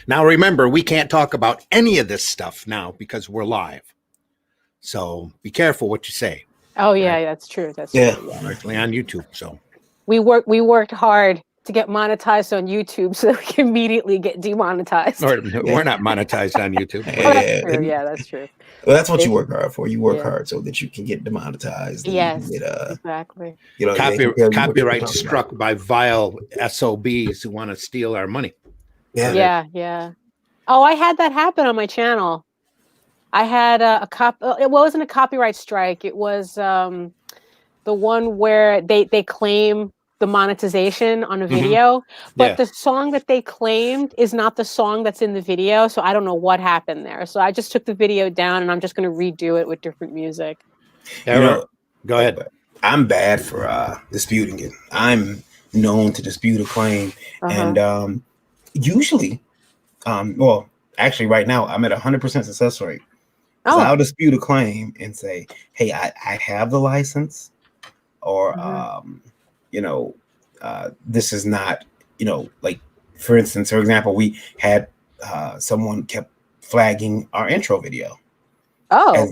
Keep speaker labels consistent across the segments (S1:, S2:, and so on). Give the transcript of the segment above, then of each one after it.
S1: Now, remember, we can't talk about any of this stuff now because we're live. So be careful what you say.
S2: Oh yeah, right? That's true. That's true. Yeah.
S1: Largely on YouTube. So
S2: we worked hard to get monetized on YouTube so that we can immediately get demonetized.
S1: We're not monetized on YouTube.
S2: That's true. Yeah, that's true.
S3: Well, that's what you work hard for. You work hard so that you can get demonetized.
S2: Yes, exactly.
S3: You know,
S1: copyright struck by vile SOBs who want to steal our money.
S2: Yeah. Oh, I had that happen on my channel. I had it wasn't a copyright strike. It was the one where they claim the monetization on a video, but the song that they claimed is not the song that's in the video. So I don't know what happened there. So I just took the video down and I'm just going to redo it with different music.
S1: Go ahead.
S3: I'm bad for disputing it. I'm known to dispute a claim. And usually, well, actually right now I'm at 100% success rate. So I'll dispute a claim and say, hey, I have the license, or this is not, like, for instance, for example, we had someone kept flagging our intro video.
S2: For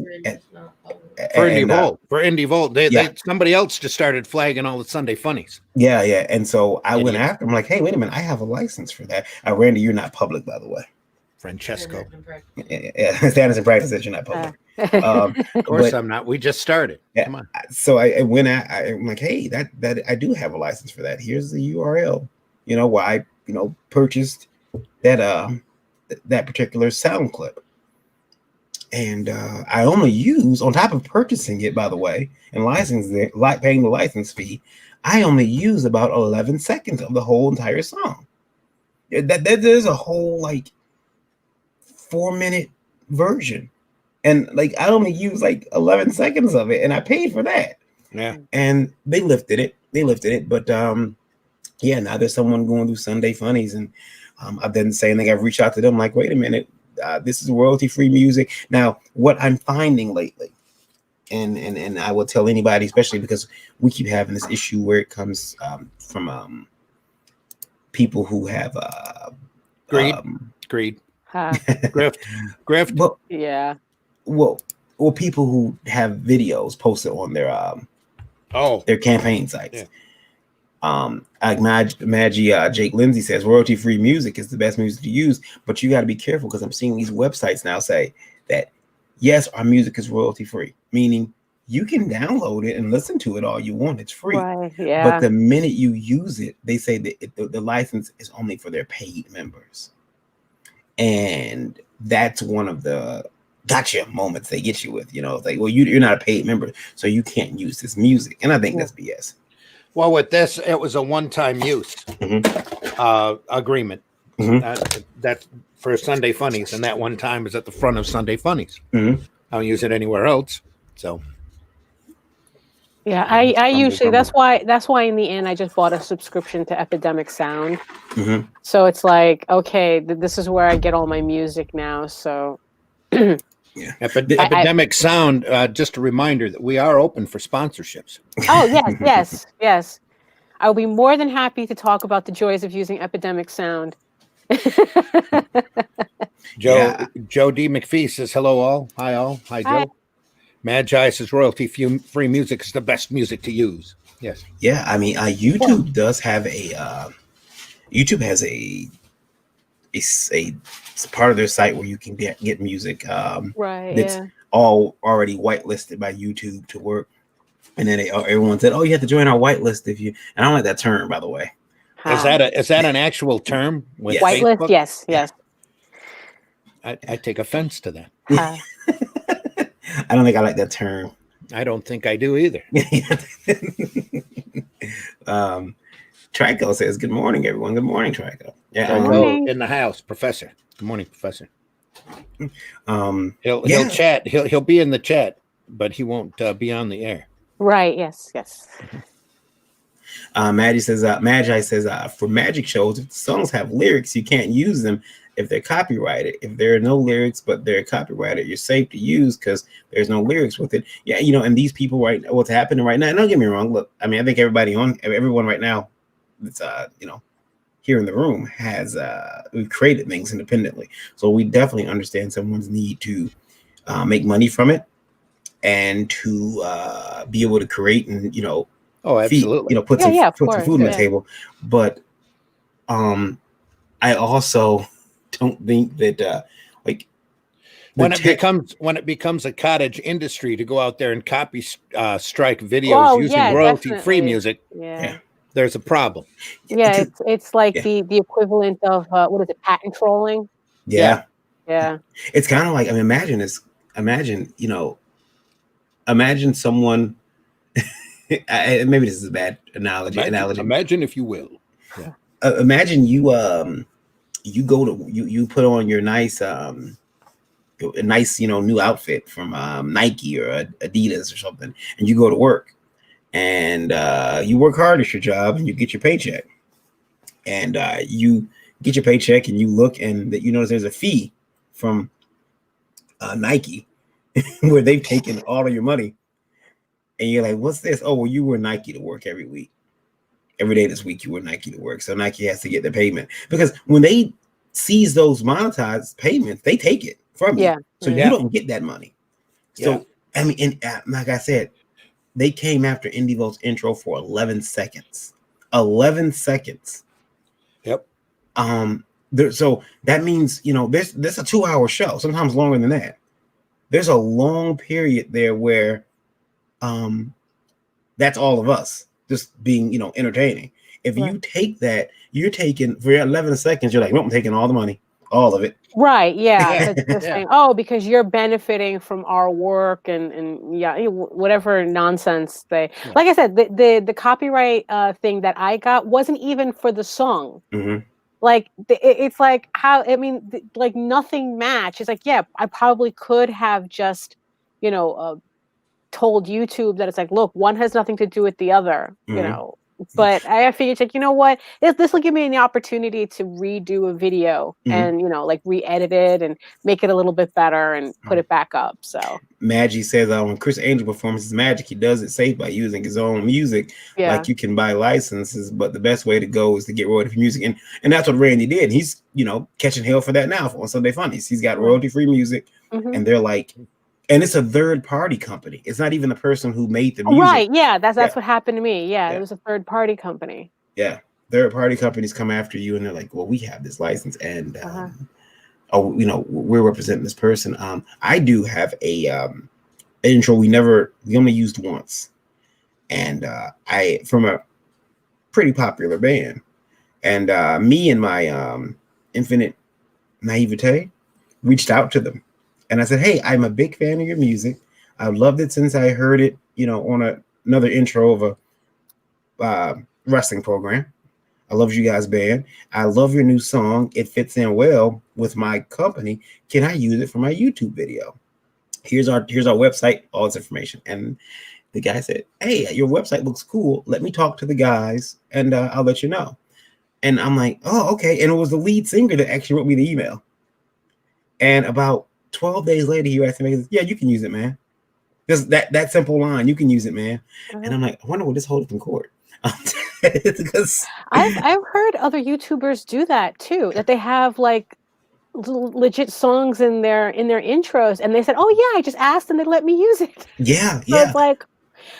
S1: Indie Volt, somebody else just started flagging all the Sunday funnies.
S3: Yeah, and so I went after him, like, hey, wait a minute, I have a license for that. Randy, you're not public, by the way.
S1: Francesco.
S3: Standards and practice that you're not public.
S1: Of course I'm not. We just started. Come on.
S3: So I went I'm like, hey, that I do have a license for that. Here's the URL. Where I purchased that particular sound clip. And I only use, on top of purchasing it, by the way, and licensing it, paying the license fee, I only use about 11 seconds of the whole entire song. There's a whole 4-minute version, and I only use 11 seconds of it, and I paid for that.
S1: Yeah.
S3: And they lifted it, but now there's someone going through Sunday funnies, and I've been saying, I've reached out to them, like, wait a minute, this is royalty-free music. Now, what I'm finding lately, and I will tell anybody, especially because we keep having this issue where it comes from people who have
S1: greed. Grift.
S3: Well,
S2: yeah.
S3: Well, people who have videos posted on their campaign sites.
S1: Yeah.
S3: Jake Lindsay says royalty-free music is the best music to use, but you got to be careful because I'm seeing these websites now say that yes, our music is royalty-free, meaning you can download it and listen to it all you want. It's free.
S2: Right, yeah.
S3: But the minute you use it, they say that the license is only for their paid members. And that's one of the gotcha moments they get you with, it's like, well, you're not a paid member, so you can't use this music. And I think that's BS.
S1: Well, with this, it was a one-time use agreement. That's for Sunday Funnies, and that one time is at the front of Sunday Funnies. I don't use it anywhere else. So,
S2: yeah, I usually that's why in the end I just bought a subscription to Epidemic Sound. So it's like, okay, this is where I get all my music now. So.
S3: Yeah.
S1: Epidemic Sound, just a reminder that we are open for sponsorships.
S2: Oh, yes. I'll be more than happy to talk about the joys of using Epidemic Sound.
S1: Joe D. McPhee says, hello all. Hi all. Hi, Joe. Magi says royalty-free music is the best music to use. Yes.
S3: Yeah, I mean, YouTube does have YouTube has a part of their site where you can get music that's all already whitelisted by YouTube to work, and then everyone said, oh, you have to join our whitelist if you, and I don't like that term, by the way.
S1: Is that an actual term with
S2: whitelist?
S1: Facebook?
S2: Yes.
S1: I take offense to that.
S3: I don't think I like that term.
S1: I don't think I do either.
S3: Trico says, good morning, everyone. Good morning, Trico.
S2: Yeah,
S1: in the house, Professor. Good morning, Professor. He'll chat. He'll be in the chat, but he won't be on the air.
S2: Right. Yes.
S3: Magi says, for magic shows, if the songs have lyrics, you can't use them if they're copyrighted. If there are no lyrics, but they're copyrighted, you're safe to use because there's no lyrics with it. Yeah, and these people what's happening right now, and don't get me wrong, look, I mean, I think everyone right now that's here in the room has we've created things independently, so we definitely understand someone's need to make money from it and to be able to create and
S1: Oh,
S3: feed,
S1: absolutely.
S3: put
S2: Yeah, of
S3: some
S2: course,
S3: food on the
S2: yeah.
S3: table. But I also don't think that like
S1: when it becomes a cottage industry to go out there and copy strike videos
S2: Oh,
S1: using
S2: yeah,
S1: royalty-free
S2: definitely.
S1: music,
S2: Yeah.
S1: there's a problem.
S2: Yeah, it's like
S3: Yeah.
S2: the equivalent of what is it, patent trolling?
S3: Yeah.
S2: It's
S3: kind of like, I mean, imagine someone maybe this is a bad analogy.
S1: Imagine if you will. Yeah.
S3: Imagine you go to you put on your nice a nice new outfit from Nike or Adidas or something, and you go to work, and you work hard at your job, and you get your paycheck, and you get your paycheck, and you look, and that you notice there's a fee from Nike where they've taken all of your money, and you're like, what's this? Oh, well, you were Nike to work every week. Every day this week you were Nike to work. So Nike has to get the payment, because when they seize those monetized payments, they take it from you. So you don't get that money. So I mean, and like I said, they came after Indievo's intro for 11 seconds. 11 seconds.
S1: Yep.
S3: So that means, there's a 2-hour show, sometimes longer than that. There's a long period there where that's all of us just being, entertaining. If you take that, you're taking for 11 seconds, you're like, nope, I'm taking all the money, all of it.
S2: Right. Yeah. They're saying, oh, because you're benefiting from our work and whatever nonsense they, like I said, the copyright thing that I got wasn't even for the song.
S3: Mm-hmm.
S2: Like it's like how, I mean, like nothing matched. It's like, yeah, I probably could have just, told YouTube that it's like, look, one has nothing to do with the other, but I figured, like, you know what, this will give me an opportunity to redo a video and like re-edit it and make it a little bit better and put it back up. So
S3: Maggie says when Chris Angel performs his magic, he does it safe by using his own music. Like, you can buy licenses, but the best way to go is to get royalty free music, and that's what Randy did. He's catching hell for that now on Sunday Funnies. He's got royalty free music, and they're like, and it's a third party company. It's not even the person who made the music.
S2: Right. Yeah. That's what happened to me. Yeah. It was a third party company. Yeah.
S3: Third party companies come after you and they're like, well, we have this license and, we're representing this person. I do have an intro we only used once. And I, from a pretty popular band. And me and my infinite naivete reached out to them. And I said, hey, I'm a big fan of your music. I've loved it since I heard it, on another intro of a wrestling program. I love you guys' band. I love your new song. It fits in well with my company. Can I use it for my YouTube video? Here's our website, all this information. And the guy said, hey, your website looks cool. Let me talk to the guys and I'll let you know. And I'm like, oh, okay. And it was the lead singer that actually wrote me the email. And about 12 days later, he asked me, yeah, you can use it, man. Just that simple line, you can use it, man. And I'm like, I wonder what this holds in court. Because
S2: I've heard other YouTubers do that too, that they have like legit songs in their intros, and they said, oh yeah, I just asked and they let me use it.
S3: Yeah.
S2: So it's like,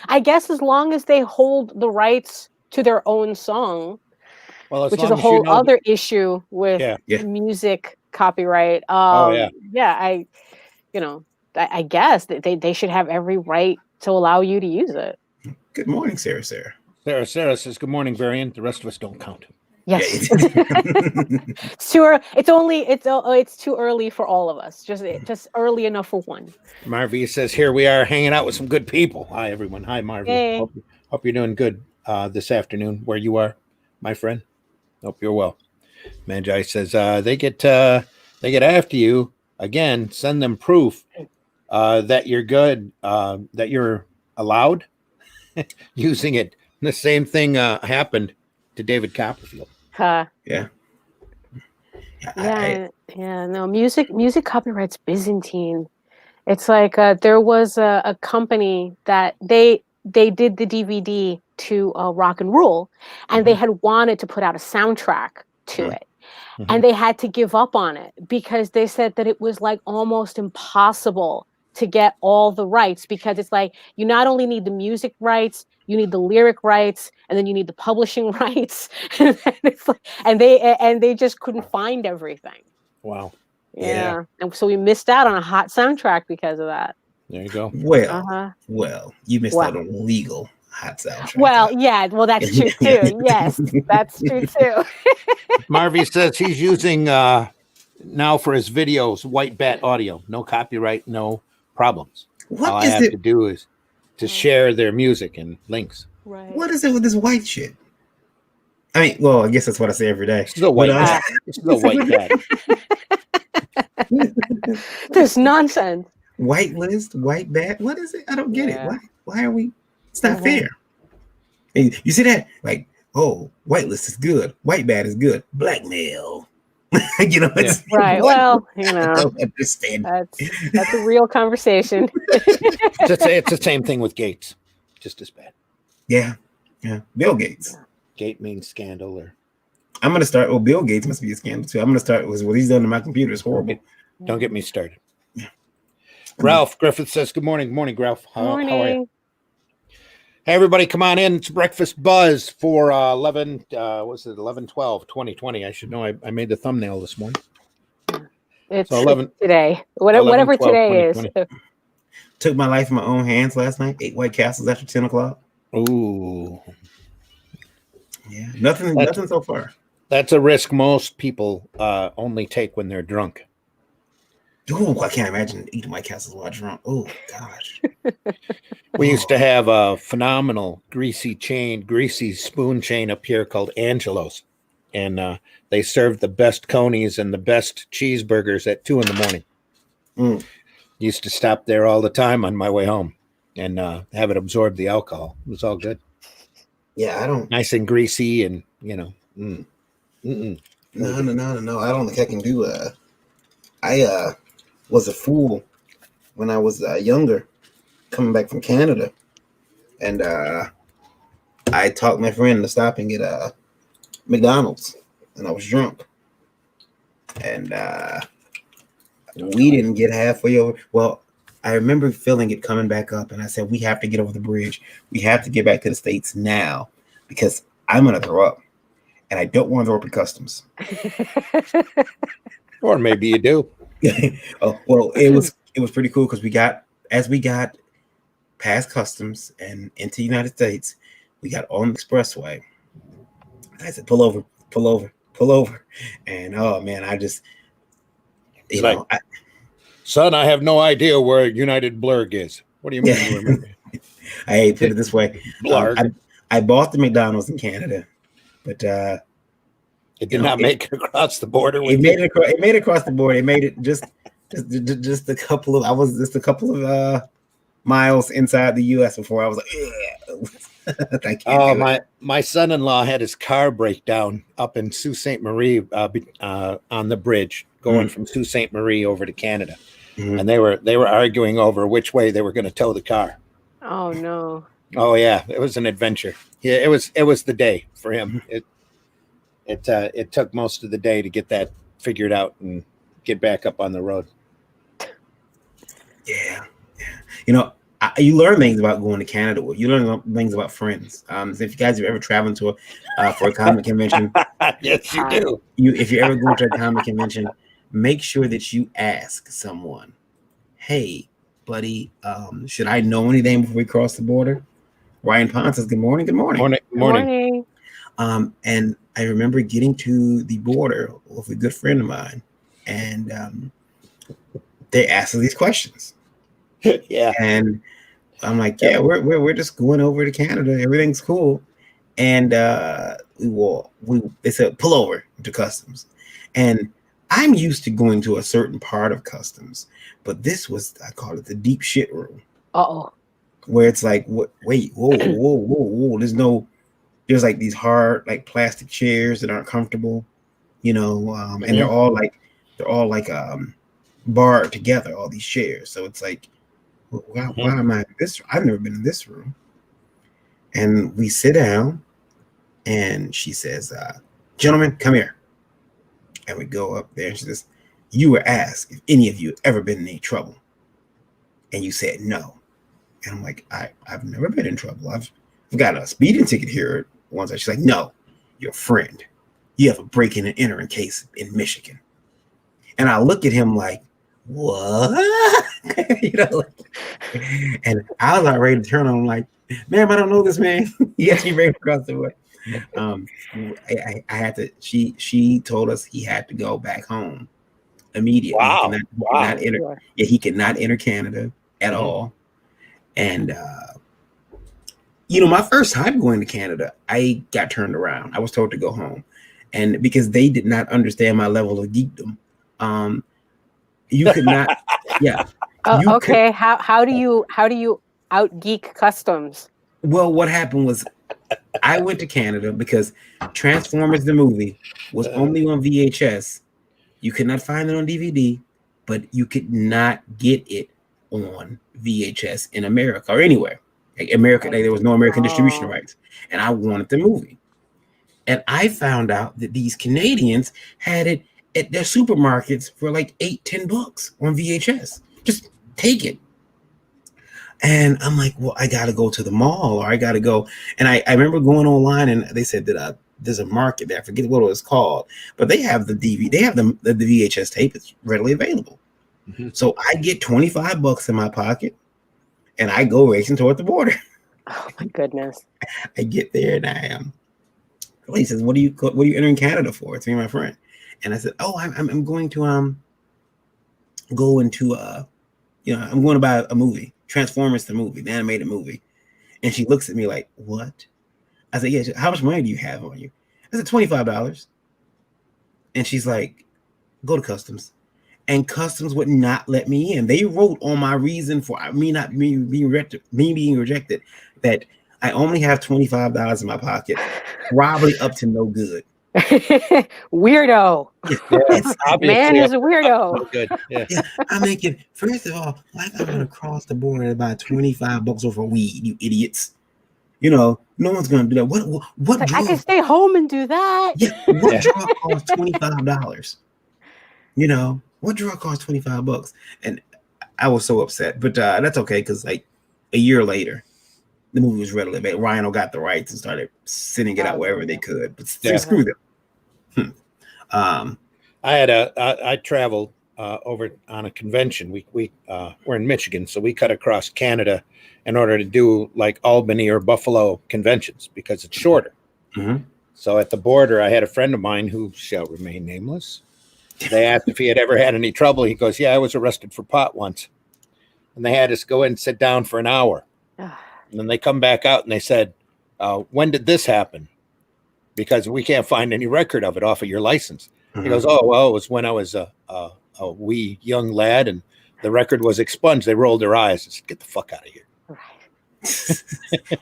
S2: I guess as long as they hold the rights to their own song, which is a whole other issue with music copyright. I guess that they should have every right to allow you to use it.
S3: Good morning, Sarah.
S1: Sarah says, good morning, Varian. The rest of us don't count.
S2: Yes. It's too early. It's too early for all of us. Just early enough for one.
S1: Marvy says, here we are hanging out with some good people. Hi, everyone. Hi, Marvy.
S2: Hey.
S1: Hope you're doing good this afternoon where you are, my friend. Hope you're well. Magi says, they get after you again. Send them proof that you're good, that you're allowed using it. And the same thing happened to David Copperfield.
S2: No, music copyright's Byzantine. It's like there was a company that they did the DVD to Rock and Roll, and they had wanted to put out a soundtrack to
S3: Mm.
S2: it. And they had to give up on it because they said that it was like almost impossible to get all the rights, because it's like you not only need the music rights, you need the lyric rights, and then you need the publishing rights. And it's like, and they just couldn't find everything.
S1: Wow.
S2: Yeah. And so we missed out on a hot soundtrack because of that.
S1: There you go.
S3: Well, you missed out on legal hot soundtrack.
S2: Well, yeah, well, that's true too. Yes, that's true too.
S1: Marvy says he's using now for his videos White Bat audio. No copyright, no problems. All I have to do is to share their music and links.
S2: Right.
S3: What is it with this white shit? I mean, well, I guess that's what I say every day.
S1: This is a white bat. This is a white bat.
S2: This nonsense.
S3: Whitelist, white bat. What is it? I don't get it. Why are we? It's not fair. And you see that? Like, oh, whitelist is good. White bat is good. Blackmail. You know, it's
S2: right. Well, you know,
S3: I don't understand.
S2: That's a real conversation.
S1: It's the same thing with Gates, just as bad.
S3: Yeah. Bill Gates.
S1: Gate means scandal, or
S3: I'm gonna start. Oh, Bill Gates must be a scandal too. I'm gonna start with what he's done to my computer is horrible.
S1: Don't get me started. Yeah. Ralph Griffith says, "Good morning, morning, Ralph. How are you? Hey, everybody, come on in. It's Breakfast Buzz for 11/12/2020. I should know. I made the thumbnail this morning.
S2: It's 11 today. Whatever today is.
S3: Took my life in my own hands last night. 8 White Castles after 10 o'clock.
S1: Ooh.
S3: Yeah, nothing so far.
S1: That's a risk most people only take when they're drunk.
S3: Oh, I can't imagine eating White Castles while drunk. Oh, gosh.
S1: We used to have a phenomenal greasy spoon chain up here called Angelo's. And they served the best conies and the best cheeseburgers at 2 a.m. Used to stop there all the time on my way home and have it absorb the alcohol. It was all good.
S3: Yeah, I don't.
S1: Nice and greasy and, you know.
S3: No. I don't think I can do. I was a fool when I was younger, coming back from Canada, and I talked my friend to stop and get McDonald's, and I was drunk, and we didn't get halfway over. Well, I remember feeling it coming back up, and I said, we have to get over the bridge. We have to get back to the States now because I'm going to throw up, and I don't want to throw up in customs.
S1: Or maybe you do.
S3: Oh, well, it was pretty cool because we got past customs and into the United States, we got on the expressway. I said, pull over. And oh man, I just,
S1: son, I have no idea where United Blurg is. What do you mean? You remember?
S3: I put it this way. I bought the McDonald's in Canada, but
S1: it did not make it across the border.
S3: It made it across the border. It made it just a couple of. I was just a couple of miles inside the U.S. before I was like,
S1: my son-in-law had his car break down up in Sault Ste. Marie on the bridge going from Sault Ste. Marie over to Canada, and they were arguing over which way they were going to tow the car.
S2: Oh no!
S1: Oh yeah, it was an adventure. Yeah, it was the day for him. It took most of the day to get that figured out and get back up on the road.
S3: Yeah. You know, you learn things about going to Canada. You learn things about friends. If you guys have ever traveled to for a comic convention,
S1: yes, you do.
S3: If you're ever going to a comic convention, make sure that you ask someone, "Hey, buddy, should I know anything before we cross the border?" Ryan Pond says, "Good morning. Good morning.
S2: Morning."
S3: And I remember getting to the border with a good friend of mine, and they asked us these questions.
S1: Yeah,
S3: and I'm like, yeah, we're just going over to Canada. Everything's cool, and they said pull over to customs, and I'm used to going to a certain part of customs, but this was, I call it the deep shit room. Where it's like, wait, whoa. There's like these hard, like plastic chairs that aren't comfortable, and they're all like barred together, all these chairs. So it's like, why am I in this? I've never been in this room. And we sit down, and she says, "Gentlemen, come here." And we go up there and she says, you were asked if any of you ever been in any trouble. And you said no. And I'm like, I've never been in trouble. I've got a speeding ticket here once. She's like, no, your friend. You have a breaking and entering case in Michigan. And I look at him like, what? You know, and I was like ready to turn on him like, ma'am, I don't know this man. He asked me right across the way. I had to, she told us he had to go back home immediately.
S1: Wow.
S3: He could not enter Canada at all. And you know, my first time going to Canada, I got turned around. I was told to go home. And because they did not understand my level of geekdom. You could not, yeah.
S2: Okay. How do you out geek customs?
S3: Well, what happened was I went to Canada because Transformers the movie was only on VHS. You could not find it on DVD, but you could not get it on VHS in America or anywhere. Like America, there was no American distribution rights, and I wanted the movie. And I found out that these Canadians had it at their supermarkets for like $8-10 on VHS. Just take it. And I'm like, well, I got to go to the mall, or I got to go. And I remember going online, and they said that there's a market there. I forget what it was called, but they have the DVD. They have the VHS tape. It's readily available. Mm-hmm. So I get $25 in my pocket, and I go racing toward the border.
S2: Oh my goodness!
S3: I get there, and I am. He says, "What are you entering Canada for?" It's me and my friend. And I said, "Oh, I'm going to go into I'm going to buy a movie, Transformers the movie, the animated movie." And she looks at me like, "What?" I said, "Yeah, how much money do you have on you?" I said, $25. And she's like, "Go to customs." And customs would not let me in. They wrote on my reason for me being rejected that I only have $25 in my pocket, probably up to no good.
S2: Weirdo.
S3: Yes,
S2: man is a weirdo.
S1: No good. Yeah.
S3: Yeah, I'm making, first of all, like I'm gonna cross the border and buy $25 worth of weed, you idiots. You know, no one's gonna do that. What
S2: like,
S3: drug?
S2: I can stay home and do that.
S3: Yeah, what drug costs $25? You know, what drug costs $25? And I was so upset, but that's okay because like a year later, the movie was readily available. Rhino got the rights and started sending it out wherever they could. But screw them.
S1: I traveled over on a convention. We're in Michigan, so we cut across Canada in order to do like Albany or Buffalo conventions because it's shorter.
S3: Mm-hmm.
S1: So at the border, I had a friend of mine who shall remain nameless. They asked if he had ever had any trouble. He goes, "Yeah, I was arrested for pot once." And they had us go in and sit down for an hour. And then they come back out and they said, "When did this happen? Because we can't find any record of it off of your license." Mm-hmm. He goes, "Oh, well, it was when I was a wee young lad and the record was expunged." They rolled their eyes and said, "Get the fuck out of here."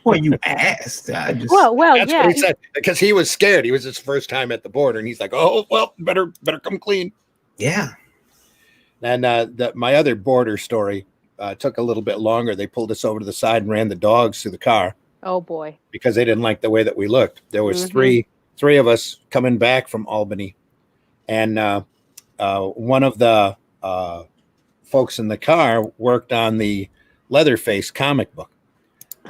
S3: Well, you asked.
S2: Well,
S1: that's
S2: yeah.
S1: what he said, because he was scared. He was his first time at the border, and he's like, "Oh, well, better come clean."
S3: Yeah.
S1: And my other border story took a little bit longer. They pulled us over to the side and ran the dogs through the car.
S2: Oh boy!
S1: Because they didn't like the way that we looked. There was three of us coming back from Albany, and one of the folks in the car worked on the Leatherface comic book.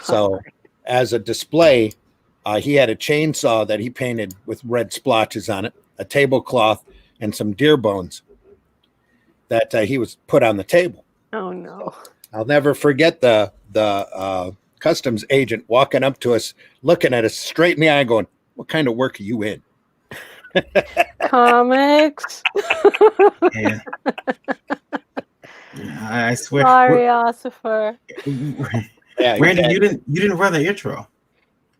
S1: So as a display, he had a chainsaw that he painted with red splotches on it, a tablecloth, and some deer bones that he was put on the table.
S2: Oh no!
S1: I'll never forget the customs agent walking up to us, looking at us straight in the eye, going, "What kind of work are you in?"
S2: Comics.
S3: Yeah. I swear.
S2: Sorry, Ossifer.
S1: Yeah,
S3: Randy, you didn't run the intro.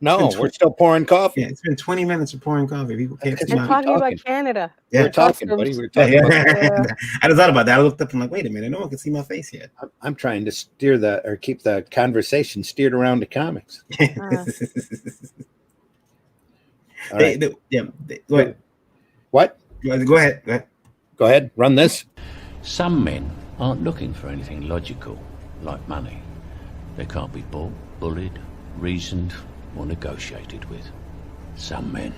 S1: No, we're still pouring coffee.
S3: Yeah, it's been 20 minutes of pouring coffee. People can't see
S2: I'm talking about Canada.
S3: Yeah,
S1: we're talking, buddy. We're talking about
S3: I just thought about that. I looked up and like, wait a minute, no one can see my face yet.
S1: I'm trying to keep the conversation steered around to comics. All right.
S3: Go ahead.
S1: What?
S3: Go ahead.
S1: Go ahead. Run this.
S4: Some men aren't looking for anything logical, like money. They can't be bought, bullied, reasoned, or negotiated with. Some men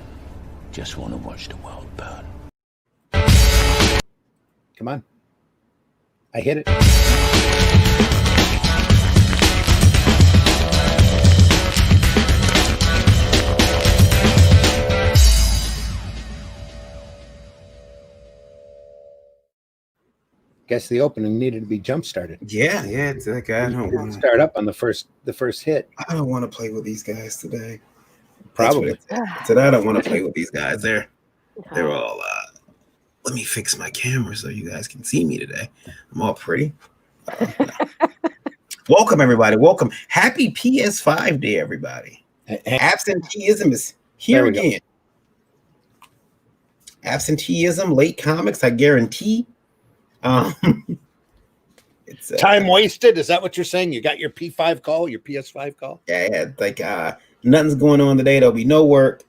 S4: just want to watch the world burn.
S1: Come on. I hit it. Guess the opening needed to be jump started.
S3: Yeah, it's like I don't
S1: Didn't
S3: want to
S1: start up on the first hit.
S3: I don't want to play with these guys today.
S1: Probably.
S3: I said I don't want to play with these guys. They're all let me fix my camera so you guys can see me today. I'm all pretty. Welcome everybody. Welcome. Happy PS5 day, everybody. Absenteeism is here again. Absenteeism, late comics, I guarantee. It's
S1: time wasted. Is that what you're saying? You got your P5 call, your PS5 call?
S3: Yeah, like nothing's going on today. There'll be no work.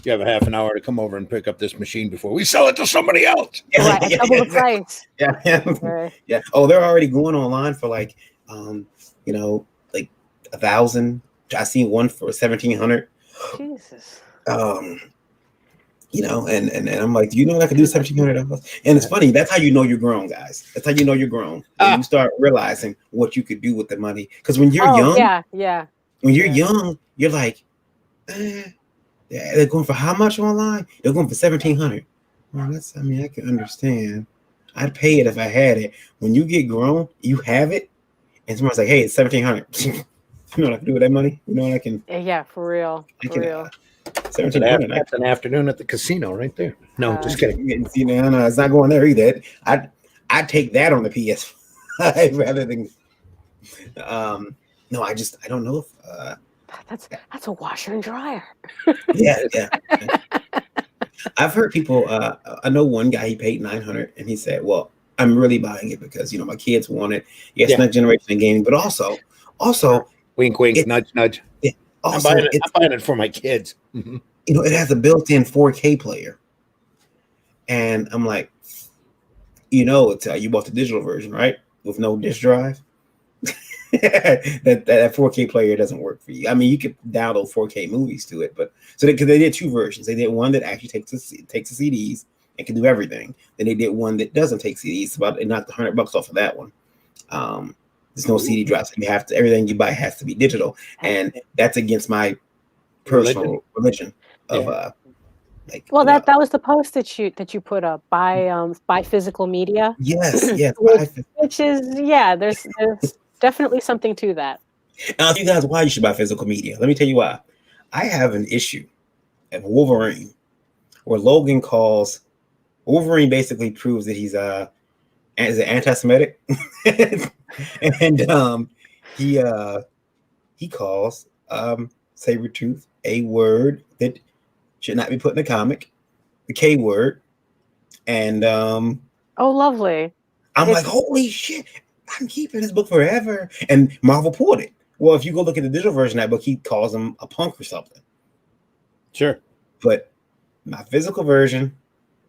S1: You have a half an hour to come over and pick up this machine before we sell it to somebody else.
S2: Right, double the price.
S3: Yeah. Oh, they're already going online for like, like 1,000. I seen one for 1,700.
S2: Jesus.
S3: And I'm like, do you know I can do $1,700? And it's funny. That's how you know you're grown, guys. That's how you know you're grown. When you start realizing what you could do with the money. Because when you're young, when you're young, you're like, they're going for how much online? They're going for $1,700. Well, I can understand. I'd pay it if I had it. When you get grown, you have it, and someone's like, "Hey, it's $1,700." You know what I can do with that money? You know what I can?
S2: Yeah, for real.
S3: $1,700.
S1: That's an afternoon at the casino right there. No, just kidding.
S3: No, it's not going there either. I'd take that on the PS5 rather than. No, I don't know if.
S2: That's a washer and dryer.
S3: Yeah. I've heard people. I know one guy, he paid $900, and he said, "Well, I'm really buying it because my kids want it. Yes, next generation of gaming, but also,
S1: wink, nudge, nudge.
S3: Yeah, also,
S1: I'm buying it for my kids. Mm-hmm.
S3: It has a built-in 4K player, and I'm like, you bought the digital version, right, with no disk drive." that 4K player doesn't work for you. I mean, you could download 4K movies to it, but because they did two versions. They did one that actually takes the CDs and can do everything. Then they did one that doesn't take CDs. They knocked $100 off of that one. There's no CD drops. Everything you buy has to be digital, and that's against my personal religion of
S2: that was the post that you put up by physical media.
S3: Yes,
S2: which is there's definitely something to that.
S3: Now, if you guys, why you should buy physical media? Let me tell you why. I have an issue of Wolverine, where Logan calls Wolverine basically proves that he's anti-Semitic, and he calls Sabretooth a word that should not be put in a comic, the K word, and
S2: oh, lovely.
S3: I'm like, holy shit. I'm keeping this book forever. And Marvel pulled it. Well, if you go look at the digital version of that book, he calls him a punk or something.
S1: Sure.
S3: But my physical version,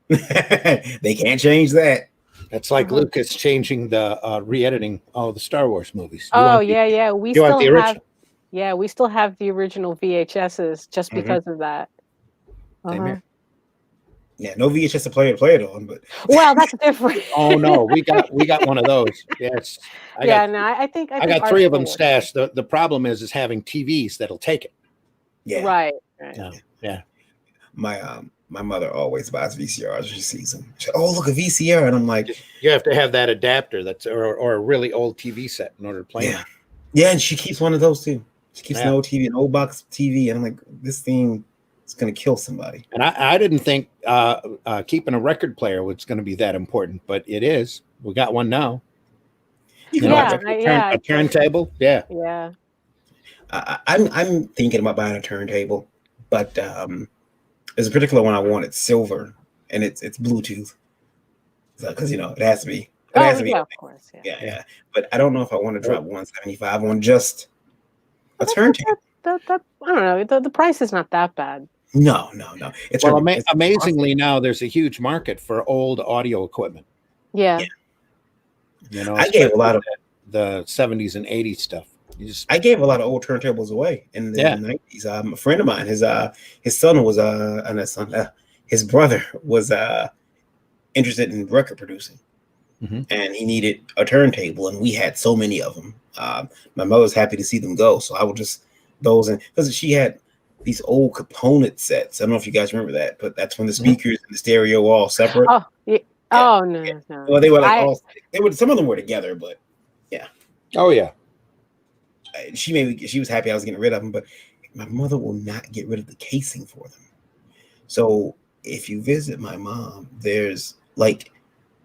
S3: they can't change that.
S1: That's like Lucas changing the re-editing all the Star Wars movies.
S2: We still have the original VHSs just because of that.
S3: Yeah, no VHS to play it on, but
S2: that's different.
S1: Oh no, we got one of those. Yes. I got 3 of them stashed. The problem is having TVs that'll take it.
S3: Yeah.
S2: Right.
S1: Yeah.
S3: My mother always buys VCRs. She sees them. She, oh, look, a VCR, and I'm like,
S1: you have to have that adapter or a really old TV set in order to play it.
S3: Yeah, and she keeps one of those too. She keeps an old TV, an old box TV, and I'm like, this thing. It's going to kill somebody. And
S1: I didn't think keeping a record player was going to be that important, but it is. We got one now. A turntable. Yeah.
S2: Yeah.
S3: I'm thinking about buying a turntable, but there's a particular one I want. It's silver, and it's Bluetooth. Because it has to be.
S2: Of course.
S3: Yeah. But I don't know if I want to drop $175 on just a turntable.
S2: I don't know. The price is not that bad.
S3: No. It's
S1: amazingly now there's a huge market for old audio equipment.
S2: Yeah.
S3: I gave a lot of
S1: the 70s and 80s stuff.
S3: I gave a lot of old turntables away in the 90s. A friend of mine, his son was his brother was interested in record producing, and he needed a turntable, and we had so many of them. My mother was happy to see them go, so I would just those in because she had these old component sets. I don't know if you guys remember that, but that's when the speakers and the stereo were all separate.
S2: Oh, yeah. Oh no, no.
S3: Well, they were like all. They were some of them were together, but yeah.
S1: Oh yeah.
S3: She was happy I was getting rid of them, but my mother will not get rid of the casing for them. So if you visit my mom, there's like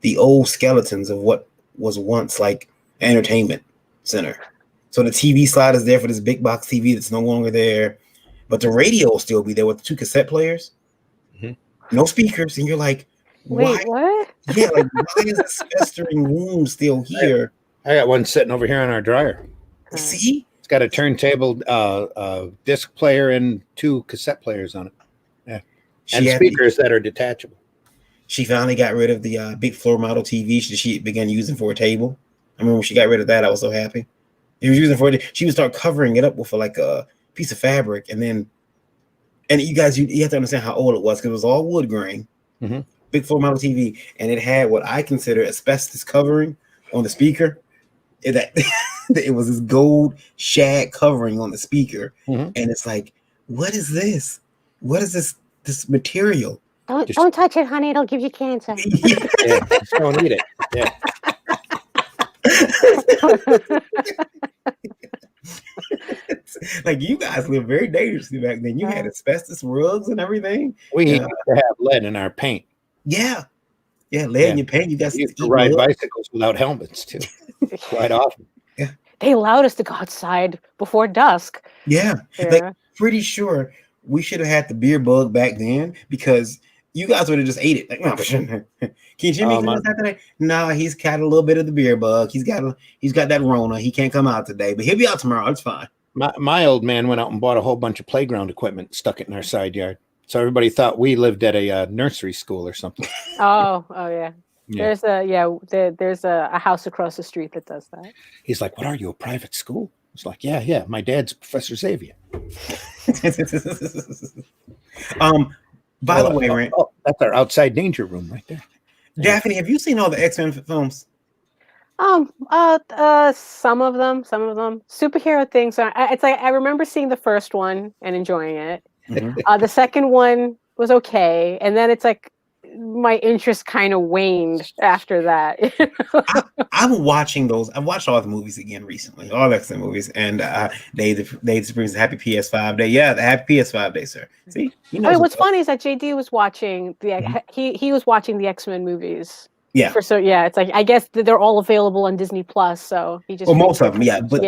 S3: the old skeletons of what was once like an entertainment center. So the TV slide is there for this big box TV that's no longer there, but the radio will still be there with the 2 cassette players, no speakers, and you're like, why?
S2: Wait, what?
S3: Yeah, like why is this festering wound still here?
S1: I got one sitting over here on our dryer.
S3: See,
S1: it's got a turntable, disc player, and 2 cassette players on it. Yeah, and speakers that are detachable.
S3: She finally got rid of the big floor model TV she began using for a table. I remember when she got rid of that, I was so happy. She was using for it. She would start covering it up with like a piece of fabric, and you guys, you have to understand how old it was because it was all wood grain, big floor model TV, and it had what I consider asbestos covering on the speaker. It was this gold shag covering on the speaker, and it's like, what is this? What is this material?
S2: Don't touch it, honey. It'll give you cancer.
S1: Yeah, just don't eat it. Yeah.
S3: Like you guys lived very dangerously back then. You had asbestos rugs and everything.
S1: We used to have lead in our paint.
S3: Yeah, lead in your paint. You guys
S1: used to ride bicycles without helmets too, quite often.
S3: Yeah,
S2: they allowed us to go outside before dusk.
S3: Yeah. Like pretty sure we should have had the beer bug back then because you guys would have just ate it. Like, no, can Jimmy come out today? No, he's got a little bit of the beer bug. He's got that Rona. He can't come out today, but he'll be out tomorrow. It's fine.
S1: My old man went out and bought a whole bunch of playground equipment, stuck it in our side yard. So everybody thought we lived at a nursery school or something.
S2: Oh yeah. There's a house across the street that does that.
S1: He's like, "What are you, a private school?" It's like, yeah. My dad's Professor Xavier.
S3: By the way, Rand,
S1: that's our outside danger room right there.
S3: Daphne, have you seen all the X-Men films?
S2: Some of them. Superhero things it's like I remember seeing the first one and enjoying it. The second one was okay, and then it's like my interest kind of waned after that.
S3: I'm watching those. I've watched all the movies again recently, all the X-Men movies, and Days of Spring's Happy PS5 Day. Yeah, the Happy PS5 Day, sir. See,
S2: what's funny is that JD was watching he was watching the X-Men movies.
S3: Yeah.
S2: It's like I guess they're all available on Disney Plus, so he just.
S3: Well, most of them, yeah. But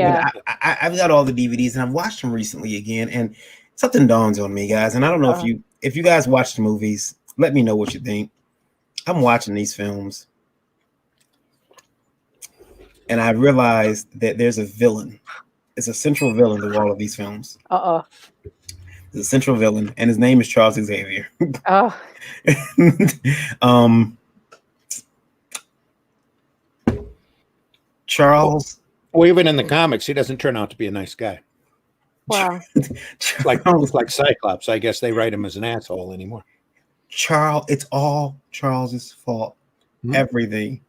S3: I've got all the DVDs, and I've watched them recently again, and something dawns on me, guys. And I don't know if you guys watch the movies. Let me know what you think. I'm watching these films, and I realized that there's a villain. It's a central villain to all of these films. There's a central villain, and his name is Charles Xavier. Charles.
S1: Well, even in the comics, he doesn't turn out to be a nice guy.
S2: Wow.
S1: like Cyclops. I guess they write him as an asshole anymore.
S3: It's all Charles's fault. Everything.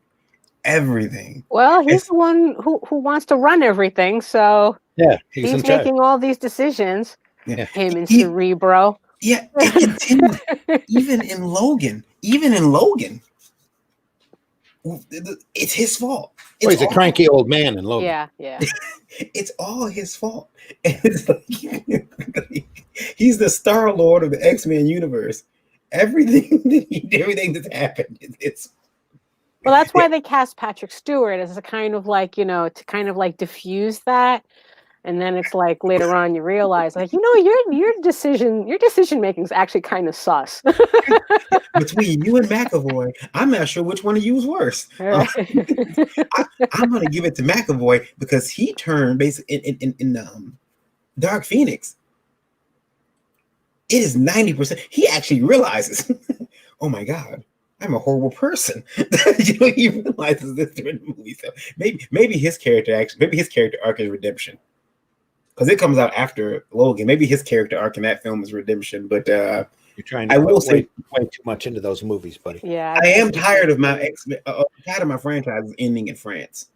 S2: Well, he's the one who wants to run everything, so
S1: yeah,
S2: he's making all these decisions.
S3: Yeah.
S2: Him and Cerebro.
S3: Yeah, even in Logan, it's his fault.
S1: He's a cranky old man in Logan.
S2: Yeah.
S3: It's all his fault. And it's like, he's the Star Lord of the X-Men universe. Everything that's happened, it's.
S2: Well, that's why they cast Patrick Stewart as a kind of like, to kind of like diffuse that. And then it's like later on you realize like, your decision making is actually kind of sus.
S3: Between you and McAvoy, I'm not sure which one of you is worse. I'm going to give it to McAvoy because he turned basically in Dark Phoenix. It is 90%. He actually realizes, oh my God, I'm a horrible person. He realizes this during the movie. So maybe his character arc is redemption. Because it comes out after Logan. Maybe his character arc in that film is redemption, but
S1: You're trying
S3: I
S1: to
S3: will
S1: put
S3: say,
S1: way too much into those movies, buddy.
S2: Yeah,
S3: I am tired of my tired of my franchises ending in France.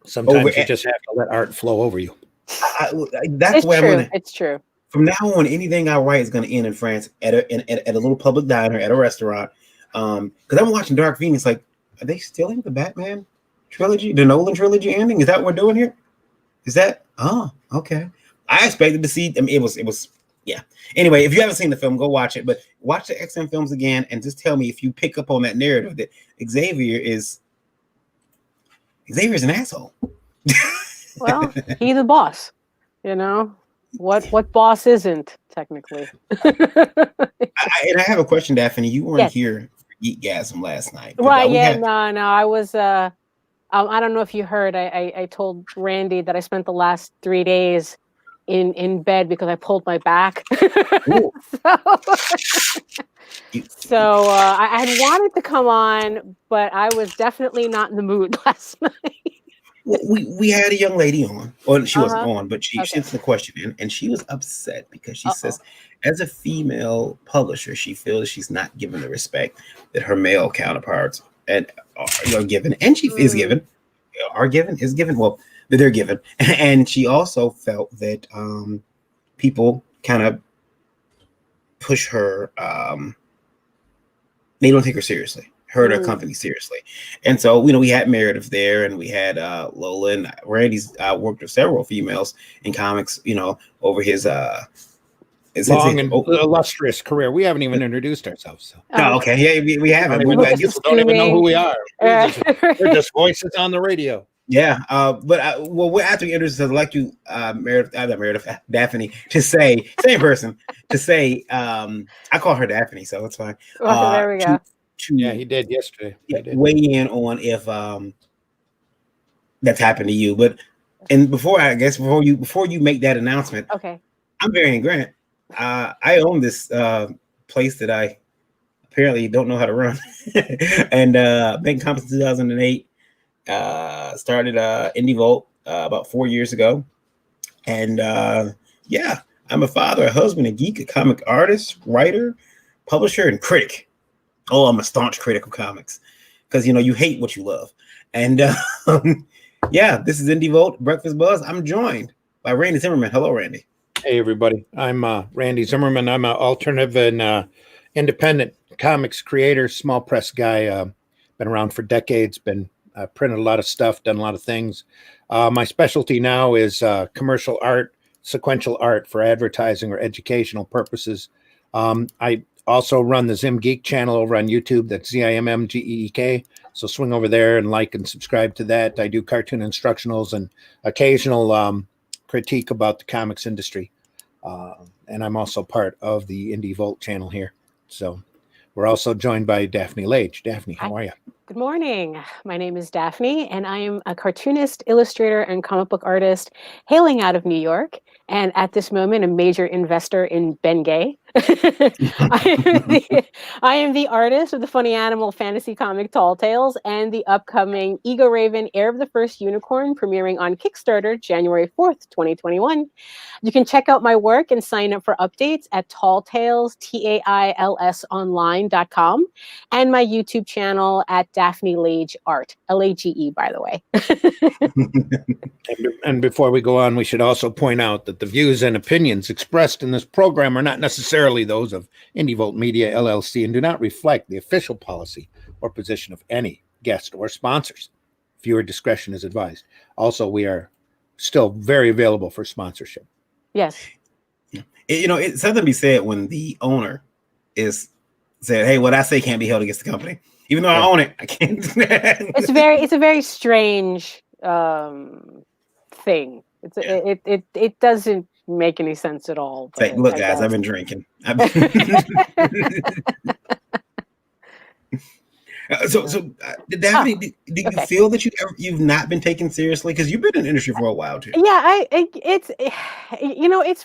S1: Sometimes
S3: Over,
S1: you just have to let art flow over you.
S3: that's
S2: it's
S3: the way I'm
S2: true.
S3: gonna.
S2: It's true.
S3: From now on, anything I write is going to end in France at a little public diner at a restaurant. Because I'm watching Dark Phoenix, like, are they stealing the Batman trilogy, the Nolan trilogy ending? Is that what we're doing here? Is that? Oh, okay. I expected to see. I mean, it was. Yeah. Anyway, if you haven't seen the film, go watch it. But watch the X-Men films again, and just tell me if you pick up on that narrative that Xavier's an asshole.
S2: Well, he's the boss. You know what boss isn't technically.
S3: I have a question, Daphne. You weren't
S2: Yes.
S3: here for Geekgasm last night.
S2: Right?
S3: We
S2: Yeah.
S3: had-
S2: No. I was. I don't know if you heard. I told Randy that I spent the last 3 days in bed because I pulled my back. So I had wanted to come on, but I was definitely not in the mood last night.
S3: we had a young lady on, or she wasn't
S2: Uh-huh.
S3: on, but she
S2: Okay.
S3: sent the question in, and she was upset because she
S2: Uh-oh.
S3: says, as a female publisher, she feels she's not given the respect that her male counterparts and are given, and she is given, is given. Well, that they're given, and she also felt that people kind of push her. They don't take her seriously. Her and her company seriously. And so, we had Meredith there, and we had Lola, and Randy's worked with several females in comics, over his
S1: long and illustrious career. We haven't even introduced ourselves. So.
S3: Oh, okay. Yeah, we haven't.
S1: People don't even know who we are. We're just voices on the radio.
S3: Yeah. But after we introduce, I'd like you, Daphne, to say, same person, to say, I call her Daphne, so it's fine.
S2: There we go.
S1: Yeah, he did yesterday.
S3: Weigh in on if that's happened to you. But before you make that announcement,
S2: Okay.
S3: I'm Varian Grant. I own this place that I apparently don't know how to run, and making comics in 2008. Started Indie Vault about 4 years ago, and I'm a father, a husband, a geek, a comic artist, writer, publisher, and critic. Oh, I'm a staunch critic of comics because you hate what you love. And this is Indie Vault, BrAeKfAsT BuZz. I'm joined by Randy Zimmerman. Hello, Randy.
S1: Hey, everybody. I'm Randy Zimmerman. I'm an alternative and independent comics creator, small press guy. Been around for decades. Been printed a lot of stuff, done a lot of things. My specialty now is commercial art, sequential art for advertising or educational purposes. I also run the Zim Geek channel over on YouTube. That's ZIMMGEEK. So swing over there and like and subscribe to that. I do cartoon instructionals and occasional critique about the comics industry. And I'm also part of the Indie Vault channel here. So we're also joined by Daphne Lage. Daphne, how are you?
S2: Good morning. My name is Daphne, and I am a cartoonist, illustrator, and comic book artist hailing out of New York, and at this moment, a major investor in Bengay. I am the artist of the funny animal fantasy comic Tall Tales and the upcoming Ego Raven Heir of the First Unicorn premiering on Kickstarter January 4th, 2021. You can check out my work and sign up for updates at talltales, TAILSonline.com, and my YouTube channel at Daphne Lage Art, Lage, by the way.
S1: And before we go on, we should also point out that the views and opinions expressed in this program are not necessarily those of Indie Vault Media, LLC, and do not reflect the official policy or position of any guest or sponsors. Viewer discretion is advised. Also, we are still very available for sponsorship.
S2: Yes.
S3: It's something to be said when the owner is said, "Hey, what I say can't be held against the company." Even though I own it, I can't.
S2: It's a very strange thing. It doesn't make any sense at all.
S3: It's like, look, guys, I've been drinking. Daphne, do you feel that you've not been taken seriously because you've been in the industry for a while too?
S2: Yeah, it's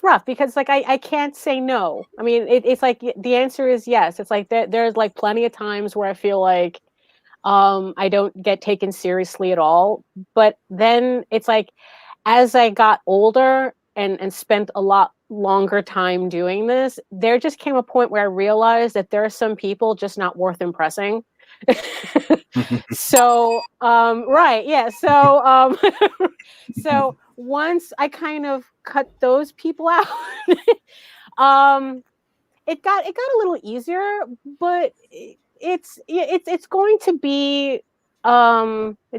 S2: rough because I can't say no. I mean, it's like the answer is yes. It's like there's like plenty of times where I feel like I don't get taken seriously at all. But then it's like as I got older and spent a lot longer time doing this, there just came a point where I realized that there are some people just not worth impressing. So right, yeah, so so once I kind of cut those people out, um it got a little easier, but it's going to be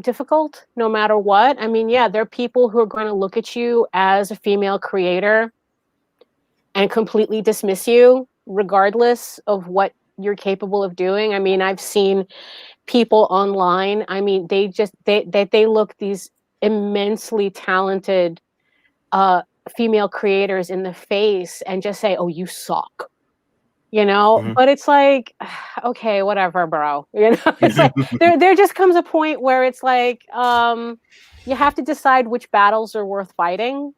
S2: difficult no matter what. I mean, yeah, there are people who are going to look at you as a female creator and completely dismiss you regardless of what you're capable of doing. I mean, I've seen people online, I mean, they look these immensely talented female creators in the face and just say, "Oh, you suck." But it's like, okay, whatever, bro. It's like there just comes a point where it's like you have to decide which battles are worth fighting,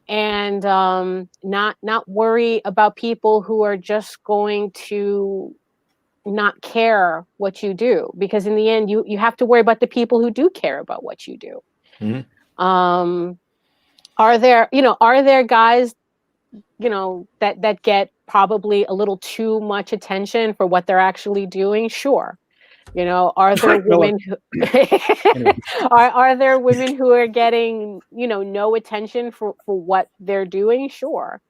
S2: and not worry about people who are just going to not care what you do, because in the end you have to worry about the people who do care about what you do. Are there guys that get probably a little too much attention for what they're actually doing? Sure. Are there women who are there women who are getting no attention for what they're doing? Sure.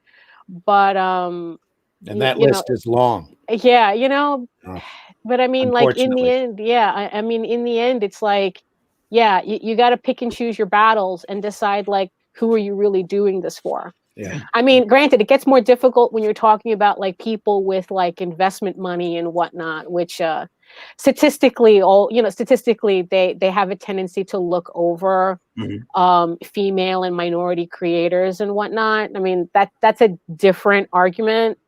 S2: But
S1: and that list is long.
S2: Yeah, but I mean, like, in the end, yeah, I mean, in the end, it's like, yeah, you got to pick and choose your battles and decide, like, who are you really doing this for?
S1: Yeah.
S2: I mean, granted, it gets more difficult when you're talking about like people with like investment money and whatnot, which statistically they have a tendency to look over female and minority creators and whatnot. I mean, that's a different argument,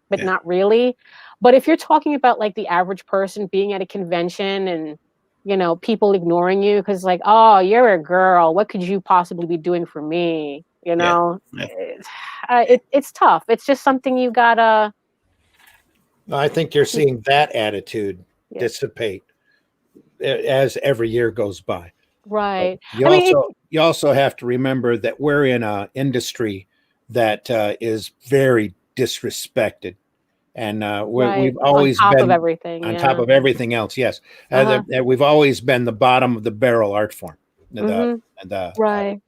S2: but not really. But if you're talking about like the average person being at a convention and people ignoring you because like, oh, you're a girl, what could you possibly be doing for me? It's tough. It's just something you gotta.
S1: I think you're seeing that attitude dissipate as every year goes by.
S2: Right.
S1: You also have to remember that we're in an industry that is very disrespected, and we've always
S2: on top
S1: been
S2: of everything,
S1: on top of everything else. Yes, we've always been the bottom of the barrel art form.
S2: Right.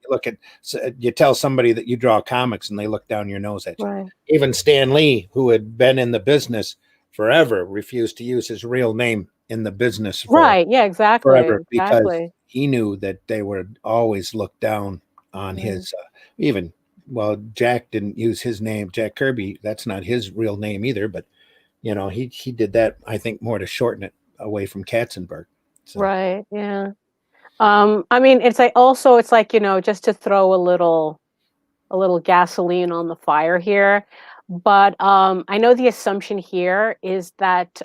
S1: You tell somebody that you draw comics and they look down your nose at you.
S2: Right.
S1: Even Stan Lee, who had been in the business forever, refused to use his real name in the business.
S2: Right. Yeah, exactly.
S1: Forever, because he knew that they would always look down on his, Jack didn't use his name. Jack Kirby, that's not his real name either, but he did that, I think, more to shorten it away from Katzenberg. So.
S2: Right. Yeah. I mean, it's like just to throw a little gasoline on the fire here, but I know the assumption here is that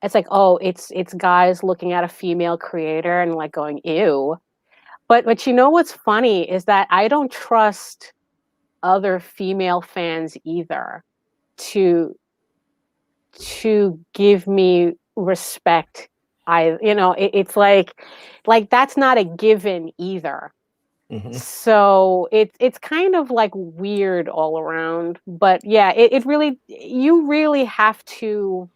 S2: it's like, oh, it's guys looking at a female creator and like going, ew. But what's funny is that I don't trust other female fans either to give me respect. It's like that's not a given either. So it's kind of like weird all around. But yeah, you really have to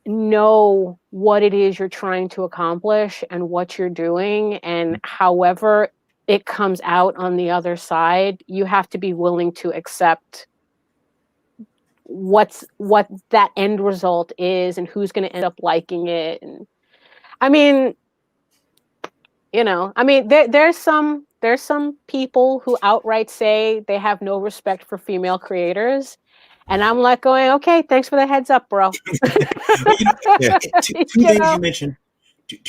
S2: know what it is you're trying to accomplish and what you're doing, and however it comes out on the other side, you have to be willing to accept what that end result is and who's going to end up liking it. And I mean, there's some people who outright say they have no respect for female creators, and I'm like going, okay, thanks for the heads up, bro.
S3: Two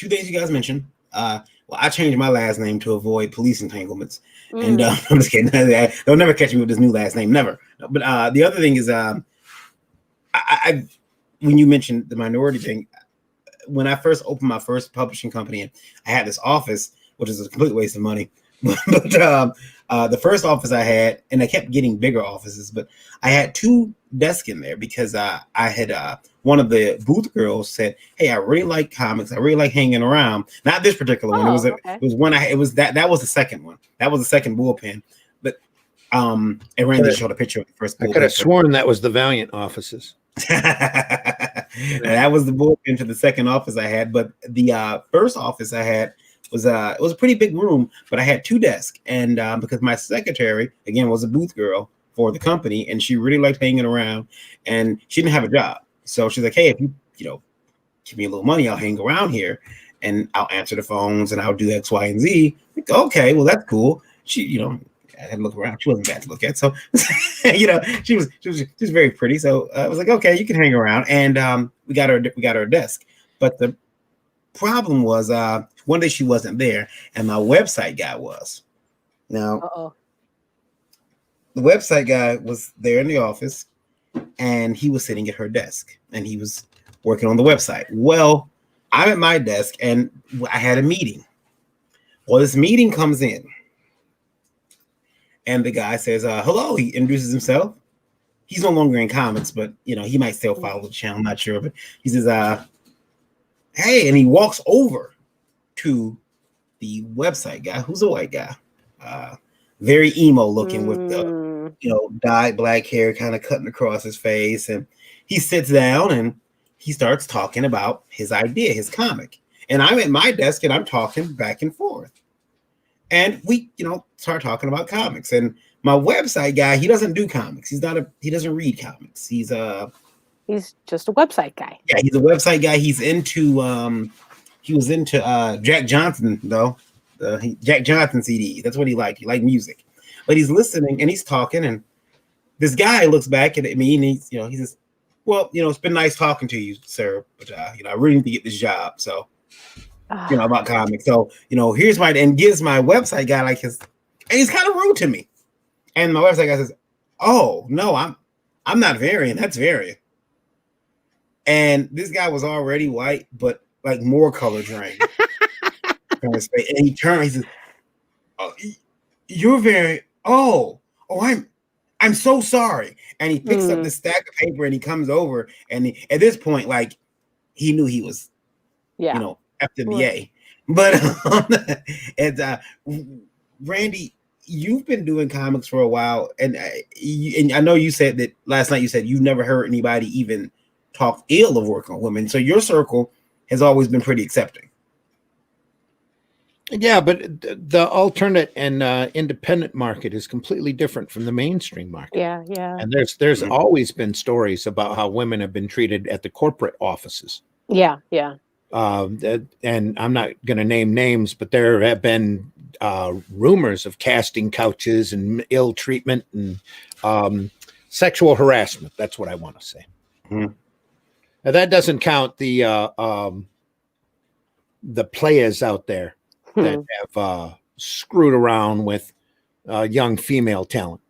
S3: things you guys mentioned. Well, I changed my last name to avoid police entanglements, and I'm just kidding. They'll never catch me with this new last name, never. But the other thing is, I when you mentioned the minority thing, when I first opened my first publishing company, I had this office, which is a complete waste of money. But the first office I had, and I kept getting bigger offices, but I had 2 desks in there because I had one of the booth girls said, "Hey, I really like comics. I really like hanging around." Not this particular one. It was one that was the second one. That was the second bullpen. But And Randy showed a picture of the first
S1: I
S3: bullpen.
S1: could have sworn that was the Valiant offices.
S3: That was the bullpen to the second office I had, but the first office I had was it was a pretty big room, but I had 2 desks, and because my secretary again was a booth girl for the company, and she really liked hanging around, and she didn't have a job, so she's like, hey, if you give me a little money, I'll hang around here, and I'll answer the phones, and I'll do X, Y, and Z. Like, okay, well that's cool. She, I had to look around. She wasn't bad to look at, so she was very pretty. So I was like, okay, you can hang around, and we got her a desk. But the problem was one day she wasn't there, and my website guy was. Now, the website guy was there in the office, and he was sitting at her desk, and he was working on the website. Well, I'm at my desk, and I had a meeting. Well, this meeting comes in, and the guy says, hello. He introduces himself. He's no longer in comics, but he might still follow the channel. I'm not sure, but he says, hey, and he walks over to the website guy, who's a white guy, very emo looking with the dyed black hair kind of cutting across his face, and he sits down and he starts talking about his idea, his comic, and I'm at my desk and I'm talking back and forth, and we start talking about comics. And my website guy, he doesn't do comics. He doesn't read comics. He's
S2: just a website guy.
S3: Yeah, he's a website guy. He's into he was into Jack Johnson though. Jack Johnson CDs. That's what he liked. He liked music. But he's listening and he's talking, and this guy looks back at me and he says, well, it's been nice talking to you, sir, but I really need to get this job. So about comics. So, here's and gives my website guy and he's kind of rude to me. And my website guy says, oh no, I'm not Varian, that's Varian. And this guy was already white, but like more color drained. And he turned, he says, oh, you're very, I'm so sorry. And he picks up the stack of paper and he comes over, and at this point, he knew he was, FWA. But Randy, you've been doing comics for a while, and I know you said that last night. You said you never heard anybody even talk ill of working on women. So your circle has always been pretty accepting.
S1: Yeah, but the alternate and independent market is completely different from the mainstream market.
S2: Yeah.
S1: And there's always been stories about how women have been treated at the corporate offices.
S2: Yeah.
S1: And I'm not going to name names, but there have been rumors of casting couches and ill treatment and sexual harassment. That's what I want to say.
S3: Mm-hmm.
S1: Now, that doesn't count the players out there that have screwed around with young female talent,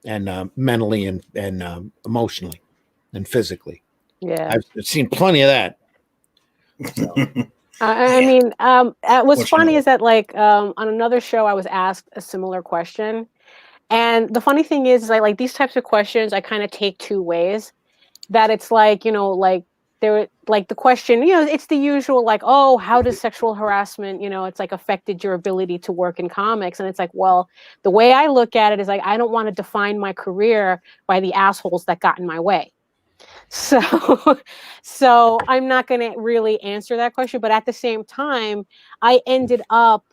S1: and mentally and emotionally and physically.
S2: Yeah,
S1: I've seen plenty of that. So.
S2: I mean, what's funny is that on another show, I was asked a similar question, and the funny thing is like these types of questions I kind of take 2 ways. That it's there, the question, it's the usual, oh, how does sexual harassment, it's affected your ability to work in comics? And it's well, the way I look at it is I don't want to define my career by the assholes that got in my way. So I'm not going to really answer that question. But at the same time, I ended up,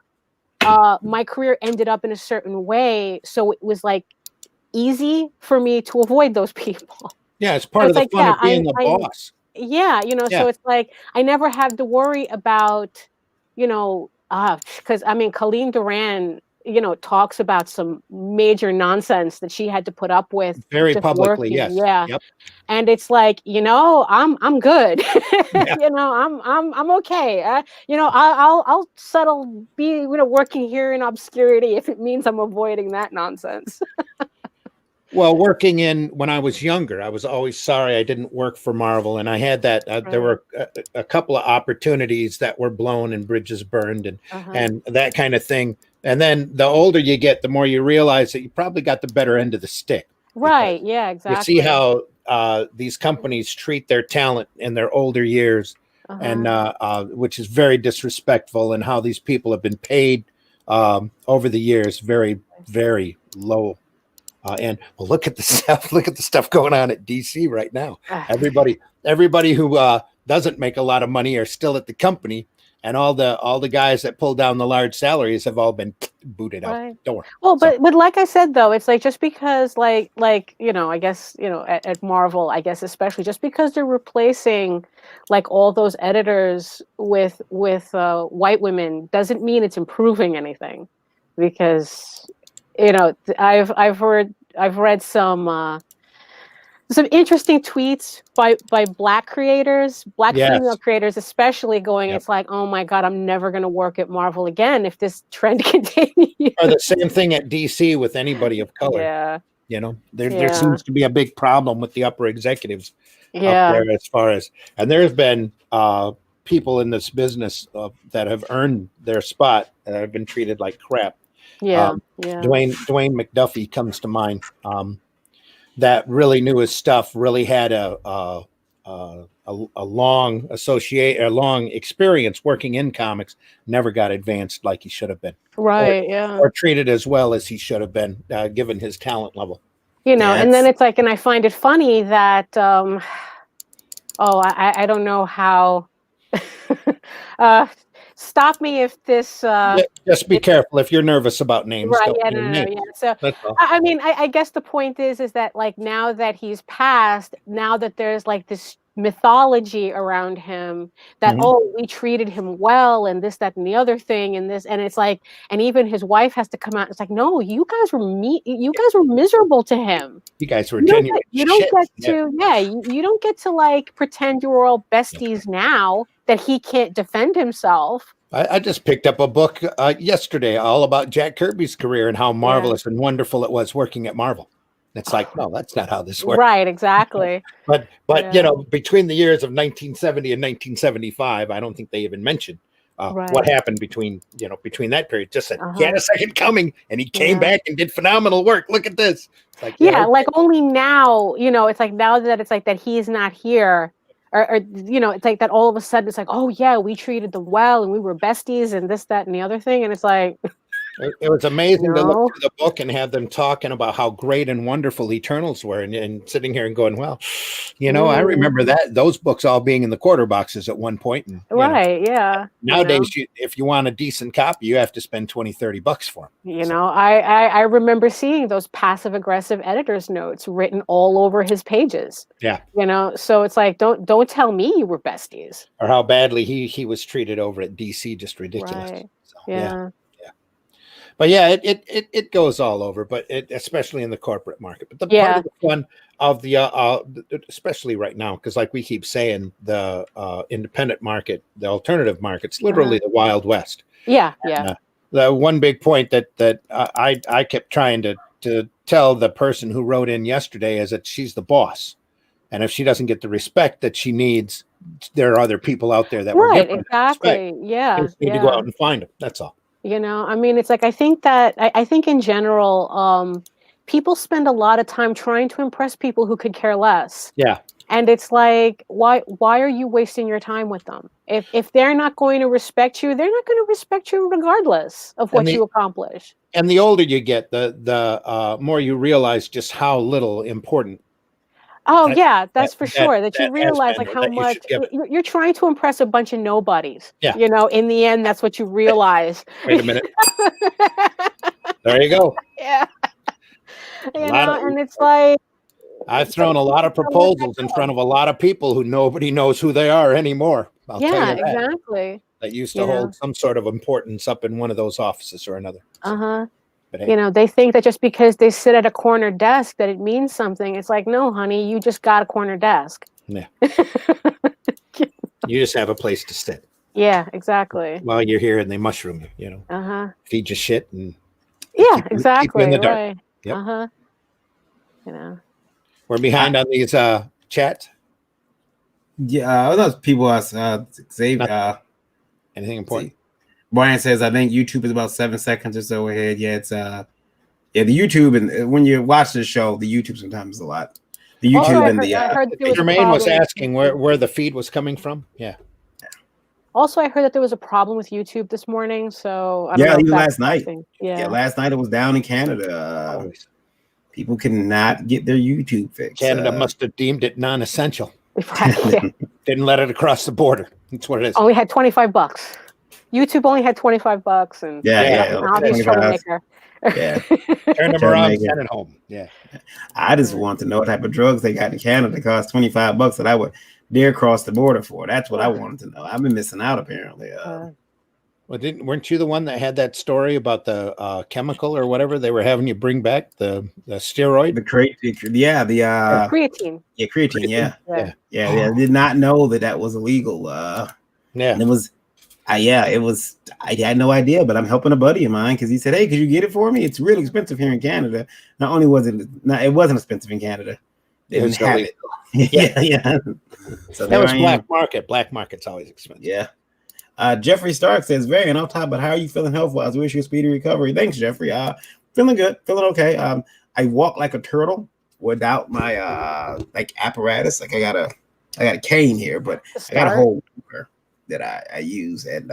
S2: my career ended up in a certain way. So it was easy for me to avoid those people.
S1: Yeah, it's part of the fun of being the boss.
S2: Yeah, so it's I never had to worry about, because Colleen Duran, talks about some major nonsense that she had to put up with
S1: very publicly.
S2: Working.
S1: Yes.
S2: Yeah.
S1: Yep.
S2: And it's I'm good.
S1: Yeah.
S2: I'm okay. I'll settle working here in obscurity if it means I'm avoiding that nonsense.
S1: Well, when I was younger, I was always sorry I didn't work for Marvel, and I had that. There were a couple of opportunities that were blown and bridges burned, and that kind of thing. And then the older you get, the more you realize that you probably got the better end of the stick.
S2: Right? Yeah, exactly.
S1: You see how these companies treat their talent in their older years, and which is very disrespectful, and how these people have been paid over the years very, very low And well, look at the stuff. Look at the stuff going on at DC right now.
S2: Ah.
S1: Everybody who doesn't make a lot of money are still at the company, and all the guys that pull down the large salaries have all been booted out
S2: Right.
S1: the door.
S2: Well,
S1: So-
S2: but like I said though, it's like just because like I guess at Marvel, I guess especially just because they're replacing like all those editors with white women doesn't mean it's improving anything, because I've read some interesting tweets by black creators, black
S1: Yes.
S2: female creators especially, going,
S1: Yep.
S2: it's like, oh my God, I'm never going to work at Marvel again if this trend continues.
S1: Or the same thing at DC with anybody of color.
S2: Yeah.
S1: There
S2: Yeah.
S1: seems to be a big problem with the upper executives up
S2: Yeah.
S1: there as far as, and there's been people in this business that have earned their spot and have been treated like crap.
S2: Yeah.
S1: Dwayne McDuffie comes to mind. That really knew his stuff, really had a long experience working in comics, never got advanced like he should have been.
S2: Right. Yeah.
S1: Or treated as well as he should have been, given his talent level.
S2: And then it's like, and I find it funny that, I don't know how, stop me if this,
S1: just be careful if you're nervous about names.
S2: right.
S1: Don't
S2: Yeah.
S1: name
S2: No.
S1: names.
S2: Yeah. So,
S1: That's all.
S2: I mean, I guess the point is that like now that he's passed, now that there's like this mythology around him that we treated him well and this, that, and the other thing, and this, and it's like, and even his wife has to come out. It's like, no, you guys were miserable to him.
S1: You guys were
S2: You don't
S1: genuine.
S2: get, you don't
S1: shit.
S2: get to you don't get to like pretend you were all besties now that he can't defend himself.
S1: I just picked up a book yesterday all about Jack Kirby's career and how marvelous and wonderful it was working at Marvel. It's like, no, that's not how this works.
S2: Right, exactly.
S1: But between the years of 1970 and 1975, I don't think they even mentioned what happened between that period. Just said he had a second coming and he came back and did phenomenal work. Look at this. It's like,
S2: like only now, it's like now that it's like that he's not here, or it's like that all of a sudden it's like, oh yeah, we treated them well and we were besties and this, that, and the other thing, and it's like.
S1: It was amazing to look through the book and have them talking about how great and wonderful Eternals were, and sitting here and going, well, I remember those books all being in the quarter boxes at one point. And, nowadays, if you want a decent copy, you have to spend $20-$30 for them.
S2: I remember seeing those passive aggressive editor's notes written all over his pages. Yeah. So it's like, don't tell me you were besties.
S1: Or how badly he was treated over at DC, just ridiculous.
S2: Right.
S1: So,
S2: yeah.
S1: But yeah, it goes all over, but especially in the corporate market. But the part of the fun of the especially right now, because like we keep saying, the independent market, the alternative market's literally the Wild West.
S2: Yeah,
S1: And, the one big point that I kept trying to tell the person who wrote in yesterday is that she's the boss, and if she doesn't get the respect that she needs, there are other people out there that will give her
S2: exactly.
S1: respect.
S2: Yeah,
S1: You just need to go out and find them. That's all.
S2: I mean, it's like, I think in general, people spend a lot of time trying to impress people who could care less.
S1: Yeah.
S2: And it's like, why are you wasting your time with them? If they're not going to respect you, they're not going to respect you regardless of what you accomplish.
S1: And the older you get, the more you realize just how little important.
S2: Oh, that's for sure. That you realize like how much you're trying to impress a bunch of nobodies.
S1: Yeah.
S2: In the end, that's what you realize.
S1: Wait a minute. There you go.
S2: Yeah. And it's like,
S1: I've thrown a lot of proposals in front of a lot of people who nobody knows who they are anymore. I'll tell you that.
S2: Exactly.
S1: That used to hold some sort of importance up in one of those offices or another. But hey,
S2: they think that just because they sit at a corner desk that it means something. It's like, no, honey, you just got a corner desk.
S1: Yeah. You just have a place to sit.
S2: Yeah, exactly.
S1: While you're here and they mushroom you, feed you shit and
S2: exactly.
S1: keep you in the dark.
S2: Right.
S1: Yep. We're behind on these chats.
S3: Yeah, those people say
S1: Anything important?
S3: Brian says, I think YouTube is about 7 seconds or so ahead. Yeah, it's the YouTube, and when you watch the show, the YouTube sometimes is a lot. The YouTube
S1: Jermaine was asking where the feed was coming from. Yeah.
S2: Also, I heard that there was a problem with YouTube this morning. So
S3: even last night.
S2: Yeah,
S3: last night it was down in Canada. People cannot get their YouTube fix.
S1: Canada must have deemed it non-essential.
S2: Yeah.
S1: Didn't let it across the border. That's what it is.
S2: Only had $25. YouTube only had $25, and
S3: yeah,
S2: obvious
S3: 25.
S2: troublemaker.
S3: Yeah.
S1: Turn them around, send it home. Yeah.
S3: I just want to know what type of drugs they got in Canada that cost $25 that I would dare cross the border for. That's what I wanted to know. I've been missing out apparently.
S1: Well, weren't you the one that had that story about the chemical or whatever they were having you bring back, the steroid?
S3: The creatine. Yeah, the
S2: Creatine.
S3: Yeah, creatine. Yeah. I did not know that was illegal. And it was. It was. I had no idea, but I'm helping a buddy of mine because he said, "Hey, could you get it for me? It's really expensive here in Canada." Not only was it expensive in Canada, they didn't have it. Yeah. So
S1: that was black market. Black market's always expensive.
S3: Yeah. Jeffrey Stark says, "Very on top, but how are you feeling health-wise? Wish you a speedy recovery." Thanks, Jeffrey. Feeling good, feeling okay. I walk like a turtle without my apparatus. Like I got a cane here, but I got a whole walker that I use, and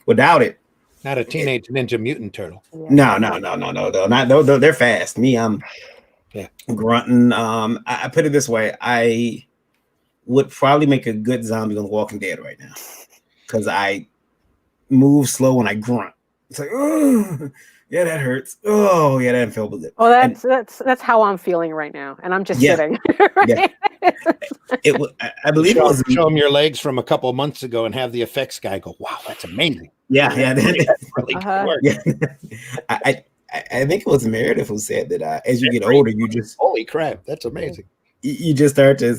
S3: without it,
S1: not a teenage ninja mutant turtle.
S3: No, not they're fast. Me, I'm grunting. I put it this way: I would probably make a good zombie on The Walking Dead right now because I move slow and I grunt. It's like, oh, yeah, that hurts. Oh, yeah, that felt good.
S2: Oh, that's how I'm feeling right now, and I'm just sitting.
S3: Right? Yeah. I believe it was.
S1: Show them your legs from a couple of months ago and have the effects guy go, "Wow, that's amazing."
S3: Yeah.
S1: That's really good work.
S3: Yeah. I think it was Meredith who said that as you get older, you just
S1: holy crap, that's amazing.
S3: You just start to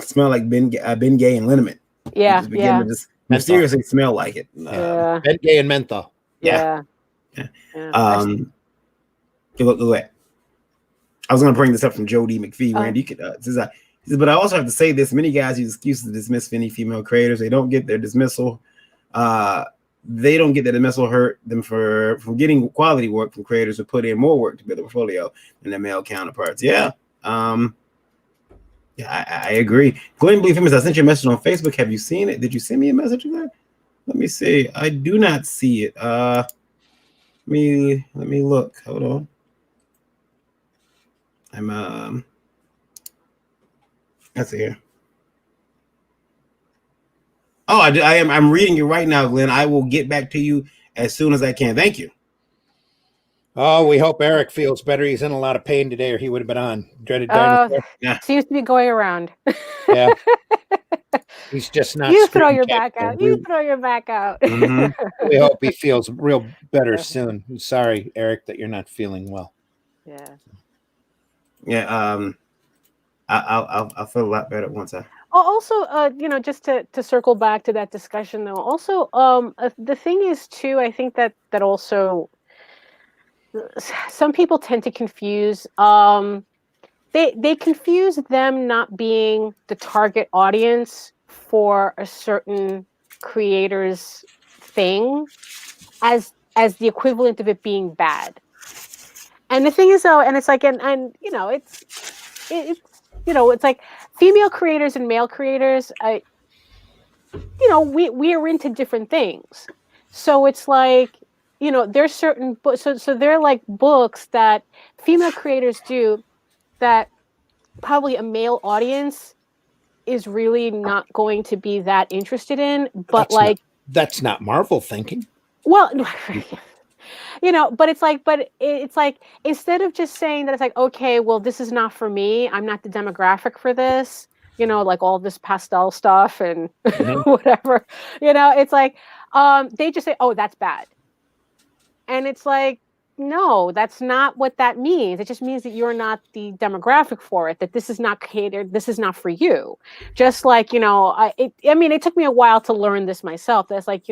S3: smell like Ben Gay and liniment.
S2: Yeah,
S3: you just begin to just mysteriously smell like it.
S1: Ben Gay and menthol.
S2: Yeah.
S3: Look at. I was going to bring this up from Joe D. McPhee. Randy, he says, but I also have to say this: many guys use excuses to dismiss any female creators. They don't get their dismissal. They don't get their dismissal hurt them from getting quality work from creators who put in more work to build a portfolio than their male counterparts. Yeah. I agree. Glenn Believe Famous, I sent you a message on Facebook. Have you seen it? Did you send me a message of that? Let me see. I do not see it. Let me look. Hold on. Let's see here. Oh, I am. I'm reading you right now, Glenn. I will get back to you as soon as I can. Thank you.
S1: Oh, we hope Eric feels better. He's in a lot of pain today, or he would have been on. Dreaded dinosaur.
S2: Seems to be going around.
S1: Yeah. He's just not.
S2: You throw your back out. You throw your back out.
S1: Mm-hmm. We hope he feels real better soon. I'm sorry, Eric, that you're not feeling well.
S2: Yeah.
S3: Yeah. I'll feel a lot better once I.
S2: Also, just to circle back to that discussion, though. Also, the thing is too. I think that also some people tend to confuse. They confuse them not being the target audience for a certain creator's thing as the equivalent of it being bad. And the thing is, though, and it's like, and it's like female creators and male creators. We are into different things, so it's like, there's certain books. So they're like books that female creators do that probably a male audience is really not going to be that interested in. But
S1: that's not Marvel thinking.
S2: Well, but it's like instead of just saying that, it's like, okay, well, this is not for me. I'm not the demographic for this. Like all this pastel stuff and whatever. It's like they just say, oh, that's bad. And it's like, no, that's not what that means. It just means that you're not the demographic for it, that this is not catered, this is not for you. Just like, it took me a while to learn this myself. That's like,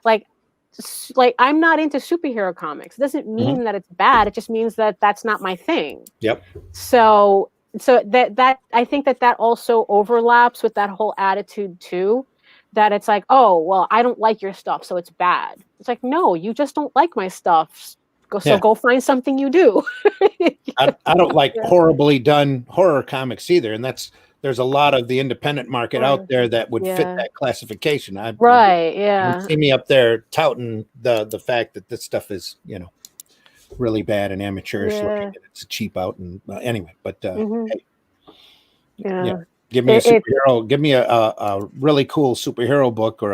S2: like I'm not into superhero comics. It doesn't mean that it's bad. It just means that that's not my thing.
S1: Yep.
S2: So that I think that also overlaps with that whole attitude too, that it's like, oh, well, I don't like your stuff, so it's bad. It's like, no, you just don't like my stuff. Go find something you do.
S1: I don't like horribly done horror comics either, and there's a lot of the independent market out there that would fit that classification. You see me up there touting the fact that this stuff is, really bad and amateurish
S2: Yeah.
S1: looking. And it's cheap out and anyway. But
S2: Mhm.
S1: hey,
S2: Yeah.
S1: yeah, give me a
S2: It-
S1: superhero. Give me a really cool superhero book or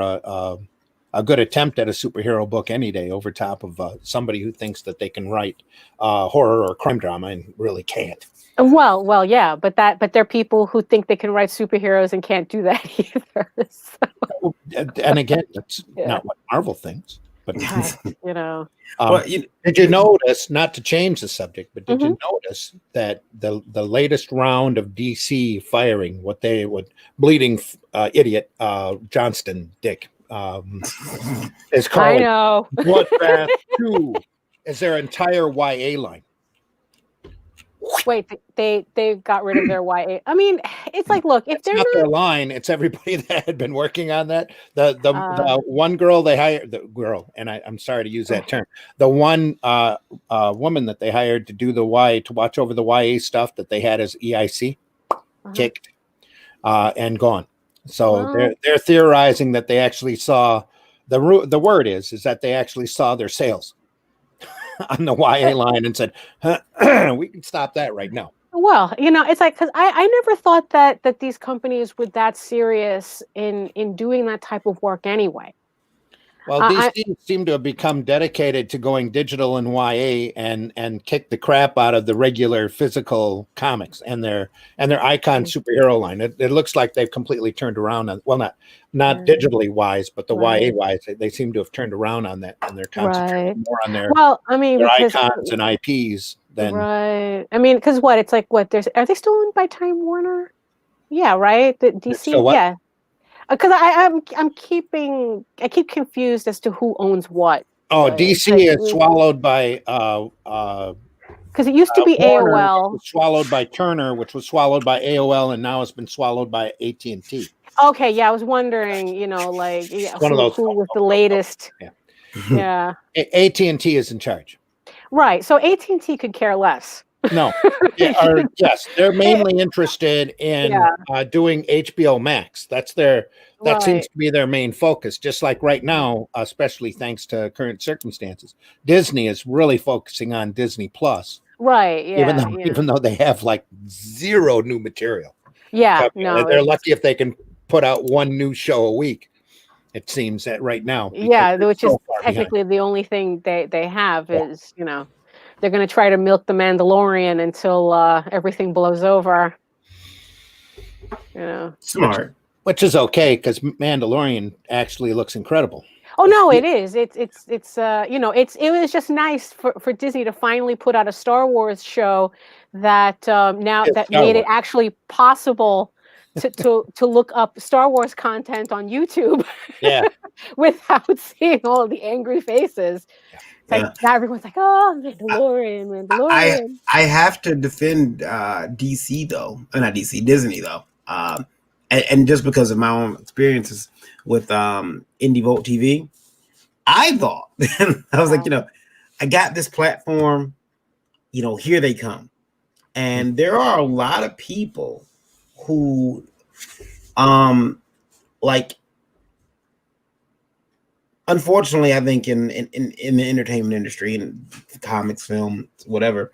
S1: a good attempt at a superhero book any day over top of somebody who thinks that they can write horror or crime drama and really can't.
S2: Well, yeah, but there are people who think they can write superheroes and can't do that either. So,
S1: And again, that's
S2: Yeah.
S1: not what Marvel thinks. But
S2: you know.
S3: Well,
S1: did you notice, not to change the subject, but did
S2: Mhm.
S1: you notice that the latest round of DC firing, what they would bleeding idiot Johnston Dick is
S2: I
S1: calling
S2: know.
S1: Bloodbath 2 is their entire YA line.
S2: Wait, they got rid of their YA. I mean, it's like, look, if
S1: It's
S2: they're
S1: not
S2: not,
S1: their line, it's everybody that had been working on that. The one girl they hired, the girl, and I'm sorry to use that term, the one woman that they hired to do the to watch over the YA stuff that they had as EIC, kicked and gone. So
S2: Well.
S1: they're theorizing that they actually saw the word is that they actually saw their sales on the YA line and said, we can stop that right now.
S2: Well, it's like, because I never thought that these companies were that serious in doing that type of work anyway.
S1: Well, DC seem to have become dedicated to going digital and YA and kick the crap out of the regular physical comics and their icon superhero line. It looks like they've completely turned around on, well, not digitally wise, but the YA wise. They seem to have turned around on that, and they're concentrating more on their icons and IPs than
S2: I mean, because it's like, are they still owned by Time Warner? Yeah, right. The DC, yeah. Because I keep confused as to who owns what.
S1: Oh, DC is swallowed by
S2: because it used to be
S1: Warner,
S2: AOL.
S1: was swallowed by Turner, which was swallowed by AOL, and now it's been swallowed by AT&T.
S2: Okay, yeah, I was wondering, who was the latest? Yeah.
S1: AT&T is in charge.
S2: Right. So AT&T could care less.
S1: No. Yes, they're mainly interested in doing HBO Max. That seems to be their main focus. Just like right now, especially thanks to current circumstances, Disney is really focusing on Disney Plus.
S2: Right. Yeah.
S1: Even though they have like zero new material.
S2: Yeah.
S1: They're lucky if they can put out one new show a week. It seems that right now.
S2: Yeah, which is technically the only thing they have is, they're going to try to milk the Mandalorian until everything blows over.
S3: Smart.
S1: Which is okay, because Mandalorian actually looks incredible.
S2: Oh no, it is. It was just nice for Disney to finally put out a Star Wars show that made it actually possible to look up Star Wars content on YouTube. Yeah. Without seeing all of the angry faces. It's like now everyone's like, oh, Mandalorian.
S3: I have to defend DC though, not DC, Disney though, and just because of my own experiences with Indie Vote TV, I thought I was like, I got this platform, here they come, and there are a lot of people who, unfortunately, I think in the entertainment industry and comics, film, whatever,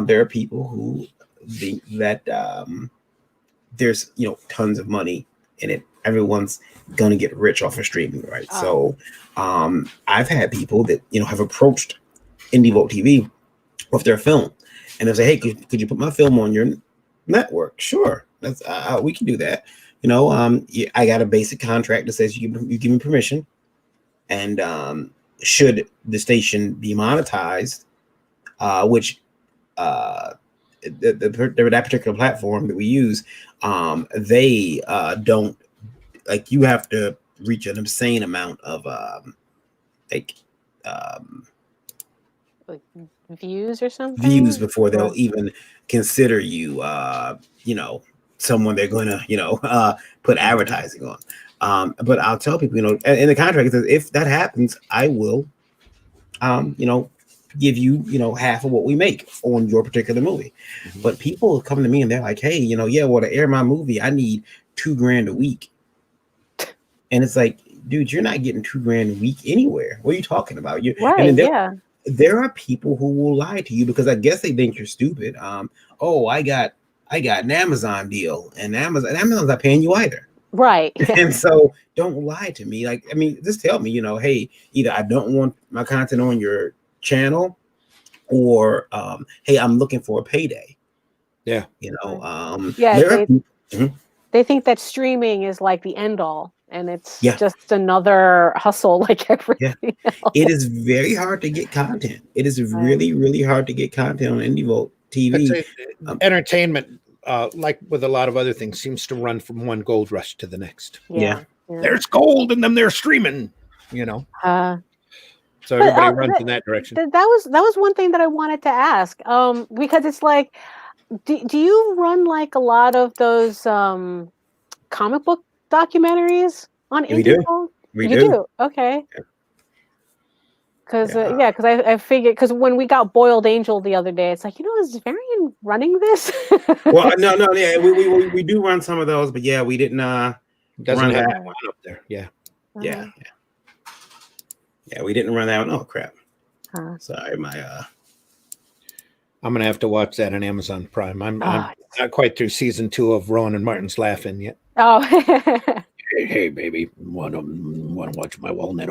S3: there are people who think that there's tons of money in it. Everyone's gonna get rich off of streaming, right? So I've had people that have approached Indie Vote TV with their film, and they'll say, "Hey, could you put my film on your network?" Sure, that's we can do that. I got a basic contract that says you give me permission. And should the station be monetized, which that particular platform that we use, they don't, like, you have to reach an insane amount of
S2: views or something.
S3: Views before they'll even consider you, someone they're going to, put advertising on. But I'll tell people, in the contract, it says if that happens, I will, give you, half of what we make on your particular movie. Mm-hmm. But people come to me and they're like, hey, to air my movie, I need $2,000 a week. And it's like, dude, you're not getting $2,000 a week anywhere. What are you talking about?
S2: Right?
S3: there are people who will lie to you because I guess they think you're stupid. Oh, I got an Amazon deal, and Amazon's not paying you either.
S2: Right.
S3: And so don't lie to me. Like, I mean, just tell me, hey, either I don't want my content on your channel, or hey, I'm looking for a payday.
S1: Yeah.
S2: Yeah. They think that streaming is like the end all, and it's just another hustle like everything else.
S3: It is very hard to get content. It is really, really hard to get content on IndieVolt TV.
S1: Entertainment, like with a lot of other things, seems to run from one gold rush to the next.
S3: Yeah.
S1: There's gold, and then they're streaming. So everybody runs in that direction.
S2: That was one thing that I wanted to ask. Because it's like, do you run like a lot of those comic book documentaries on IndieVolt?
S3: We do.
S2: Okay. Because I figured, because when we got Boiled Angel the other day, it's like, is Varian running this?
S3: Well, no, yeah, we do run some of those, but yeah, we didn't
S1: doesn't
S3: run
S1: have
S3: that
S1: one up there. Yeah.
S3: Yeah, we didn't run that one. Oh crap! Sorry,
S1: I'm gonna have to watch that on Amazon Prime. I'm not quite through season 2 of Rowan and Martin's Laughing yet.
S2: Oh.
S1: hey, baby, want to watch my walnut?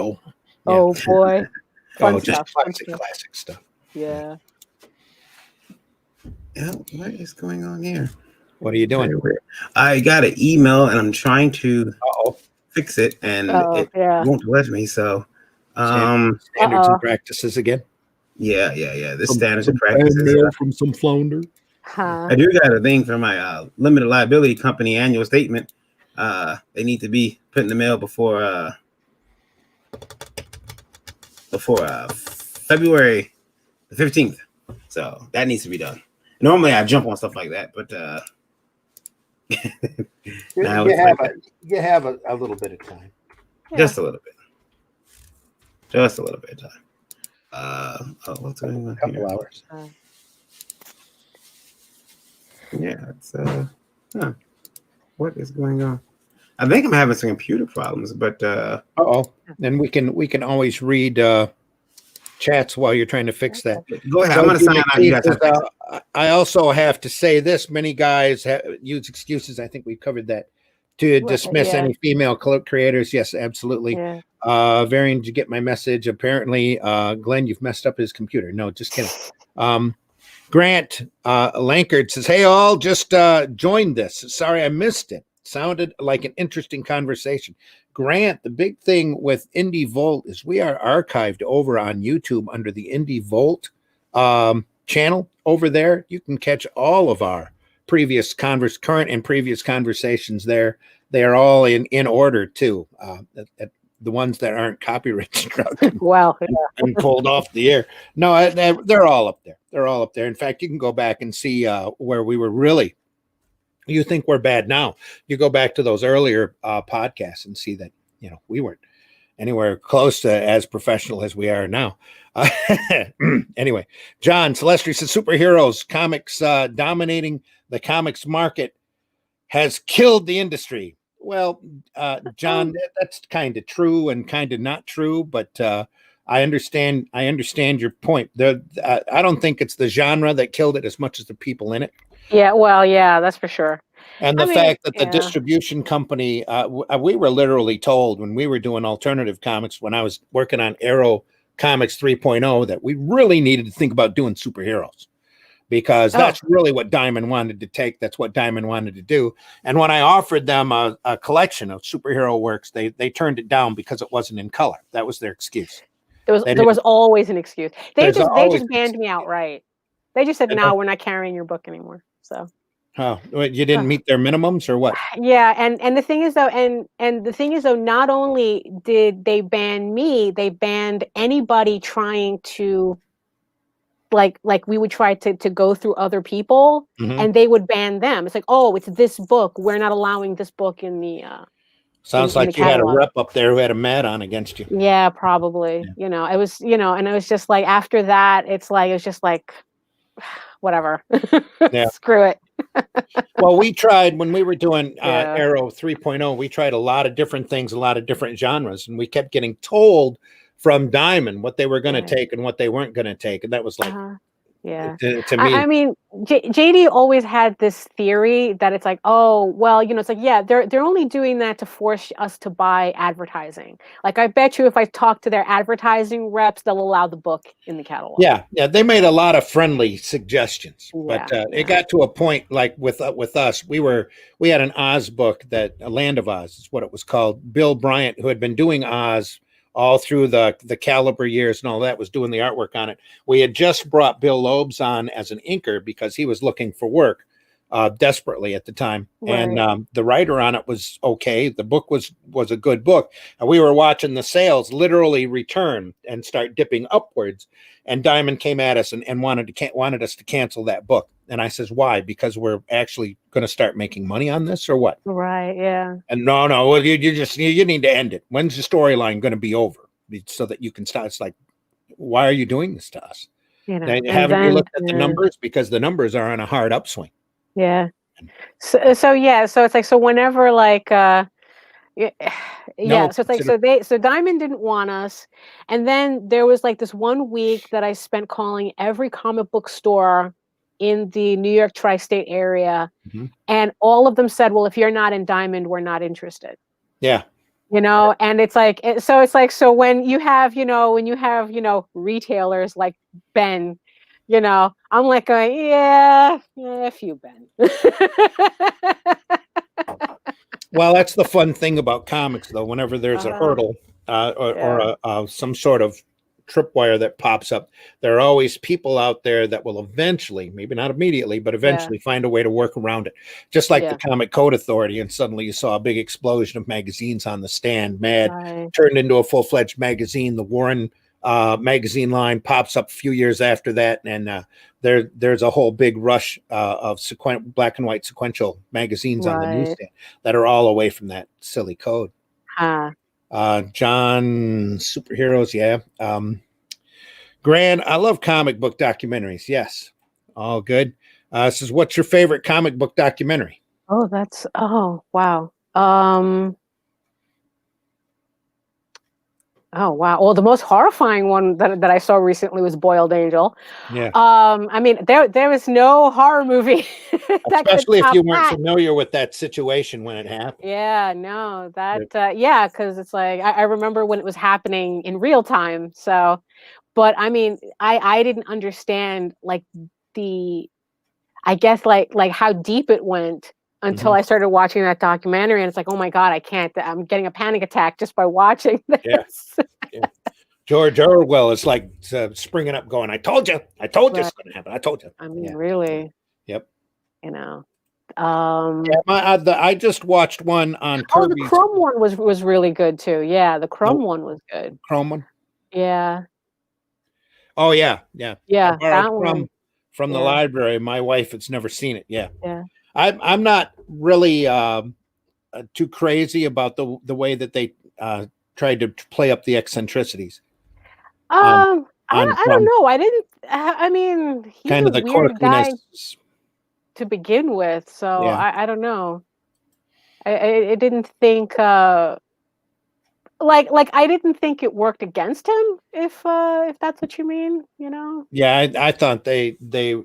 S2: Oh boy.
S1: Just classic stuff.
S2: Yeah.
S3: What is going on here?
S1: What are you doing?
S3: I got an email and I'm trying to fix it, and it won't let me. So,
S1: standards and practices again.
S3: Yeah. This standards and practices
S1: from some flounder.
S3: I do got a thing for my limited liability company annual statement. They need to be put in the mail before February the 15th. So that needs to be done. Normally I jump on stuff like that, but now
S1: you have a little bit of time.
S3: Just a little bit. Just a little bit of time. What's going on? A couple hours. Yeah, it's what is going on? I think I'm having some computer problems, but
S1: then we can always read chats while you're trying to fix that.
S3: Go ahead. I'm going to sign out. You guys
S1: I also have to say this: many guys use excuses. I think we covered that to dismiss any female creators. Yes, absolutely. Yeah. Varian, did you get my message? Apparently, Glenn, you've messed up his computer. No, just kidding. Grant Lankard says, "Hey, all, just joined this. Sorry, I missed it. Sounded like an interesting conversation." Grant, the big thing with IndieVolt is we are archived over on YouTube under the IndieVolt channel over there. You can catch all of our previous current and previous conversations there. They are all in order too. The ones that aren't copyright struck and pulled off the air. No, they're all up there. They're all up there. In fact, you can go back and see where we were really. You think we're bad now. You go back to those earlier podcasts and see that, we weren't anywhere close to as professional as we are now. Anyway, John Celestri says superheroes, comics dominating the comics market has killed the industry. Well, John, that's kind of true and kind of not true, but I understand your point. I don't think it's the genre that killed it as much as the people in it.
S2: Yeah, well, yeah, that's for sure.
S1: And the fact that the distribution company, we were literally told when we were doing alternative comics, when I was working on Arrow Comics 3.0, that we really needed to think about doing superheroes because that's really what Diamond wanted to take. That's what Diamond wanted to do. And when I offered them a collection of superhero works, they turned it down because it wasn't in color. That was their excuse.
S2: There was always an excuse. They just banned me outright. They just said, "No, we're not carrying your book anymore." So.
S1: Oh, you didn't meet their minimums or what?
S2: Yeah, and the thing is though, and the thing is though, not only did they ban me, they banned anybody trying to, like we would try to go through other people, and they would ban them. It's like, oh, it's this book. We're not allowing this book in the.
S1: Sounds like you had a rep up there who had a mat on against you.
S2: Yeah, probably. Yeah. It was, and it was just like after that, it was just like, whatever. Screw it.
S1: Well, we tried when we were doing Arrow 3.0, we tried a lot of different things, a lot of different genres, and we kept getting told from Diamond, what they were going
S2: Right.
S1: to take and what they weren't going to take. And that was like,
S2: Yeah.
S1: to me,
S2: I mean, JD always had this theory that it's like, oh, well, it's like, yeah, they're only doing that to force us to buy advertising. Like, I bet you if I talk to their advertising reps, they'll allow the book in the catalog.
S1: yeah, they made a lot of friendly suggestions, but it got to a point like with us, we had an Oz book, that a Land of Oz is what it was called. Bill Bryant, who had been doing Oz all through the Caliber years and all that, was doing the artwork on it. We had just brought Bill Loebs on as an inker because he was looking for work desperately at the time.
S2: Right.
S1: And the writer on it was okay. The book was a good book. And we were watching the sales literally return and start dipping upwards. And Diamond came at us and wanted us to cancel that book. And I says, why? Because we're actually going to start making money on this, or what?
S2: Right. Yeah.
S1: And no, well, you need to end it. When's the storyline going to be over so that you can start? It's like, why are you doing this to us? Haven't you looked at the numbers? Because the numbers are on a hard upswing.
S2: Yeah. So it's like, so whenever like so it's like, so Diamond didn't want us, and then there was like this one week that I spent calling every comic book store in the New York tri-state area, and all of them said, well, if you're not in Diamond, we're not interested.
S1: Yeah.
S2: And it's like, so when you have retailers like Ben, I'm like, yeah, F you, Ben.
S1: Well, that's the fun thing about comics, though. Whenever there's a hurdle or some sort of tripwire that pops up, there are always people out there that will eventually, maybe not immediately, but eventually find a way to work around it. Just like the Comic Code Authority, and suddenly you saw a big explosion of magazines on the stand. Mad turned into a full-fledged magazine. The Warren magazine line pops up a few years after that, and there's a whole big rush of black and white sequential magazines on the newsstand that are all away from that silly code. John, superheroes, Gran, I love comic book documentaries. Yes, all good. Says, what's your favorite comic book documentary?
S2: Oh wow. Oh wow! Well, the most horrifying one that I saw recently was Boiled Angel.
S1: Yeah.
S2: I mean, there was no horror movie,
S1: especially if you weren't familiar with that situation when it happened.
S2: Yeah, no, because it's like I remember when it was happening in real time. So, but I mean, I didn't understand like I guess like how deep it went until I started watching that documentary, and it's like, oh my God, I can't. I'm getting a panic attack just by watching this.
S1: Yeah. George Orwell is like springing up, going, "I told you it's going to happen. I told you."
S2: I mean, really.
S1: Yep.
S2: I
S1: just watched one on Kirby's.
S2: The Chrome one was really good too. Yeah, the Chrome one was good.
S1: Chrome one.
S2: Yeah.
S1: Oh yeah.
S2: Yeah, that one
S1: from the library. My wife has never seen it. Yeah.
S2: Yeah.
S1: I'm not really too crazy about the way that they tried to play up the eccentricities.
S2: I don't know. I mean, he's kind of the weird guy to begin with, so I don't know. I didn't think like I didn't think it worked against him, if that's what you mean,
S1: Yeah, I thought they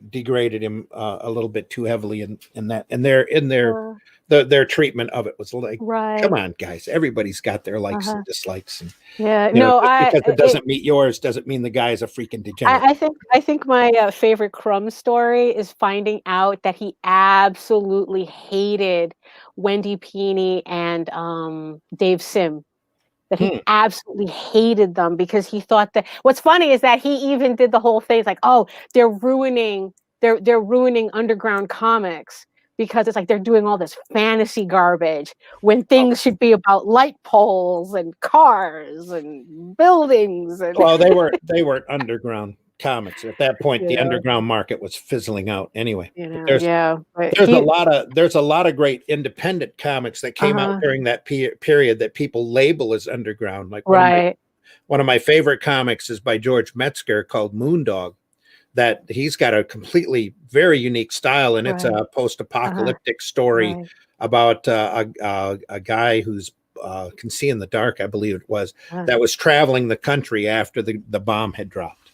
S1: degraded him a little bit too heavily in that, and their treatment of it was like, come on, guys, everybody's got their likes and dislikes, and because it doesn't meet yours doesn't mean the guy is a freaking degenerate.
S2: I think my favorite Crumb story is finding out that he absolutely hated Wendy Pini and Dave Sim. That he absolutely hated them because he thought that. What's funny is that he even did the whole thing. It's like, oh, they're ruining underground comics because it's like they're doing all this fantasy garbage when things should be about light poles and cars and buildings. And
S1: well, they were underground comics at that point. The underground market was fizzling out anyway. There's a lot of great independent comics that came out during that period that people label as underground. Like one of my favorite comics is by George Metzger called Moondog. That he's got a completely very unique style, and it's a post-apocalyptic story about a guy who's Can See in the Dark, I believe it was, that was traveling the country after the bomb had dropped.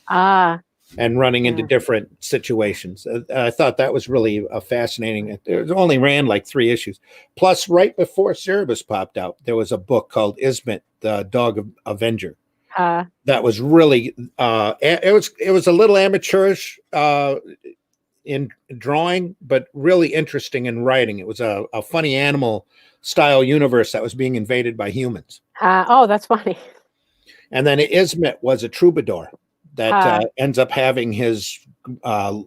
S1: And running into different situations. I thought that was really fascinating. It only ran like 3 issues. Plus, right before Cerebus popped out, there was a book called Ismet, the Dog Avenger. That was really it was a little amateurish in drawing, but really interesting in writing. It was a funny animal style universe that was being invaded by humans.
S2: Oh, that's funny.
S1: And then Ismet was a troubadour that ends up having his love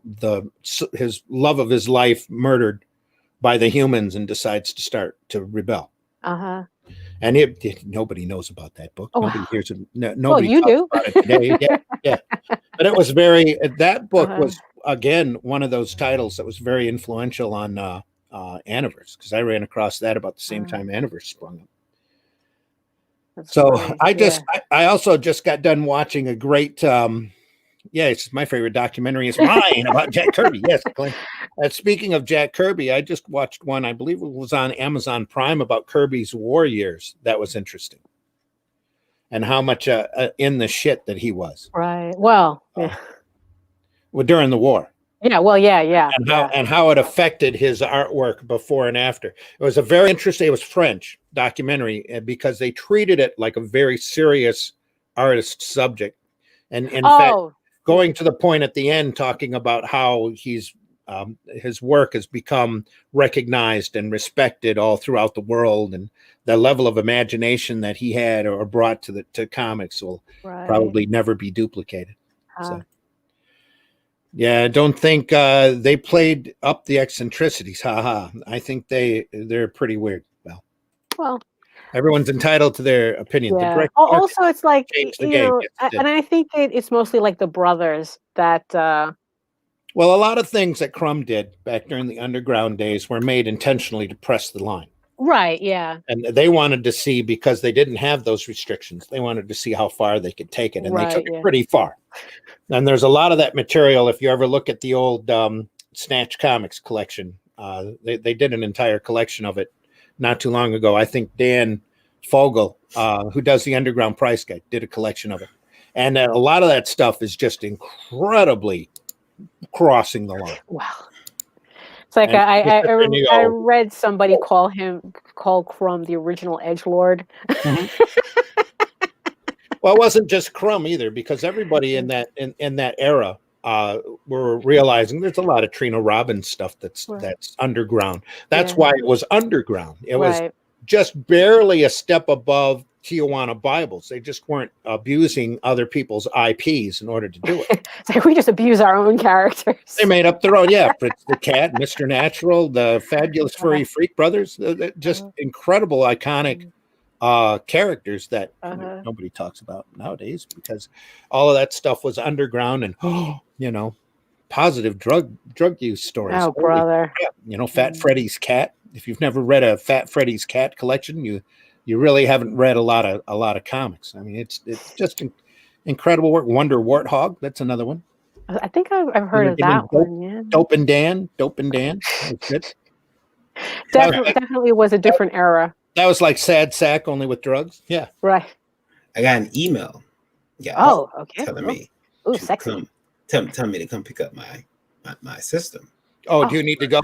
S1: of his life murdered by the humans and decides to start to rebel. And nobody knows about that book. Nobody hears it. Nobody
S2: you do.
S1: About it today. Yeah. But it was that book was again one of those titles that was very influential on Aniverse, because I ran across that about the same time Aniverse sprung up. That's funny. I also just got done watching a great it's my favorite documentary is mine about Jack Kirby. Yes, Clint. Speaking of Jack Kirby, I just watched one, I believe it was on Amazon Prime, about Kirby's war years. That was interesting. And how much in the shit that he was.
S2: Right. Well,
S1: during the war.
S2: Yeah, well, yeah.
S1: And how it affected his artwork before and after. It was a very interesting, it was French documentary, because they treated it like a very serious artist subject. And in fact, going to the point at the end, talking about how his work has become recognized and respected all throughout the world, and the level of imagination that he had or brought to comics will probably never be duplicated. So. Yeah, I don't think they played up the eccentricities. I think they're pretty weird. Well, everyone's entitled to their opinion.
S2: Yeah. Also, it's like, and I think it's mostly like the brothers that.
S1: Well, a lot of things that Crumb did back during the underground days were made intentionally to press the line.
S2: Right. Yeah.
S1: And they wanted to see, because they didn't have those restrictions, they wanted to see how far they could take it, and they took it pretty far. And there's a lot of that material. If you ever look at the old Snatch Comics collection, they did an entire collection of it not too long ago. I think Dan Fogel, who does the Underground Price Guide, did a collection of it. And a lot of that stuff is just incredibly crossing the line.
S2: Wow. It's like I read somebody call Crumb the original edgelord.
S1: Well, it wasn't just Crumb either, because everybody in that era were realizing there's a lot of Trina Robbins stuff that's underground. That's why it was underground. It was just barely a step above Tijuana Bibles. They just weren't abusing other people's IPs in order to do it.
S2: It's like we just abuse our own characters.
S1: They made up their own. Yeah, Fritz the Cat, Mr. Natural, the Fabulous Furry Freak Brothers. Just incredible, iconic characters that nobody talks about nowadays, because all of that stuff was underground and positive drug use stories.
S2: Oh, brother.
S1: Fat Freddy's Cat. If you've never read a Fat Freddy's Cat collection, you really haven't read a lot of comics. I mean, it's just incredible work. Wonder Warthog, that's another one.
S2: I think I've heard of that one. Yeah.
S1: Dope and Dan.
S2: Definitely was a different era.
S1: That was like Sad Sack, only with drugs. Yeah.
S2: Right.
S3: I got an email. Yeah.
S2: Okay.
S3: Telling me.
S2: Oh, sexy.
S3: Tell me to come pick up my system.
S1: Oh, do you need to go?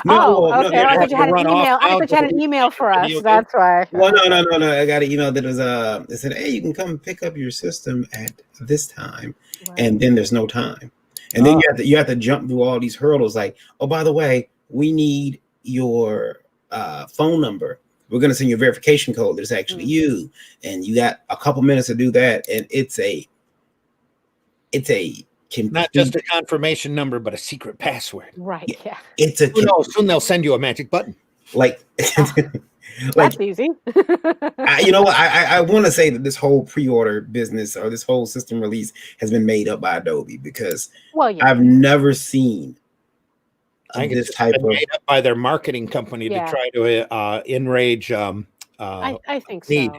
S2: No, okay. I thought you had an email. I thought you had an email for us. That's why.
S3: Well, no. I got an email that was it said, "Hey, you can come pick up your system at this time," and then there's no time, and then you have to jump through all these hurdles. Like, oh, by the way, we need your phone number. We're going to send you a verification code that's actually you, and you got a couple minutes to do that, and it's a
S1: not just a confirmation number, but a secret password.
S2: Right. Yeah.
S3: It's a
S1: soon they'll send you a magic button.
S3: Like,
S2: that's easy.
S3: I want to say that this whole pre-order business or this whole system release has been made up by Adobe, because I've never seen this type of
S1: made up by their marketing company to try to enrage
S2: I think
S1: need,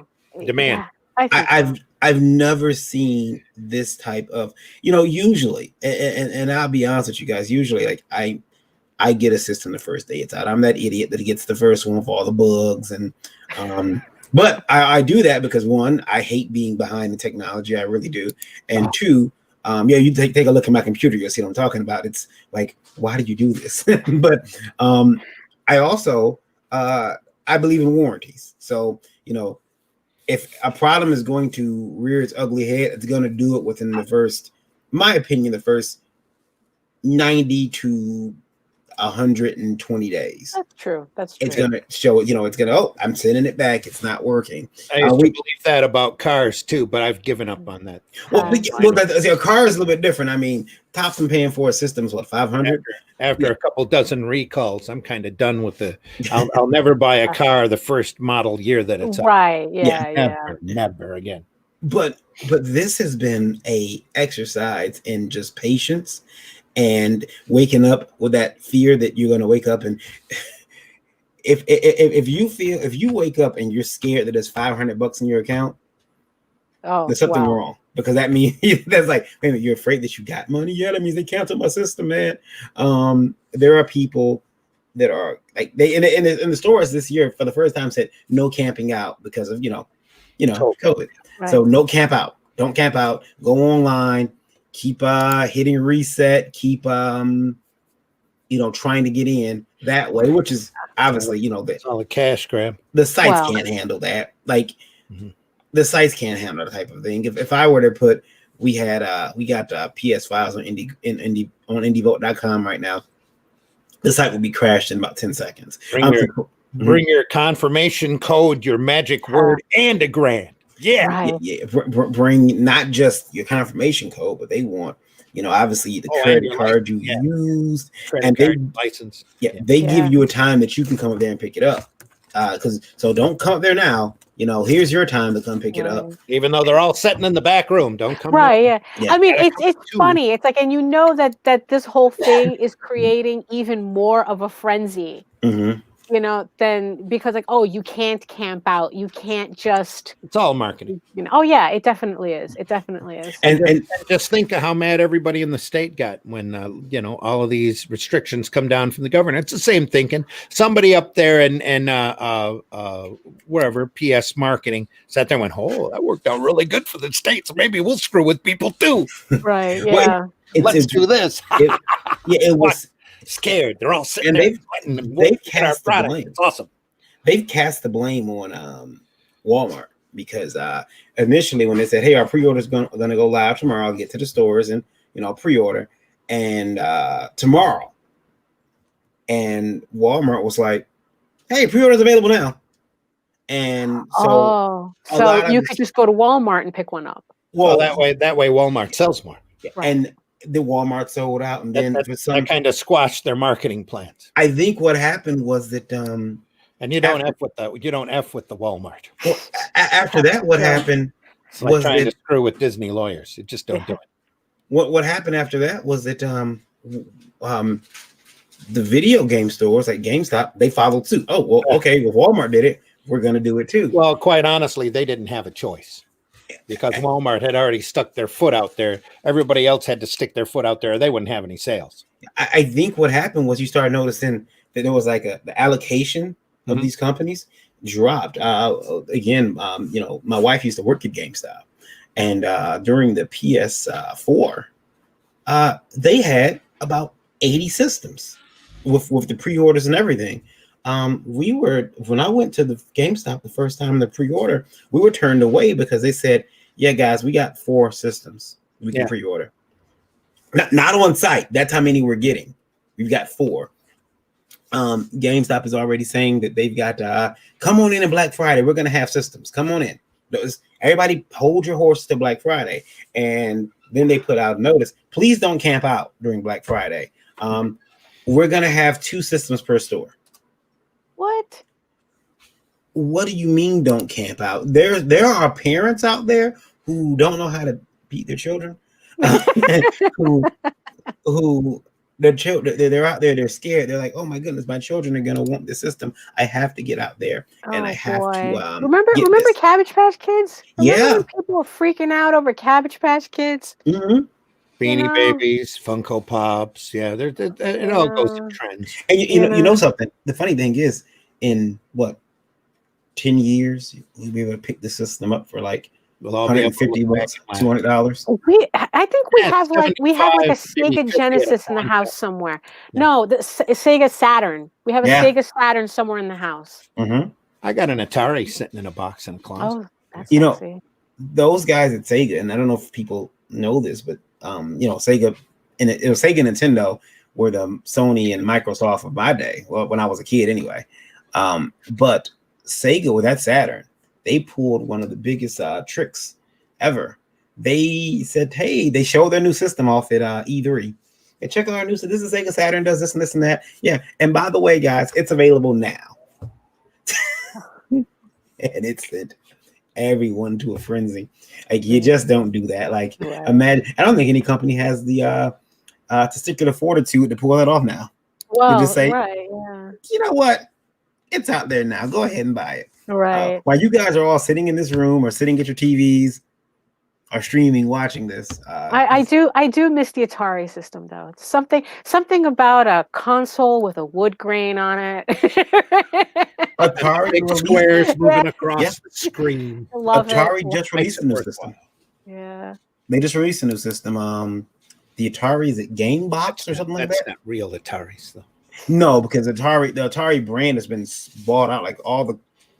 S1: demand.
S2: Yeah,
S3: I've never seen this type of, usually, and I'll be honest with you guys, usually like I get a system the first day it's out. I'm that idiot that gets the first one with all the bugs and But I do that because one, I hate being behind the technology. I really do. And two, you take a look at my computer, you'll see what I'm talking about. It's like, why did you do this? But I also I believe in warranties. So, if a problem is going to rear its ugly head, it's going to do it within the first 90 to 120 days.
S2: That's true. That's true.
S3: It's going to show, I'm sending it back. It's not working.
S1: I used to believe that about cars too, but I've given up on that.
S3: A car is a little bit different. I mean, tops I'm paying for a system is what, 500?
S1: After a couple dozen recalls, I'm kind of done with I'll never buy a car the first model year that it's
S2: right. Yeah.
S1: Never again. But
S3: this has been a exercise in just patience and waking up with that fear that you're going to wake up and if you wake up and you're scared that there's $500 in your account, there's something wrong, because that means that's like, wait a minute, you're afraid that you got money. Yeah, that means they canceled my system, man. There are people that are like they in the stores this year for the first time said no camping out because of COVID. Right. So no camp out. Don't camp out. Go online. Keep hitting reset. Keep trying to get in that way, which is obviously it's
S1: all a cash grab.
S3: The sites can't handle that. Like the sites can't handle that type of thing. If I were to put, we got PS files on indievote.com right now. The site will be crashed in about 10 seconds.
S1: Bring your confirmation code, your magic word, and $1,000. Yeah.
S2: Right.
S3: Yeah. Bring not just your confirmation code, but they want, obviously the credit card you used, and
S1: license.
S3: They give you a time that you can come up there and pick it up. So don't come up there now. Here's your time to come pick it up.
S1: Even though they're all sitting in the back room, don't come.
S2: Right. Yeah. I mean, it's funny. It's like, and that this whole thing is creating even more of a frenzy.
S3: Mm-hmm.
S2: Then because you can't camp out. You can't just.
S1: It's all marketing.
S2: Oh yeah, it definitely is. It definitely is.
S1: And just think of how mad everybody in the state got when all of these restrictions come down from the governor. It's the same thinking. Somebody up there and wherever PS marketing sat there and went, "Oh, that worked out really good for the state. So maybe we'll screw with people too."
S2: Right. Yeah.
S1: Let's do this.
S3: It was.
S1: Scared. They're all sitting
S3: and
S1: there.
S3: They've cast the blame.
S1: It's awesome.
S3: They've cast the blame on Walmart because initially when they said, "Hey, our pre-order is going to go live tomorrow," I'll get to the stores and pre-order and tomorrow, and Walmart was like, "Hey, pre-order is available now," and
S2: so you could just go to Walmart and pick one up.
S1: Well, that way Walmart sells more.
S3: Yeah. Right. And the Walmart sold out, and then
S1: that kind of squashed their marketing plans.
S3: I think what happened was that
S1: and you don't F with the Walmart.
S3: Well, after that, what happened
S1: was trying to screw with Disney lawyers. You just don't do it.
S3: What happened after that was that the video game stores like GameStop, they followed suit. Oh well, okay, well Walmart did it, we're going to do it too.
S1: Well, quite honestly, they didn't have a choice. Because Walmart had already stuck their foot out there. Everybody else had to stick their foot out there, or they wouldn't have any sales.
S3: I think what happened was you started noticing that there was like the allocation of these companies dropped. Again, my wife used to work at GameStop, and during the PS4, they had about 80 systems with the pre-orders and everything. When I went to the GameStop the first time in the pre-order, we were turned away because they said, "Yeah, guys, we got 4 systems we can pre-order." Not on site. That's how many we're getting. We've got 4. GameStop is already saying that they've got come on in Black Friday. We're gonna have systems. Come on in. Everybody hold your horse to Black Friday. And then they put out notice, please don't camp out during Black Friday. We're gonna have 2 systems per store. What do you mean don't camp out? There are parents out there who don't know how to beat their children. who their children, they're out there, they're scared. They're like, "Oh my goodness, my children are gonna want the system. I have to get out there and I have to
S2: remember Cabbage Patch Kids?
S3: Remember
S2: people were freaking out over Cabbage Patch Kids.
S3: Mm-hmm.
S1: Beanie Babies, Funko Pops. Yeah, it all goes in trends.
S3: And you know something? The funny thing is, in 10 years, we'll be able to pick the system up for like
S1: We'll all be able to
S3: $150,
S1: look back at
S3: $200.
S2: I think we
S1: Yeah,
S2: have like a
S1: 75, maybe
S2: Sega
S1: 50
S2: Genesis
S1: at
S2: in the
S1: one
S2: house
S1: point.
S2: somewhere.
S1: Yeah.
S2: No, the Sega Saturn. We have a
S3: Yeah.
S2: Sega Saturn somewhere in the house.
S3: Mm-hmm.
S1: I got an Atari sitting in a box in a closet.
S2: Oh, that's
S3: You know,
S2: sexy.
S3: those guys at Sega, and I don't know if people know this, but Sega and it was Sega and Nintendo were the Sony and Microsoft of my day. Well, when I was a kid, anyway. But Sega with that Saturn, they pulled one of the biggest tricks ever. They said, "Hey," they showed their new system off at E3. Hey, check out our new system. This is Sega Saturn, does this and this and that. Yeah, and by the way, guys, it's available now. And it sent everyone to a frenzy. Like, you just don't do that. Like,
S2: Right.
S3: imagine. I don't think any company has the testicular fortitude to pull that off now.
S2: Well,
S3: just say,
S2: right, yeah.
S3: You know what? It's out there now. Go ahead and buy it.
S2: Right.
S3: While you guys are all sitting in this room or sitting at your TVs or streaming, watching this.
S2: I do miss the Atari system though. It's something about a console with a wood grain on it.
S3: Atari
S1: Big
S3: released,
S1: squares moving across
S3: Yeah.
S1: the screen.
S2: I love
S3: Atari
S2: it.
S3: just released a new system.
S2: Yeah.
S3: They just released a new system. The Atari, is it Game Box or something like
S1: That's
S3: that?
S1: not real Ataris though.
S3: No, because the Atari brand has been bought out. Like all the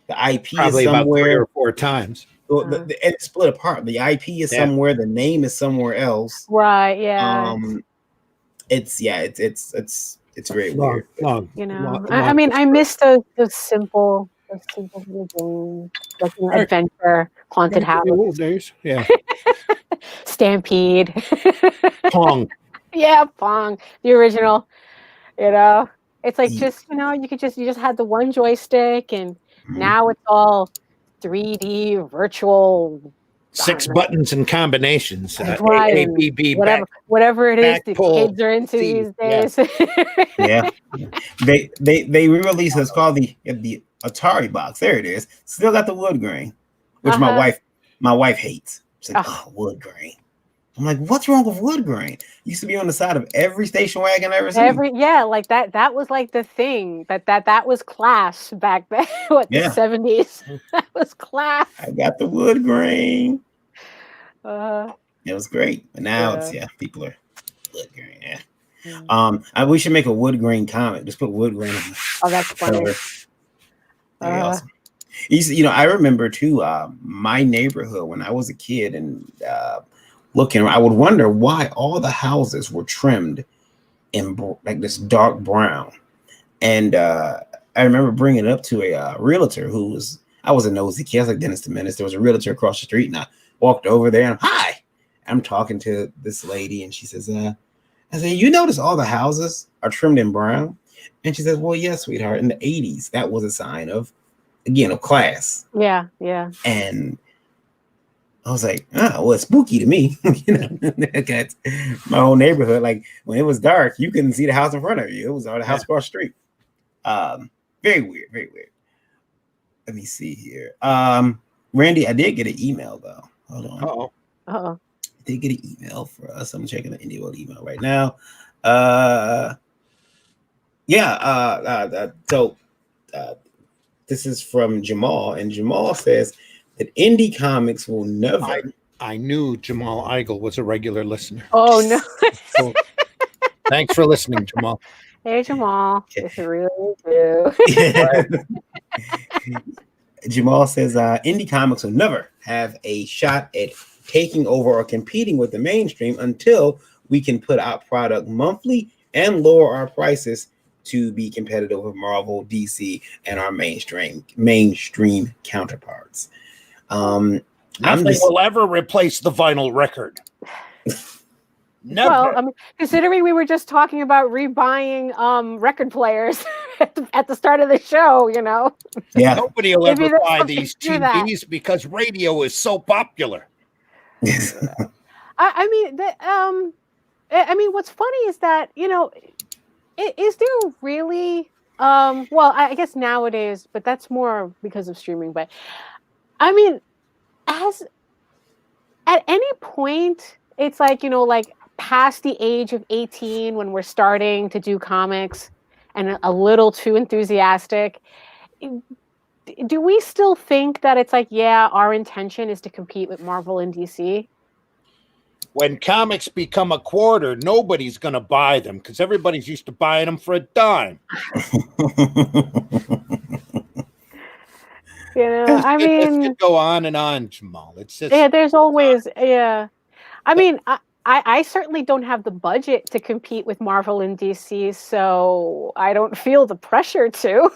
S3: IP
S1: Probably
S3: is
S1: about 3
S3: somewhere.
S1: or 4 times.
S3: Well, it's split apart. The IP is
S1: Yeah.
S3: somewhere. The name is somewhere else.
S2: Right, yeah.
S3: It's very weird.
S1: Long,
S2: You know,
S1: long-
S2: I
S1: long-
S2: mean, I miss the simple little games, like adventure, haunted
S1: Back
S2: house,
S1: in the old days. Yeah.
S2: Stampede.
S1: Pong.
S2: Yeah, Pong, the original. You know, it's like
S3: Ye-
S2: just you just had the one joystick, and
S3: Mhm.
S2: now it's all 3D virtual.
S1: 6 buttons and combinations.
S2: Right,
S1: A,
S2: and
S1: B, B,
S2: whatever it is
S1: back
S2: the
S1: pull,
S2: kids are into
S1: C,
S2: these
S1: yeah.
S2: days.
S3: Yeah, they re-released. It's called the Atari box. There it is. Still got the wood grain, which my wife hates. She's like, oh, wood grain. I'm like, what's wrong with wood grain? Used to be on the side of every station wagon I ever seen.
S2: Like that was like the thing that was class back then. What, the 70s? That was class.
S3: I got the wood grain.
S2: It
S3: was great. But now it's people are wood grain. Yeah. We should make a wood grain comic. Just put wood grain on the
S2: that's funny.
S3: cover. That'd be awesome. I remember too, my neighborhood when I was a kid and looking, I would wonder why all the houses were trimmed in like this dark brown. And I remember bringing it up to a realtor I was a nosy kid. I was like Dennis the Menace. There was a realtor across the street, and I walked over there and hi. I'm talking to this lady, and she says, I said, you notice all the houses are trimmed in brown? And she says, well, yes, sweetheart. In the 80s, that was a sign of class.
S2: Yeah.
S3: And I was like, well, it's spooky to me. That's my whole neighborhood. Like when it was dark, you couldn't see the house in front of you. It was all the house across the street. Very weird, very weird. Let me see here. Randy, I did get an email though. Hold on.
S2: Uh-oh.
S3: I did get an email for us. I'm checking the Indie World email right now. This is from Jamal, and Jamal says that indie comics will never.
S1: I knew Jamal Eigel was a regular listener.
S2: Oh no!
S1: So, thanks for listening, Jamal.
S2: Hey Jamal, if you really do.
S3: Jamal says indie comics will never have a shot at taking over or competing with the mainstream until we can put out product monthly and lower our prices to be competitive with Marvel, DC, and our mainstream counterparts. Nothing
S1: will ever replace the vinyl record. Never.
S2: Well, I mean, considering we were just talking about rebuying record players at the start of the show,
S3: Yeah.
S1: Nobody will ever buy these TVs because radio is so popular.
S2: I mean, what's funny is that, is there really, well, I guess nowadays, but that's more because of streaming, but I mean, at any point, it's like, like past the age of 18 when we're starting to do comics and a little too enthusiastic, do we still think that it's like, yeah, our intention is to compete with Marvel and DC?
S1: When comics become a quarter, nobody's going to buy them because everybody's used to buying them for a dime.
S2: I mean,
S1: it could go on and on, Jamal. It's just
S2: yeah, there's always, yeah. I mean, I certainly don't have the budget to compete with Marvel and DC, so I don't feel the pressure to.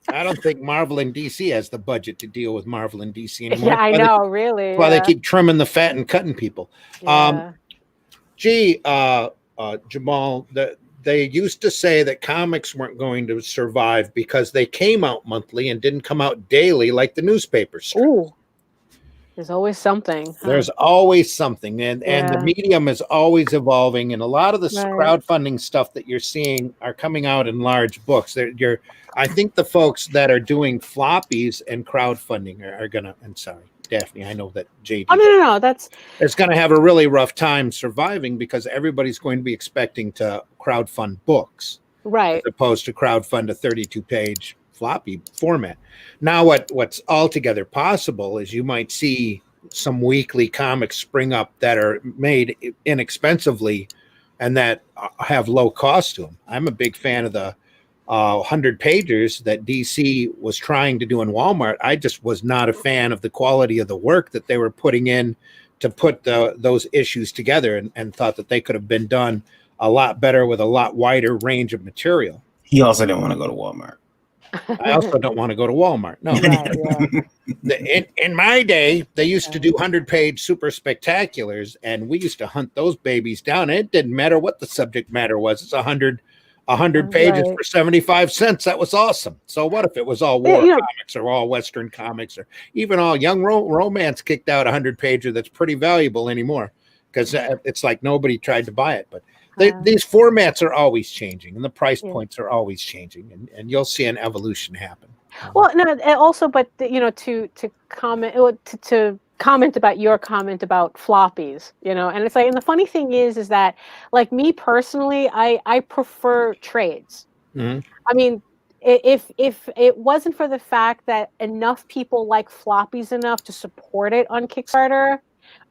S1: I don't think Marvel and DC has the budget to deal with Marvel and DC anymore.
S2: Yeah, I know, really.
S1: That's why they keep trimming the fat and cutting people.
S2: Yeah.
S1: Jamal, they used to say that comics weren't going to survive because they came out monthly and didn't come out daily like the newspapers.
S2: Ooh, there's always something. Huh?
S1: There's always something, and the medium is always evolving, and a lot of the crowdfunding stuff that you're seeing are coming out in large books. I think the folks that are doing floppies and crowdfunding are gonna. I'm sorry, Daphne. I know that JD.
S2: Oh no, that's.
S1: It's going to have a really rough time surviving because everybody's going to be expecting to crowdfund books,
S2: right?
S1: As opposed to crowdfund a 32-page floppy format. Now, what's altogether possible is you might see some weekly comics spring up that are made inexpensively and that have low cost to them. I'm a big fan of the 100 pagers that DC was trying to do in Walmart. I just was not a fan of the quality of the work that they were putting in to put those issues together, and thought that they could have been done a lot better with a lot wider range of material.
S3: He also didn't want to go to Walmart.
S1: I also don't want to go to Walmart. No.
S2: Right,
S1: yeah. In my day, they used to do 100-page super spectaculars, and we used to hunt those babies down. And it didn't matter what the subject matter was. It's 100 pages for 75 cents. That was awesome. So what if it was all war comics or all Western comics or even all young romance kicked out 100-pager that's pretty valuable anymore because it's like nobody tried to buy it. But these formats are always changing and the price points are always changing, and you'll see an evolution happen.
S2: Well, no, also, but to comment to comment about your comment about floppies, and it's like, and the funny thing is that, like, me personally, I prefer trades.
S1: Mm-hmm.
S2: I mean, if it wasn't for the fact that enough people like floppies enough to support it on Kickstarter,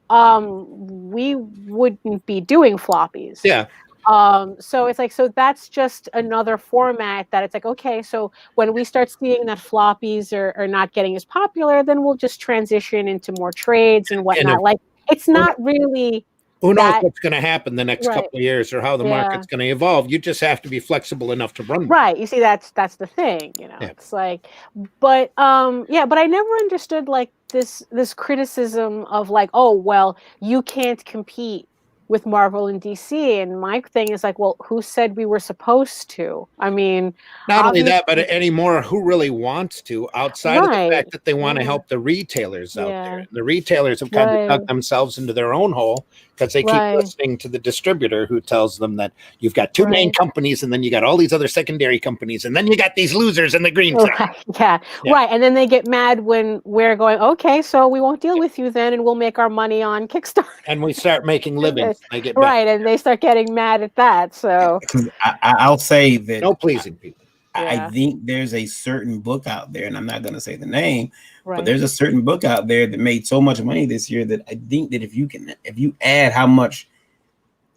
S2: we wouldn't be doing floppies.
S1: Yeah.
S2: So it's like, so that's just another format that it's like, okay, so when we start seeing that floppies are not getting as popular, then we'll just transition into more trades and whatnot. Like, it's not really.
S1: Who knows what's going to happen the next couple of years or how the market's going to evolve. You just have to be flexible enough to run.
S2: Right. You see, that's the thing, It's like, but but I never understood like this criticism of like, oh, well, you can't compete with Marvel and DC. And my thing is like, well, who said we were supposed to? I mean,
S1: not only that, but anymore, who really wants to, outside of the fact that they want to help the retailers out there. The retailers have kind of dug themselves into their own hole because they keep listening to the distributor who tells them that you've got two main companies and then you got all these other secondary companies and then you got these losers in the green side.
S2: Right. And then they get mad when we're going, okay, so we won't deal with you then and we'll make our money on Kickstarter.
S1: And we start making livings. They get
S2: and they start getting mad at that. So
S3: I'll say that
S1: no pleasing people.
S3: I think there's a certain book out there, and I'm not going to say the name, but there's a certain book out there that made so much money this year that I think that if you add how much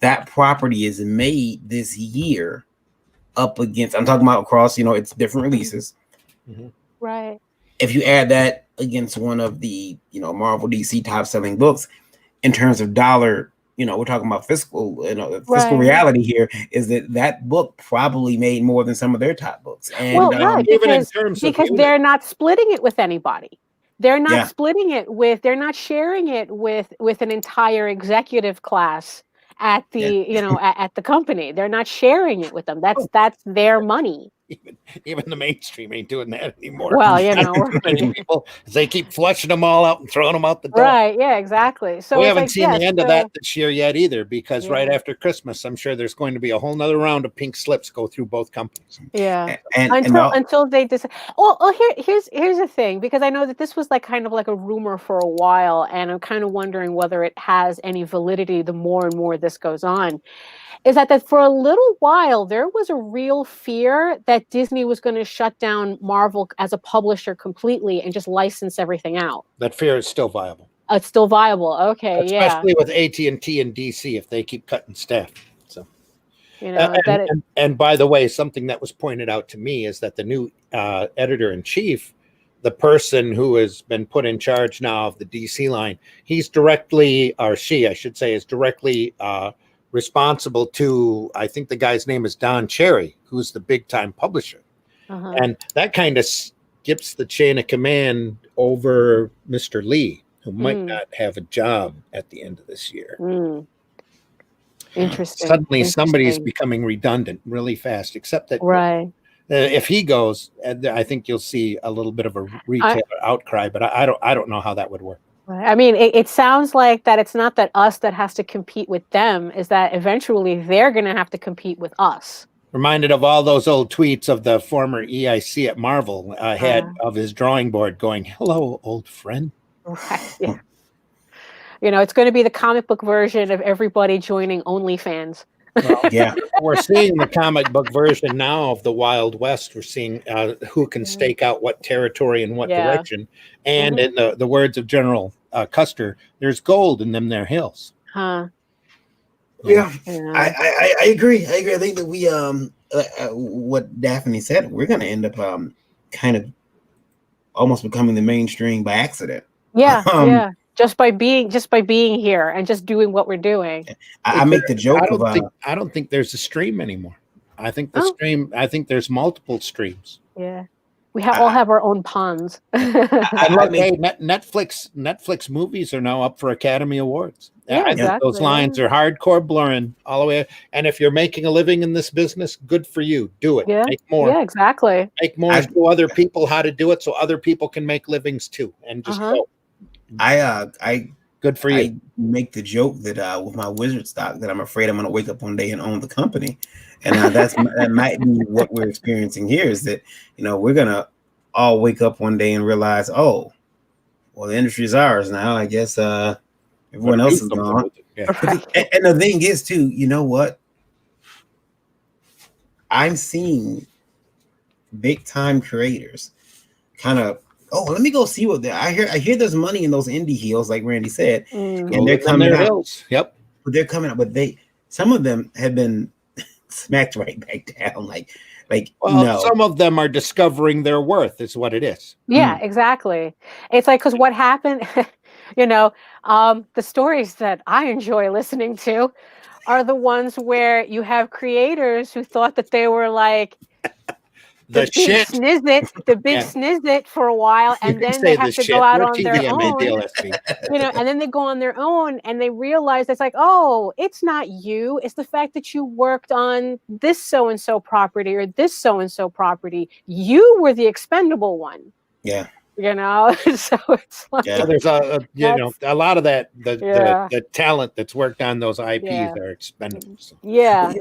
S3: that property is made this year up against, I'm talking about across, it's different releases.
S1: Mm-hmm.
S2: Right.
S3: If you add that against one of the, Marvel DC top selling books in terms of dollar, we're talking about fiscal reality here, is that book probably made more than some of their top books. And
S2: because they're not splitting it with anybody. They're not splitting it with, they're not sharing it with an entire executive class at the, at the company. They're not sharing it with them. That's their money.
S1: Even the mainstream ain't doing that anymore.
S2: Well,
S1: people, they keep flushing them all out and throwing them out the door.
S2: Right? Yeah, exactly. So
S1: we haven't seen the end of that this year yet either, because right after Christmas, I'm sure there's going to be a whole nother round of pink slips go through both companies.
S2: Yeah, until they decide. Well, here's the thing, because I know that this was like kind of like a rumor for a while, and I'm kind of wondering whether it has any validity the more and more this goes on. Is that for a little while there was a real fear that that Disney was going to shut down Marvel as a publisher completely and just license everything out.
S1: That fear is still viable.
S2: It's still viable. Okay,
S1: Especially with AT&T and DC if they keep cutting staff. So,
S2: you know,
S1: and by the way, something that was pointed out to me is that the new editor-in-chief, the person who has been put in charge now of the DC line, he's directly, or she, I should say, is directly responsible to, I think the guy's name is Don Cherry, who's the big-time publisher. And that kind of skips the chain of command over Mr. Lee, who might not have a job at the end of this year.
S2: Interesting.
S1: Suddenly somebody's becoming redundant really fast, except that if he goes, I think you'll see a little bit of a retailer outcry, but I don't know how that would work.
S2: I mean, it sounds like that it's not that us that has to compete with them, is that eventually they're going to have to compete with us.
S1: Reminded of all those old tweets of the former EIC at Marvel head of his drawing board going, "Hello, old friend."
S2: Right. Yeah. You know, it's going to be the comic book version of everybody joining OnlyFans.
S1: Well, yeah, we're seeing the comic book version now of the Wild West. We're seeing who can stake out what territory and what direction. And in the words of General Custer, there's gold in them there hills.
S3: Yeah, I agree. I think that we what Daphne said, we're going to end up kind of almost becoming the mainstream by accident.
S2: Yeah. Just by being here and just doing what we're doing.
S3: I make the joke
S1: I don't think there's a stream anymore. I think there's multiple streams.
S2: Yeah. We all have our own ponds.
S1: Netflix movies are now up for Academy Awards.
S2: Yeah, exactly.
S1: Those lines are hardcore blurring all the way. And if you're making a living in this business, good for you. Do it.
S2: Yeah.
S1: Make more.
S2: Yeah, exactly.
S1: Make more. Show other people how to do it so other people can make livings too. And just go. Good for you.
S3: I make the joke that with my wizard stock that I'm afraid I'm going to wake up one day and own the company, and that might be what we're experiencing here. Is that we're going to all wake up one day and realize, oh, well, the industry is ours now. I guess everyone else is gone. Yeah. And the thing is, too, you know what? I'm seeing big time creators kind of. Oh, let me go see what I hear there's money in those indie heels, like Randy said, and they're coming out.
S1: Yep,
S3: but they're coming out. But some of them have been smacked right back down. Like no.
S1: Some of them are discovering their worth. Is what it is.
S2: Yeah, exactly. It's like because what happened, the stories that I enjoy listening to are the ones where you have creators who thought that they were like. The big snizzit for a while, and then they have to go out on their own. And then they go on their own, and they realize it's like, oh, it's not you. It's the fact that you worked on this so and so property or this so and so property. You were the expendable one.
S3: Yeah.
S2: So it's like
S1: there's a lot of that. The talent that's worked on those IPs are expendable. So.
S2: Yeah.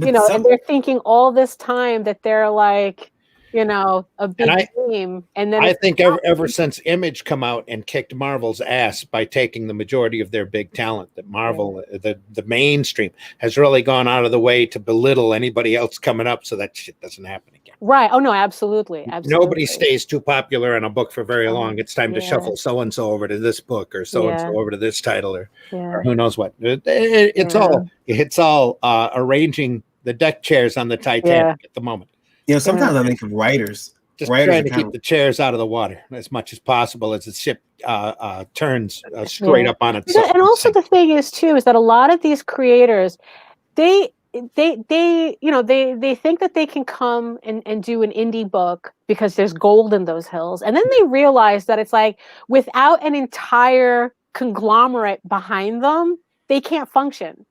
S2: And they're thinking all this time that they're like, a big team. And then
S1: I think ever since Image come out and kicked Marvel's ass by taking the majority of their big talent, that Marvel, the mainstream, has really gone out of the way to belittle anybody else coming up so that shit doesn't happen again.
S2: Right. Oh, no, absolutely.
S1: Nobody stays too popular in a book for very long. It's time to shuffle so-and-so over to this book or so-and-so over to this title or who knows what. It's all arranging the deck chairs on the Titanic at the moment.
S3: Sometimes I think of writers
S1: trying to keep the chairs out of the water as much as possible as the ship turns straight up on itself.
S2: And also the thing is too is that a lot of these creators, they think that they can come and do an indie book because there's gold in those hills, and then they realize that it's like without an entire conglomerate behind them, they can't function.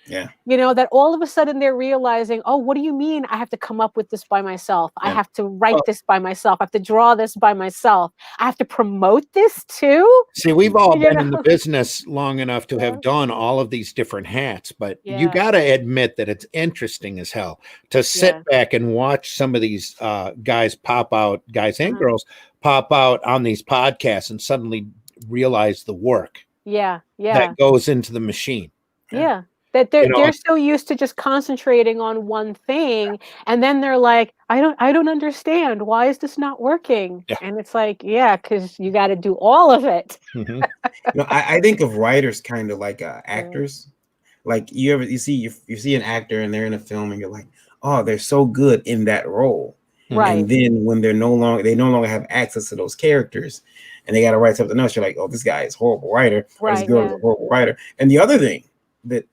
S3: Yeah.
S2: That all of a sudden they're realizing, oh, what do you mean I have to come up with this by myself? I have to write this by myself. I have to draw this by myself. I have to promote this too.
S1: See, we've all been in the business long enough to have done all of these different hats, but you got to admit that it's interesting as hell to sit back and watch some of these guys and girls pop out on these podcasts and suddenly realize the work that goes into the machine.
S2: Yeah. That they're
S1: You know,
S2: they're so used to just concentrating on one thing, and then they're like, I don't understand. Why is this not working?
S1: Yeah.
S2: And it's like, yeah, because you got to do all of it.
S1: mhm.
S3: I think of writers kind of like actors. Like you see an actor and they're in a film and you're like, oh, they're so good in that role.
S2: Right.
S3: And then when they no longer have access to those characters and they got to write something else, you're like, oh, this guy is a horrible writer, or this
S2: Right,
S3: girl is
S2: yeah.
S3: a horrible writer. And the other thing that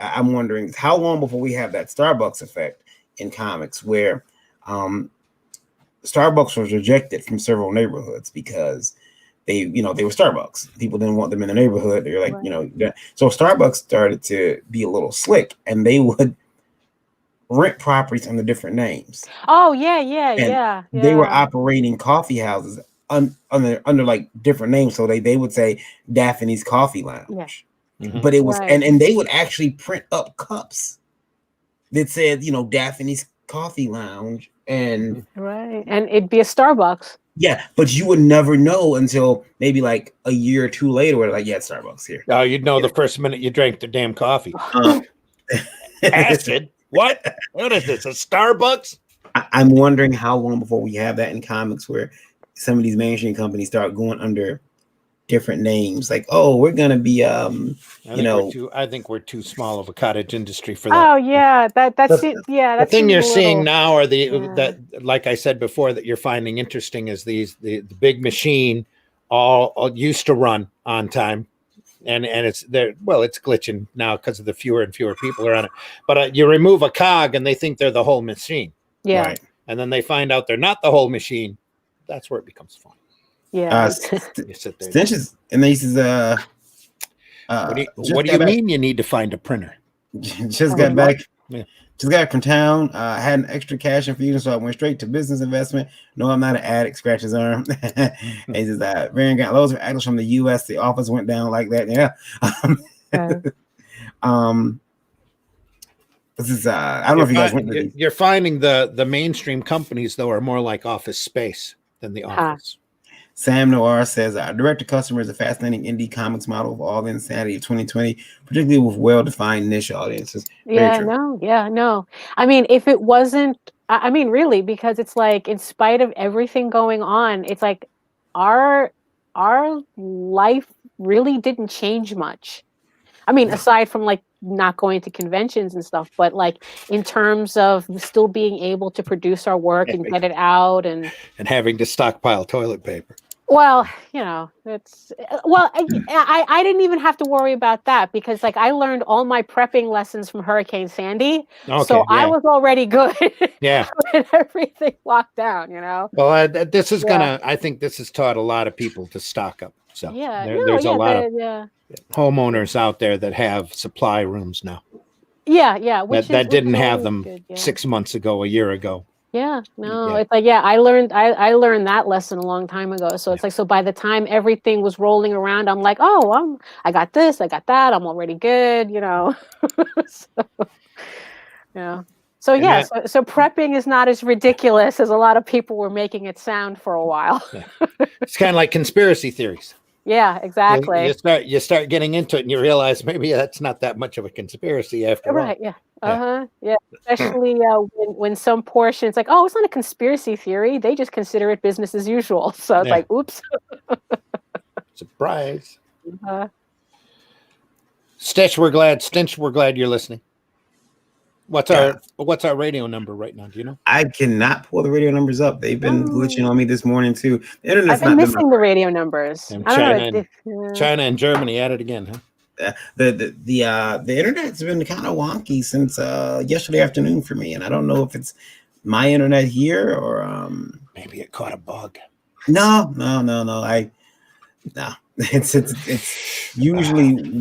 S3: I'm wondering is how long before we have that Starbucks effect in comics where Starbucks was rejected from several neighborhoods because they were Starbucks. People didn't want them in the neighborhood. They're like,
S2: Right.
S3: so Starbucks started to be a little slick and they would rent properties under different names.
S2: Oh yeah, yeah,
S3: And
S2: yeah,
S3: they were
S2: yeah.
S3: operating coffee houses under like different names. So they would say Daphne's Coffee Lounge.
S1: Mhm.
S3: But it was
S2: Right.
S3: and they would actually print up cups that said, Daphne's Coffee Lounge. And
S2: Right. And it'd be a Starbucks.
S3: yeah, but you would never know until maybe like a year or two later where like, yeah, it's Starbucks here.
S1: Oh, you'd know the first minute you drank the damn coffee.
S3: Um,
S1: Acid? What? What is this? A Starbucks?
S3: I'm wondering how long before we have that in comics where some of these mainstream companies start going under different names, like, oh, we're gonna be
S1: I think we're too small of a cottage industry for that.
S2: Oh yeah, that's it. Yeah,
S1: The
S2: that
S1: thing
S2: seems
S1: you're
S2: a
S1: seeing
S2: little-
S1: now are
S2: Yeah.
S1: that, like I said before, that you're finding interesting is the big machine all used to run on time. And it's there. Well, it's glitching now because of the fewer and fewer people are on it. But you remove a cog, and they think they're the whole machine.
S2: Yeah,
S3: right.
S1: And then they find out they're not the whole machine. That's where it becomes fun.
S2: yeah.
S1: You sit there.
S3: Stenches, and he says,
S1: What do you mean you need to find a printer?
S3: Just got back.
S1: Yeah.
S3: Just got back from town. I had an extra cash infusion, so I went straight to business investment. No, I'm not an addict. Scratch his arm. And he says, Varian got loads of actors from the U.S. The office went down like that. Yeah.
S2: Okay.
S3: This is I don't know if you guys went to these.
S1: You're finding the mainstream companies though are more like Office Space than the Office.
S3: Sam Noir says, direct to customer is a fascinating indie comics model of all the insanity of 2020, particularly with well-defined niche audiences.
S2: Yeah, no. I mean, if it wasn't, I mean, really, because it's like, in spite of everything going on, it's like our life really didn't change much. I mean, aside from like not going to conventions and stuff, but like in terms of still being able to produce our work and get it out and
S1: having to stockpile toilet paper.
S2: Well, it's I didn't even have to worry about that because like I learned all my prepping lessons from Hurricane Sandy.
S1: Okay,
S2: So I was already good.
S1: Yeah.
S2: When everything locked down,
S1: Well, this is I think this has taught a lot of people to stock up. So there's a lot of homeowners out there that have supply rooms now.
S2: Yeah.
S1: That didn't have
S2: always
S1: them
S2: good,
S1: 6 months ago, a year ago.
S2: Yeah, no,
S1: Yeah.
S2: it's like, I learned that lesson a long time ago. So it's like, so by the time everything was rolling around, I'm like, oh, I got this, I got that, I'm already good, So yeah, so prepping is not as ridiculous as a lot of people were making it sound for a while.
S1: It's kind of like conspiracy theories.
S2: Yeah, exactly.
S1: You start getting into it and you realize maybe that's not that much of a conspiracy after all.
S2: Right, yeah. Yeah, especially when some portion it's like, oh, it's not a conspiracy theory. They just consider it business as usual. So it's like, oops.
S1: Surprise. Stench, we're glad you're listening. What's our radio number right now? Do you know?
S3: I cannot pull the radio numbers up. They've been glitching on me this morning too. The internet's
S2: I've been
S3: not
S2: missing the radio numbers.
S1: And
S2: I don't know.
S1: China and Germany at it again, huh?
S3: The internet's been kind of wonky since yesterday afternoon for me, and I don't know if it's my internet here or
S1: maybe it caught a bug.
S3: No. It's usually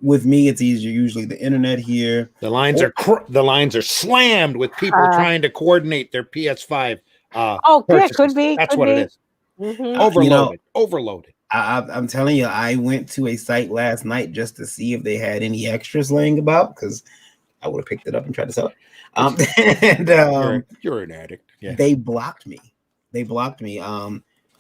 S3: with me. It's easier. Usually the internet here.
S1: The lines are slammed with people trying to coordinate their PS5.
S2: Yeah, could be.
S1: That's what it is.
S2: Mm-hmm.
S1: Overloaded.
S3: I'm telling you, I went to a site last night just to see if they had any extras laying about because I would have picked it up and tried to sell it.
S1: You're an addict. Yeah.
S3: They blocked me.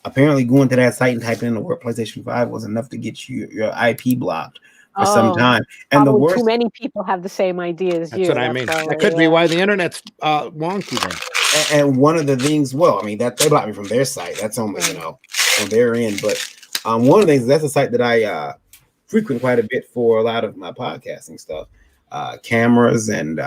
S3: Apparently, going to that site and typing in the word PlayStation 5 was enough to get your IP blocked for some
S2: Oh,
S3: time. And the
S2: probably
S3: worst,
S2: too many people have the same idea as
S1: That's
S2: you.
S1: what I mean. That
S2: probably,
S1: could be
S2: yeah.
S1: why the internet's wonky then.
S3: and one of the things, well, I mean, that they blocked me from their site. That's only,
S2: Right.
S3: on their end. But one of the things, that's a site that I frequent quite a bit for a lot of my podcasting stuff, cameras and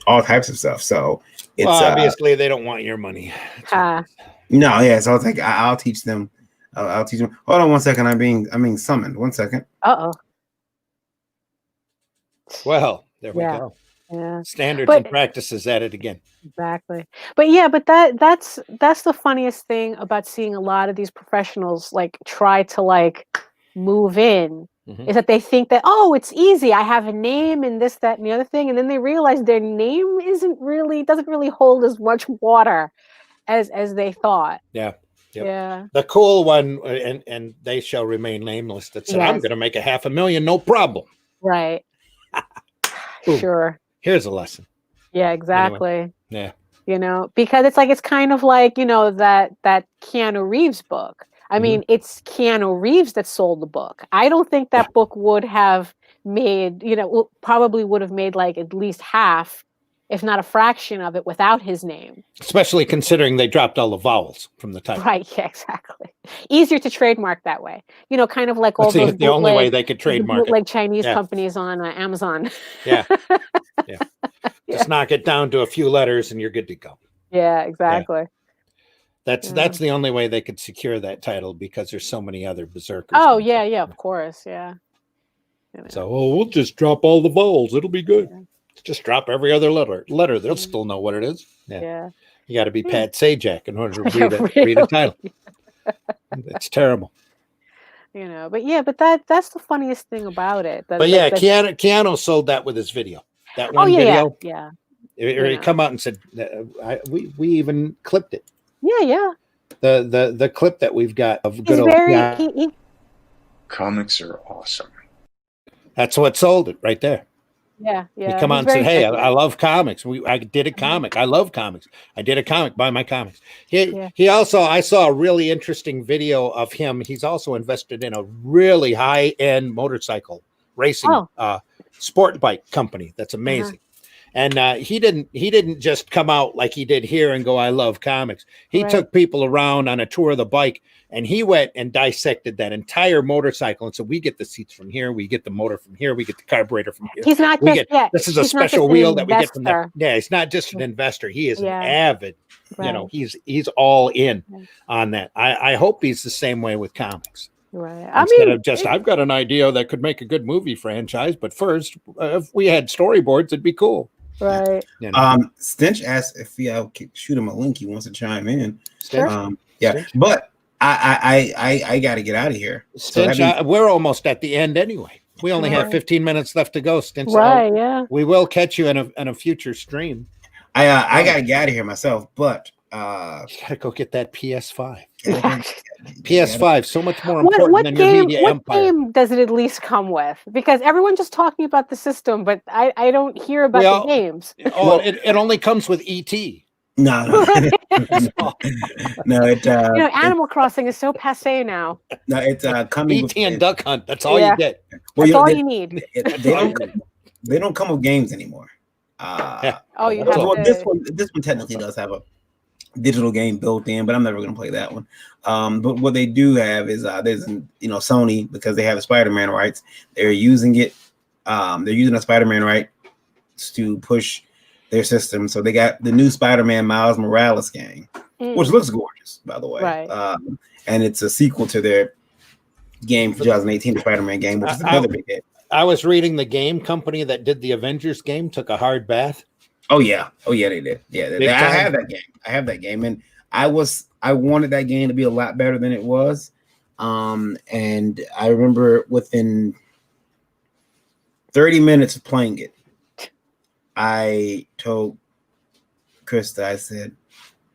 S3: all types of stuff. So it's
S1: Well, obviously they don't want your money.
S3: no, yeah. So I was like, I'll teach them. I'll teach them. Hold on one second. I'm being summoned. 1 second.
S2: Uh-oh.
S1: Well, there we
S2: Yeah.
S1: go.
S2: Yeah.
S1: Standards
S2: But-
S1: and practices at it again.
S2: Exactly. But yeah, but that's the funniest thing about seeing a lot of these professionals like try to like move in
S1: Mhm.
S2: is that they think that, oh, it's easy. I have a name and this, that, and the other thing. And then they realize their name doesn't really hold as much water as they thought.
S1: Yeah. Yep.
S2: Yeah.
S1: The cool one, and they shall remain nameless, that said, I'm
S2: Yes.
S1: going to make $500,000, no problem.
S2: Right.
S1: Boom.
S2: Sure.
S1: Here's a lesson.
S2: Yeah, exactly.
S1: Yeah.
S2: You know, because it's kind of like, that Keanu Reeves book. I mean, it's Keanu Reeves that sold the book. I don't think that book would have made, probably would have made like at least half, if not a fraction of it without his name.
S1: Especially considering they dropped all the vowels from the title.
S2: Right. Yeah, exactly. Easier to trademark that way. Kind of like all
S1: That's
S2: those
S1: the only way
S2: bootleg-
S1: they could trademark it.
S2: bootleg Chinese
S1: Yeah.
S2: companies on Amazon.
S1: Yeah. Yeah. Just knock it down to a few letters and you're good to go.
S2: Yeah, exactly.
S1: That's the only way they could secure that title, because there's so many other berserkers.
S2: Oh, yeah, yeah, of course. Yeah.
S1: So, we'll just drop all the vowels. It'll be good. Just drop every other letter. They'll still know what it is.
S2: Yeah.
S1: You got to be Pat Sajak in order to read
S2: Really?
S1: a title. It's terrible.
S2: But that's the funniest thing about it.
S1: But yeah, Keanu sold that with his video. That one video.
S2: Yeah.
S1: He come out and said, we even clipped it.
S2: Yeah.
S1: The clip that we've got of good
S2: He's
S1: old
S2: very
S1: Keanu.
S5: Comics are awesome.
S1: That's what sold it right there.
S2: Yeah.
S1: He come out and said, "Hey, I love comics. I did a comic. I love comics. I did a comic. Buy my comics." He also, I saw a really interesting video of him. He's also invested in a really high end motorcycle racing sport bike company. That's amazing. And he didn't just come out like he did here and go, "I love comics." He took people around on a tour of the bike, and he went and dissected that entire motorcycle and said, "We get the seats from here, we get the motor from here, we get the carburetor from here."
S2: He's not
S1: This is a special wheel that we get from there. Yeah, he's not just an investor. He is an avid.
S2: Right.
S1: He's all in on that. I hope he's the same way with comics.
S2: Right.
S1: Instead of just, I've got an idea that could make a good movie franchise, but first, if we had storyboards, it'd be cool.
S2: Right.
S3: Stench asked if I'll shoot him a link. He wants to chime in.
S2: Sure.
S3: Yeah, but I got to get out of here.
S1: Stench, we're almost at the end anyway. We only have 15 minutes left to go, Stench.
S2: Right. Yeah.
S1: We will catch you in a future stream.
S3: I got to get out of here myself, but
S1: you got to go get that PS5.
S2: Yeah.
S1: PS5, so much more important than your media empire.
S2: What game does it at least come with? Because everyone's just talking about the system, but I don't hear about the games.
S1: Oh, it only comes with ET.
S3: No. No, it
S2: Animal Crossing is so passe now.
S3: No, it's coming
S1: ET and Duck Hunt. That's all you get.
S2: That's all you need.
S3: They don't come with games anymore.
S2: Oh, you
S3: well,
S2: have
S3: this one technically does have a digital game built in, but I'm never going to play that one. But what they do have is there's Sony, because they have the Spider-Man rights. They're using it. They're using the Spider-Man rights to push their system. So they got the new Spider-Man Miles Morales game, which looks gorgeous, by the way.
S2: Right.
S3: And it's a sequel to their game for 2018, the Spider-Man game, which is another big hit.
S1: I was reading the game company that did the Avengers game took a hard bath.
S3: Oh yeah, they did. Yeah, I have that game, and I wanted that game to be a lot better than it was. And I remember within 30 minutes of playing it, I told Krista, I said,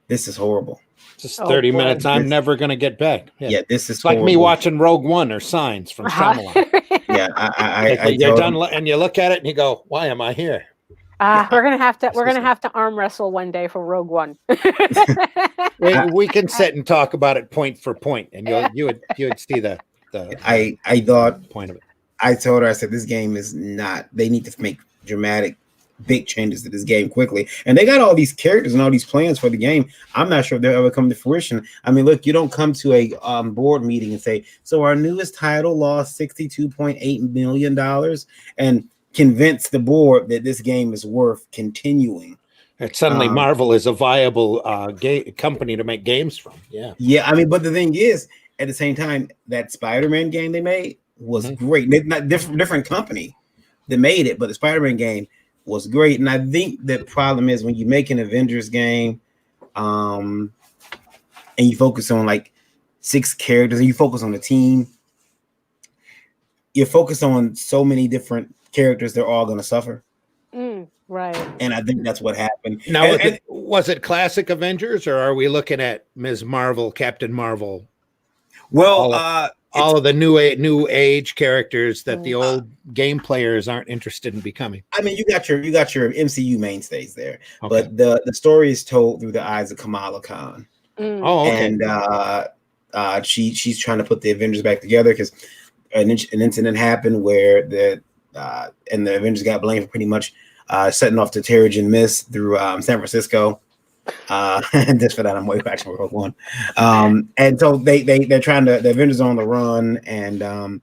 S3: "This is horrible."
S1: Just 30 minutes. I'm never going to get back.
S3: Yeah, this is
S1: it's like me watching Rogue One or Signs from Shyamalan.
S3: Yeah,
S1: you're done, and you look at it and you go, "Why am I here?"
S2: We're gonna have to arm wrestle one day for Rogue One.
S1: we can sit and talk about it point for point, and you would see the
S3: I thought
S1: point of it.
S3: I told her, I said, this game is not, they need to make dramatic, big changes to this game quickly. And they got all these characters and all these plans for the game. I'm not sure if they'll ever come to fruition. I mean, look, you don't come to a board meeting and say, so our newest title lost $62.8 million and convince the board that this game is worth continuing.
S1: And suddenly Marvel is a viable company to make games from. Yeah.
S3: Yeah, I mean, but the thing is, at the same time, that Spider-Man game they made was great. They're not different company that made it, but the Spider-Man game was great. And I think the problem is when you make an Avengers game, and you focus on like 6 characters and you focus on the team, you're focused on so many different characters, they're all going to suffer.
S2: Right.
S3: And I think that's what happened.
S1: Now, was it classic Avengers, or are we looking at Ms. Marvel, Captain Marvel?
S3: Well,
S1: all of the new age characters that the old game players aren't interested in becoming.
S3: I mean, you got your MCU mainstays there, but the story is told through the eyes of Kamala Khan.
S1: Oh, okay.
S3: And she's trying to put the Avengers back together because an incident happened where the Avengers got blamed for pretty much setting off the Terrigen Mist through San Francisco. And just for that, I'm way back to Rogue One. And so they're trying to, the Avengers are on the run, and the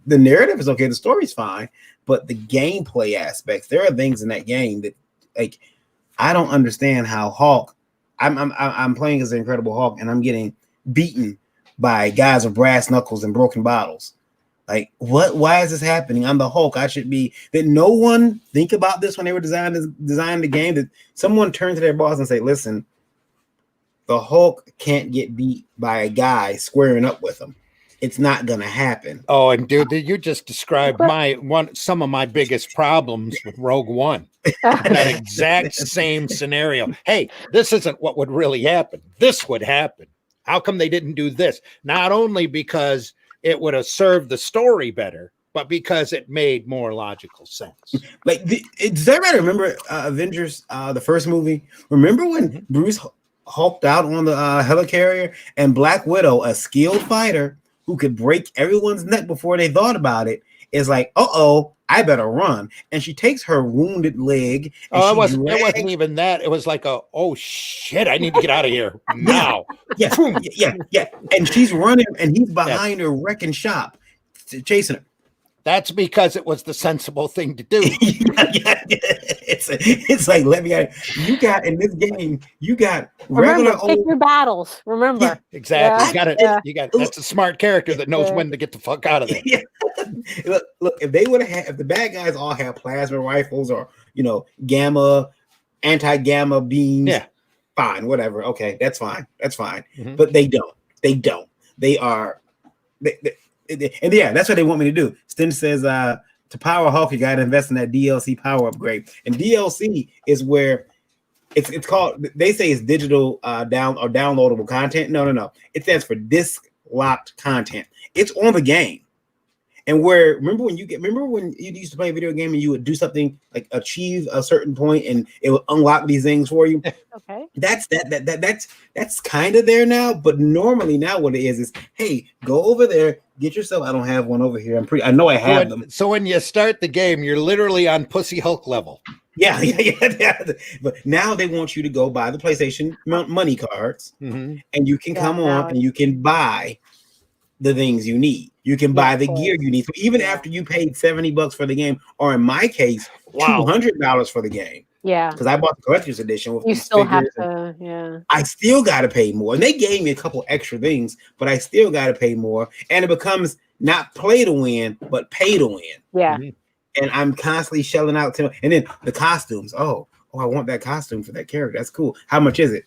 S3: narrative is okay, the story's fine, but the gameplay aspects, there are things in that game that, like, I don't understand how Hulk. I'm playing as the Incredible Hulk, and I'm getting beaten by guys with brass knuckles and broken bottles. Like, what? Why is this happening? I'm the Hulk. I should be. Did no one think about this when they were designing the game? That someone turned to their boss and say, "Listen, the Hulk can't get beat by a guy squaring up with him. It's not gonna happen."
S1: Oh, and dude, you just described some of my biggest problems with Rogue One. That exact same scenario. Hey, this isn't what would really happen. This would happen. How come they didn't do this? Not only because it would have served the story better, but because it made more logical sense.
S3: Like, does everybody remember Avengers, the first movie? Remember when Bruce hulked out on the helicarrier and Black Widow, a skilled fighter who could break everyone's neck before they thought about it, is like, I better run. And she takes her wounded leg. And
S1: it wasn't even that. It was like oh shit, I need to get out of here now.
S3: Yeah. And she's running, and he's behind her wrecking shop, chasing her.
S1: That's because it was the sensible thing to do.
S3: It's like, let me out. You got in this game, you got regular
S2: pick your battles. Remember.
S3: Yeah,
S1: exactly. You got it. That's a smart character that knows when to get the fuck out of there.
S3: Yeah. Look, if they would have if the bad guys all have plasma rifles or anti-gamma beams, fine, whatever. Okay, that's fine. Mm-hmm. But they don't. They are and yeah, that's what they want me to do. Sten says to power Hulk, you got to invest in that DLC power upgrade. And DLC is where it's called. They say it's digital downloadable content. No. It stands for disc locked content. It's on the game. And remember when you used to play a video game and you would do something like achieve a certain point and it would unlock these things for you.
S2: Okay.
S3: That's kind of there now, but normally now what it is, hey, go over there, get yourself. I don't have one over here. I know I have them.
S1: So when you start the game, you're literally on Pussy Hulk level.
S3: Yeah. But now they want you to go buy the PlayStation money cards, and you can come on and you can buy the things you need. You can buy the gear you need. So even after you paid $70 for the game, or in my case, $200 for the game.
S2: Yeah.
S3: Because I bought the collector's edition with
S2: you still have to,
S3: I still got to pay more. And they gave me a couple extra things, but I still got to pay more. And it becomes not play to win, but pay to win.
S2: Yeah.
S3: And I'm constantly shelling out. And then the costumes. Oh, I want that costume for that character. That's cool. How much is it?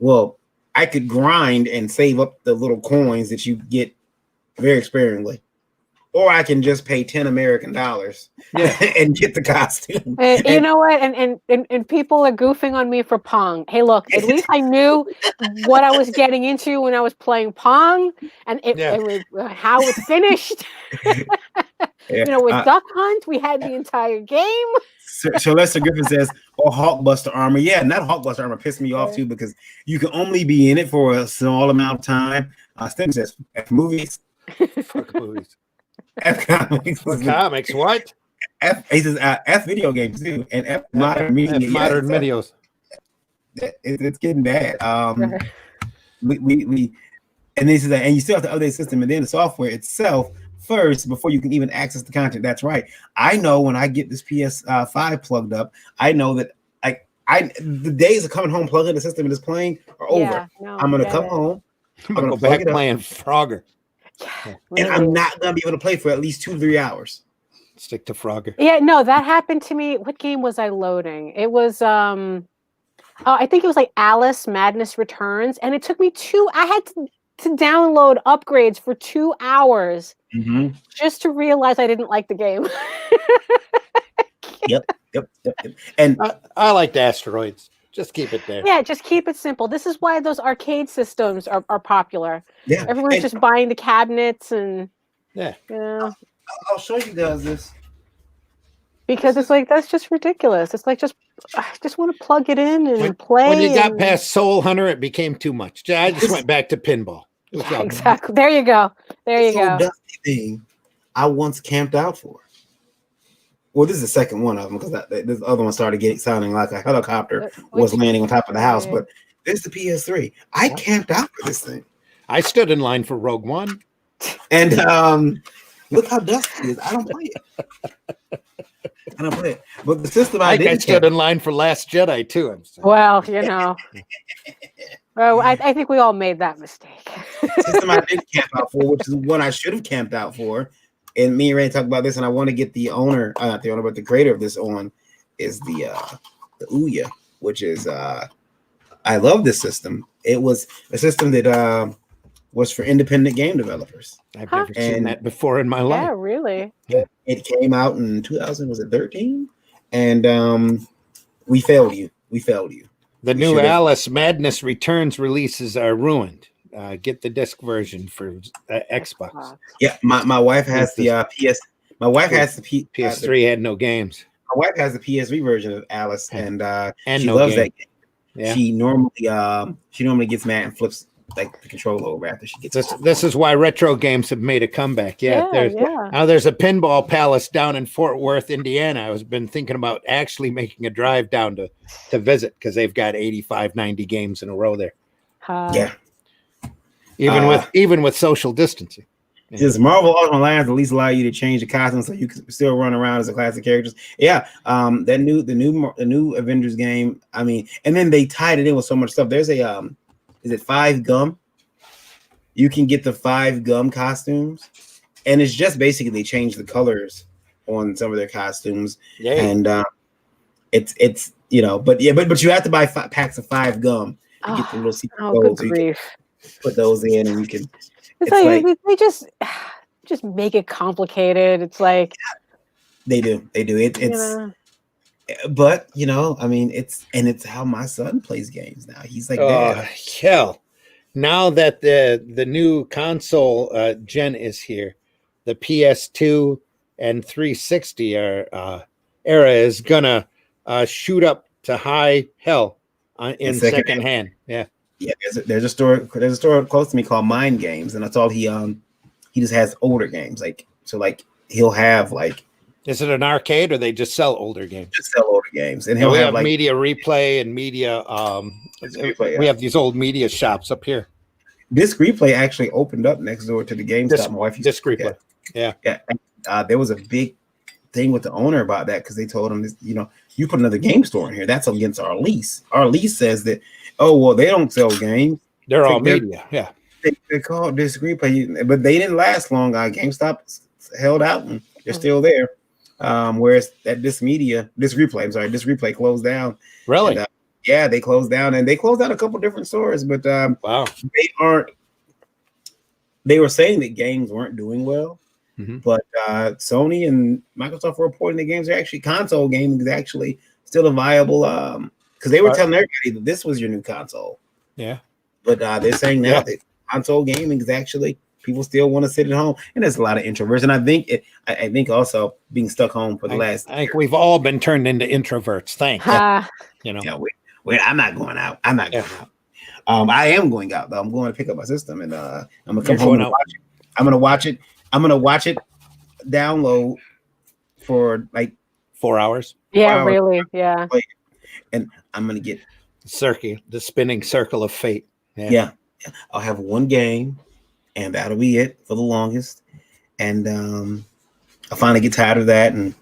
S3: Well, I could grind and save up the little coins that you get very sparingly, or I can just pay $10 American and get the costume.
S2: You know what? And people are goofing on me for Pong. Hey, look, at least I knew what I was getting into when I was playing Pong, and it was how it finished. With Duck Hunt, we had the entire game.
S3: So Lester Griffin says, Hulkbuster armor. Yeah, not Hulkbuster armor pissed me off too, because you can only be in it for a small amount of time. Stem says, movies.
S1: Fuck movies.
S3: F Comics.
S1: What comics? What?
S3: He says F video games too, and F modern media.
S1: F modern
S3: yeah,
S1: videos.
S3: It's getting bad. We and this is that, and you still have to update the system and then the software itself first before you can even access the content. That's right. I know when I get this PS5 plugged up, I know that the days of coming home, plugging the system and just playing are over.
S2: No,
S3: I'm gonna come home.
S1: I'm gonna go back playing Frogger.
S2: Yeah,
S3: and I'm not gonna be able to play for at least 2-3 hours.
S1: Stick to Frogger.
S2: Yeah, no, that happened to me. What game was I loading? It was I think it was like Alice Madness Returns, and it took me I had to download upgrades for 2 hours just to realize I didn't like the game.
S3: Yep. And
S1: I liked Asteroids. Just keep it there.
S2: Yeah, just keep it simple. This is why those arcade systems are popular.
S3: Yeah,
S2: everyone's just buying the cabinets and
S1: yeah.
S3: I'll show you guys this
S2: because it's like that's just ridiculous. It's like I just want to plug it in and play.
S1: When you got past Soul Hunter, it became too much. I just went back to pinball.
S2: Yeah, exactly. There you go. There you go.
S3: Dusty thing I once camped out for. Well, this is the second one of them because this other one started sounding like a helicopter was landing on top of the house. But this is the PS3. I camped out for this thing.
S1: I stood in line for Rogue One.
S3: And look how dusty it is. I don't play it. But the system I
S2: stood
S1: in line for Last Jedi too.
S2: Well, well, I think we all made that mistake.
S3: The system I did camp out for, which is one I should have camped out for. And me and Ray talked about this, and I want to get the owner, not the owner, but the creator of this on, is the Ouya, which is I love this system. It was a system that was for independent game developers.
S1: I've never seen that before in my life.
S2: Yeah, really.
S3: It came out in 2013, and we failed you.
S1: The new Alice Madness Returns releases are ruined. Get the disc version for Xbox.
S3: Yeah, my wife has the PS. My wife has the
S1: PS3 had no games.
S3: My wife has the PS3 version of Alice, and she
S1: no
S3: loves
S1: game.
S3: that game.
S1: Yeah.
S3: She normally gets mad and flips like the controller over after she gets.
S1: This is why retro games have made a comeback. Now there's a pinball palace down in Fort Worth, Indiana. I've been thinking about actually making a drive down to visit because they've got 85, 90 games in a row there.
S3: Yeah.
S1: Even with social distancing.
S3: Does Marvel Ultimate Alliance at least allow you to change the costume so you can still run around as a classic characters? Yeah, the new Avengers game. I mean, and then they tied it in with so much stuff. There's a is it 5 gum? You can get the 5 gum costumes, and it's just basically they changed the colors on some of their costumes. Yeah, and it's but you have to buy packs of 5 gum to get the little secret codes.
S2: Good grief.
S3: Put those in, and you can.
S2: It's like they just make it complicated. It's like
S3: they do. It's but I mean, it's how my son plays games now. He's like,
S1: hell. Now that the new console gen is here, the PS2 and 360 era is gonna shoot up to high hell in second hand. Yeah.
S3: Yeah, there's a store close to me called Mind Games, and that's all he just has older games. He'll have
S1: is it an arcade or they just sell older games?
S3: Just sell older games, and he'll have
S1: media replay and media. We have these old media shops up here.
S3: Disc Replay actually opened up next door to the GameStop. My wife
S1: Disc Replay. Yeah.
S3: There was a big thing with the owner about that because they told him this, you put another game store in here, that's against our lease. Our lease says that. Oh, well, they don't sell games.
S1: They're all media. Yeah.
S3: They call it Disc Replay, but they didn't last long. GameStop held out and they're still there. Whereas that Disc Replay closed down.
S1: Really?
S3: And, yeah, they closed down, and they closed down a couple different stores, but
S1: wow.
S3: They were saying that games weren't doing well. Mm-hmm. But Sony and Microsoft were reporting that games are actually console gaming is actually still a viable because they were telling everybody that this was your new console.
S1: Yeah.
S3: But they're saying now that console gaming is actually people still want to sit at home, and there's a lot of introverts. And I think also being stuck home for the last.
S1: I think we've all been turned into introverts. Thanks.
S3: Yeah. Wait, I'm not going out. I'm not going out. I am going out though. I'm going to pick up my system, and I'm gonna come home and watch it. I'm gonna watch it download for like
S1: 4 hours.
S2: Yeah,
S3: Wow.
S2: really. Yeah.
S3: and I'm gonna get
S1: The spinning circle of fate.
S3: yeah. I'll have one game, and that'll be it for the longest. And I finally get tired of that, and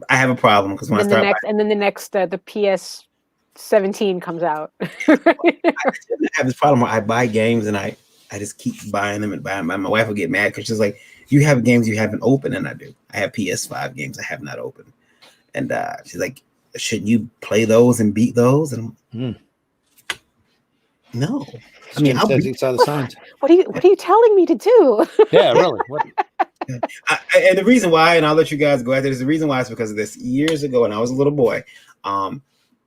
S3: I have a problem because when
S2: And then the next the PS 17 comes out.
S3: I have this problem where I buy games and I just keep buying them and buying them. My wife will get mad because she's like, "You have games you haven't opened," and I do. I have PS5 games I have not opened, and she's like, "Shouldn't you play those and beat those?" And no, I mean,
S1: Jim says he saw the signs.
S2: What are you telling me to do?
S1: Yeah, really. What?
S3: And the reason why, and I'll let you guys go after this. The reason why is because of this. Years ago, when I was a little boy,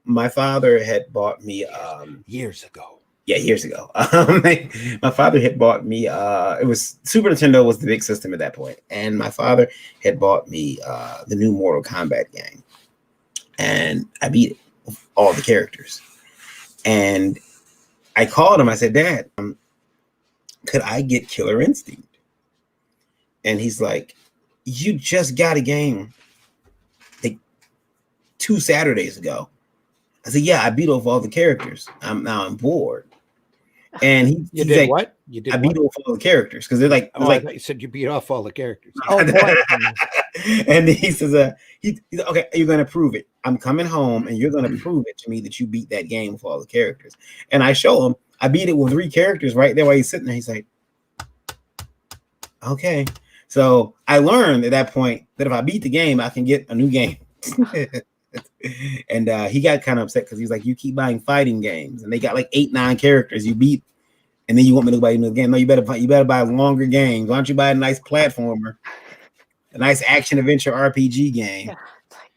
S3: my father had bought me
S1: Years ago.
S3: Yeah, years ago. My father had bought me it was Super Nintendo was the big system at that point, and my father had bought me the new Mortal Kombat game, and I beat it with all the characters. And I called him. I said, "Dad, could I get Killer Instinct?" And he's like, "You just got a game like 2 Saturdays ago." I said, "Yeah, I beat off all the characters. I'm bored." And
S1: You did
S3: like,
S1: what? You did
S3: I beat off all the characters because they're like,
S1: Oh, I thought you said you beat off all the characters.
S2: Oh boy.
S3: and he says, he's okay, you're gonna prove it. I'm coming home and you're gonna prove it to me that you beat that game with all the characters. And I show him, I beat it with 3 characters right there while he's sitting there. He's like, okay. So I learned at that point that if I beat the game, I can get a new game. And he got kind of upset because he's like, "You keep buying fighting games and they got like 8-9 characters you beat, and then you want me to buy another game? No, you better buy longer games. Why don't you buy a nice platformer, a nice action adventure RPG game?"
S2: Yeah.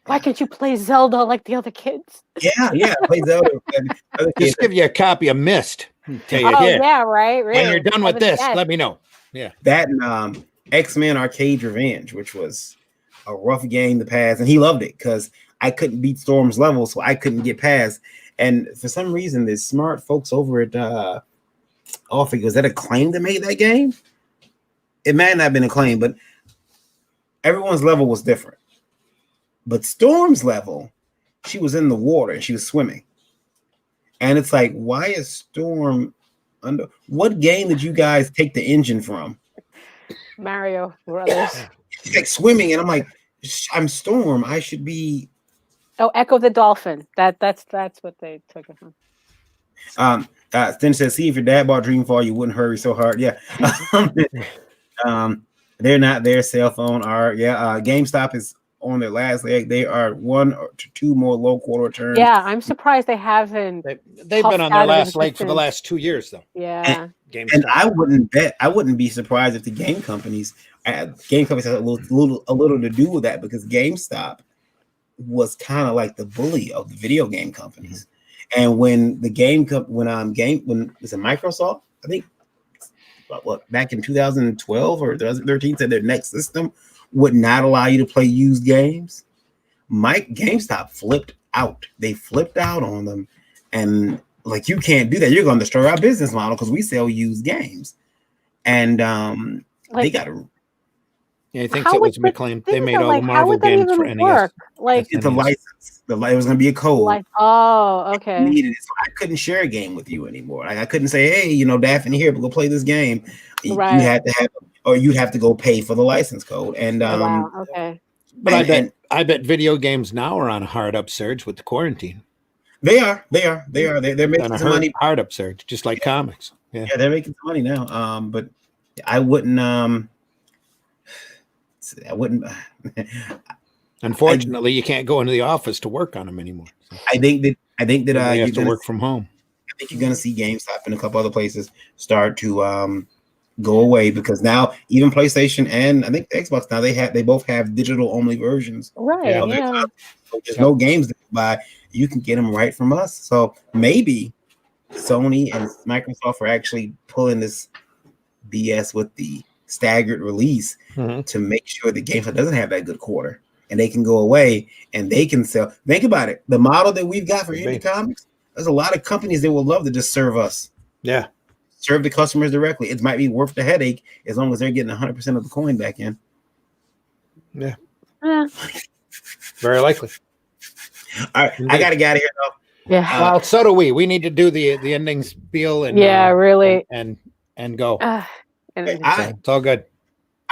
S2: Why can't you play Zelda like the other kids?
S3: Yeah, play Zelda.
S1: Just give you a copy of Myst. Tell you,
S2: Oh
S1: here,
S2: yeah, right. Really.
S1: when you're done with this, let me know.
S3: That and X-Men Arcade Revenge, which was a rough game to pass, and he loved it because I couldn't beat Storm's level, so I couldn't get past. And for some reason, the smart folks over at was that Acclaim that made that game? It might not have been Acclaim, but everyone's level was different. But Storm's level, she was in the water and she was swimming. And it's like, why is Storm under? What game did you guys take the engine from?
S2: Mario Brothers.
S3: She's like swimming, and I'm like, I'm Storm. I should be.
S2: Oh, Echo the Dolphin. That's what they took it from.
S3: Then says, "See, if your dad bought Dreamfall, you wouldn't hurry so hard." Yeah. They're not their cell phone are. Yeah. GameStop is on their last leg. They are 1 or 2 more low quarter returns.
S2: Yeah, I'm surprised they haven't.
S1: They've been on their last leg for the last 2 years, though.
S2: Yeah.
S3: And I wouldn't be surprised if the game companies had a little to do with that, because GameStop was kind of like the bully of the video game companies. And when was it Microsoft? I think back in 2012 or 2013 said their next system would not allow you to play used games. GameStop flipped out. They flipped out on them, and like, you can't do that. You're going to destroy our business model because we sell used games. And they got to.
S1: Yeah, I think it was McLean. They made all the Marvel games for NES.
S2: Work? Like,
S3: it's a license. It was going to be a code.
S2: Okay.
S3: I needed it, so I couldn't share a game with you anymore. Like, I couldn't say, "Hey, Daphne, here, but go play this game."
S2: Right.
S3: You had to have, or you'd have to go pay for the license code. And
S2: okay.
S1: But I bet video games now are on a hard upsurge with the quarantine.
S3: They are. They're making some money.
S1: Hard upsurge, just like comics. Yeah,
S3: they're making some money now. But I wouldn't.
S1: Unfortunately, you can't go into the office to work on them anymore. So.
S3: I think that
S1: you have to work from home.
S3: I think you're going to see GameStop and a couple other places start to go away, because now even PlayStation and I think Xbox now they both have digital only versions.
S2: Right.
S3: So there's no games to buy. You can get them right from us. So maybe Sony and Microsoft are actually pulling this BS with the staggered release to make sure the GameStop doesn't have that good quarter, and they can go away and they can sell. Think about it. The model that we've got for indie comics, there's a lot of companies that would love to just serve us.
S1: Yeah.
S3: Serve the customers directly. It might be worth the headache as long as they're getting 100% of the coin back in.
S1: Yeah,
S2: Yeah.
S1: very likely.
S3: All right, I gotta get out of here though.
S2: Yeah.
S1: Well, so do we. We need to do the ending spiel and
S2: Yeah, really.
S1: and go.
S2: And
S1: It's all good.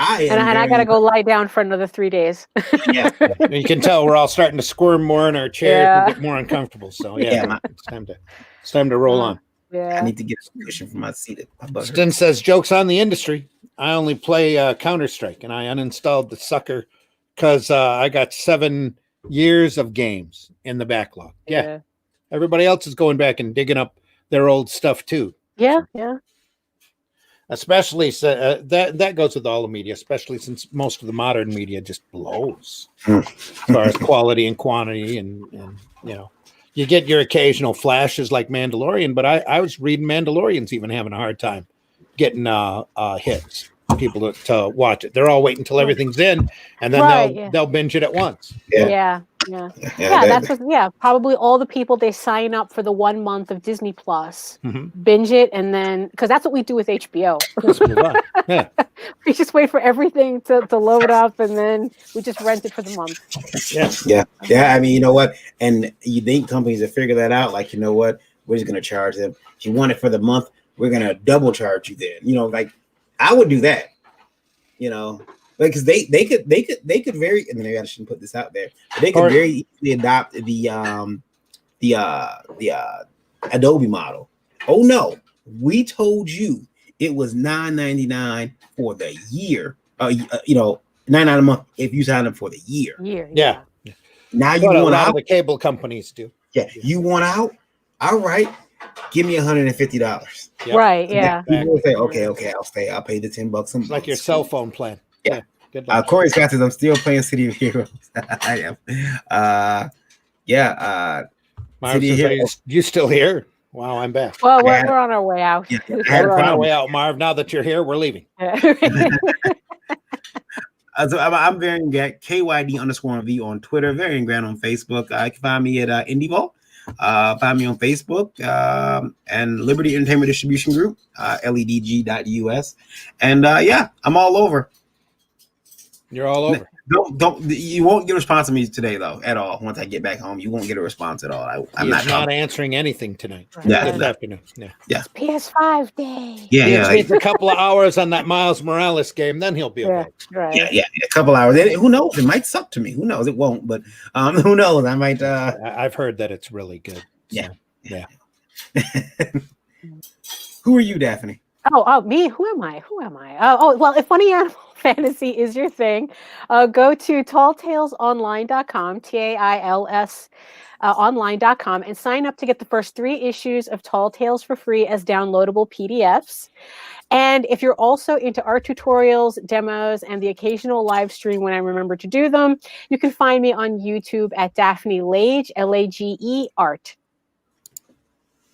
S3: I
S2: and
S3: am
S2: I gotta go lie down for another 3 days.
S3: Yeah.
S1: You can tell we're all starting to squirm more in our chairs and get more uncomfortable. So
S3: Yeah.
S1: it's time to roll on.
S3: I
S2: Yeah.
S3: need to get a cushion for my seat.
S1: Stin says, jokes on the industry. I only play Counter-Strike, and I uninstalled the sucker because I got 7 years of games in the backlog. Yeah. Everybody else is going back and digging up their old stuff too.
S2: Yeah.
S1: Especially that goes with all the media, especially since most of the modern media just blows as far as quality and quantity, and you know, you get your occasional flashes like Mandalorian, but I was reading Mandalorian's even having a hard time getting hits, people to watch it. They're all waiting until everything's in, and then they'll binge it at once.
S2: Yeah. That's what, probably all the people, they sign up for the 1 month of Disney Plus, binge it, and then because that's what we do with HBO.
S1: Let's move on. Yeah.
S2: We just wait for everything to load up, and then we just rent it for the month.
S3: Yeah. I mean, you know what? And you think companies have figured that out? Like, you know what? We're just gonna charge them. If you want it for the month, we're gonna double charge you. Then, you know, like I would do that. You know. Because they could very, and maybe I shouldn't put this out there, but they could very easily adopt the Adobe model. Oh no, we told you it was $9.99 for the year. $9.99 a month if you sign up for the year.
S1: Yeah.
S3: Now you want
S1: a lot
S3: out?
S1: of the cable companies do.
S3: Yeah, you want out? All right, give me $150.
S2: Yep. Right? Yeah.
S3: People will say, okay, I'll stay. I'll pay the $10 a month.
S1: It's like your cell phone plan.
S3: Yeah.
S1: Good luck.
S3: Corey Scott says, I'm still playing City of Heroes. I am.
S1: Marv says, you still here? Wow, I'm back.
S2: Well, we're on our way out.
S1: We're on our way out, Marv. Now that you're here, we're leaving.
S3: So I'm Varian KYD_V on Twitter, Varian Grant on Facebook. You can find me at IndieVault. Find me on Facebook and Liberty Entertainment Distribution Group, ledg.us. And I'm all over.
S1: You're all over.
S3: You won't get a response from me today though at all. Once I get back home, you won't get a response at all. I'm not answering
S1: anything tonight.
S3: This
S1: afternoon.
S2: It's PS5 day.
S3: Yeah.
S1: Needs a couple of hours on that Miles Morales game, then he'll be okay.
S2: Right.
S3: Yeah. A couple hours. Who knows? It might suck to me. Who knows? It won't. But who knows? I might.
S1: I've heard that it's really good. So, yeah.
S3: Who are you, Daphne?
S2: Oh, me? Who am I? Well, if Funny Animal Fantasy is your thing, go to talltalesonline.com, TAILS online.com, and sign up to get the first 3 issues of Tall Tales for free as downloadable PDFs. And if you're also into art tutorials, demos, and the occasional live stream when I remember to do them, you can find me on YouTube at Daphne Lage, Lage Art.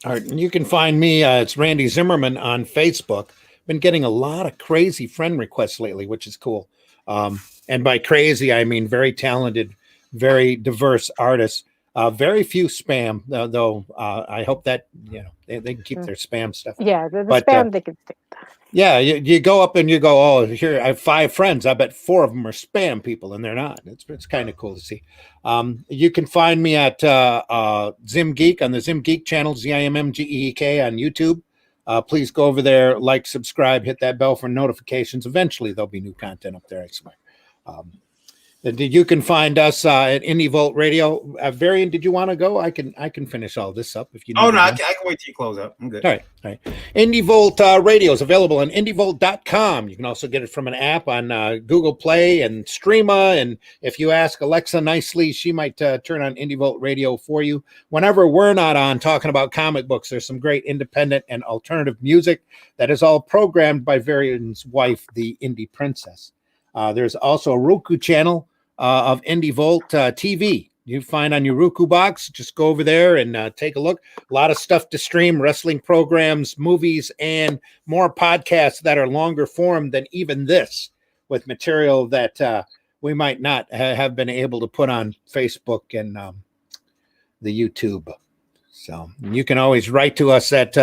S1: All right, and you can find me, it's Randy Zimmerman on Facebook. Been getting a lot of crazy friend requests lately, which is cool. And by crazy, I mean very talented, very diverse artists. Very few spam, though. I hope that they can keep their spam stuff.
S2: Yeah, the spam they can stick.
S1: Yeah, you go up and you go, oh, here I have 5 friends. I bet 4 of them are spam people, and they're not. It's kind of cool to see. You can find me at Zim Geek on the Zim Geek channel, ZIMMGEEK on YouTube. Please go over there, like, subscribe, hit that bell for notifications. Eventually, there'll be new content up there, I swear. You can find us at Indie Volt Radio. Varian, did you want to go? I can finish all this up if you need.
S3: Oh no, I can wait till you close up. I'm good.
S1: All right. Indie Volt Radio is available on indievolt.com. You can also get it from an app on Google Play and Streama. And if you ask Alexa nicely, she might turn on Indie Volt Radio for you. Whenever we're not on talking about comic books, there's some great independent and alternative music that is all programmed by Varian's wife, the Indie Princess. There's also a Roku channel of Indie Volt TV. You find on your Roku box. Just go over there and take a look. A lot of stuff to stream, wrestling programs, movies, and more podcasts that are longer form than even this, with material that we might not have been able to put on Facebook and the YouTube. So you can always write to us at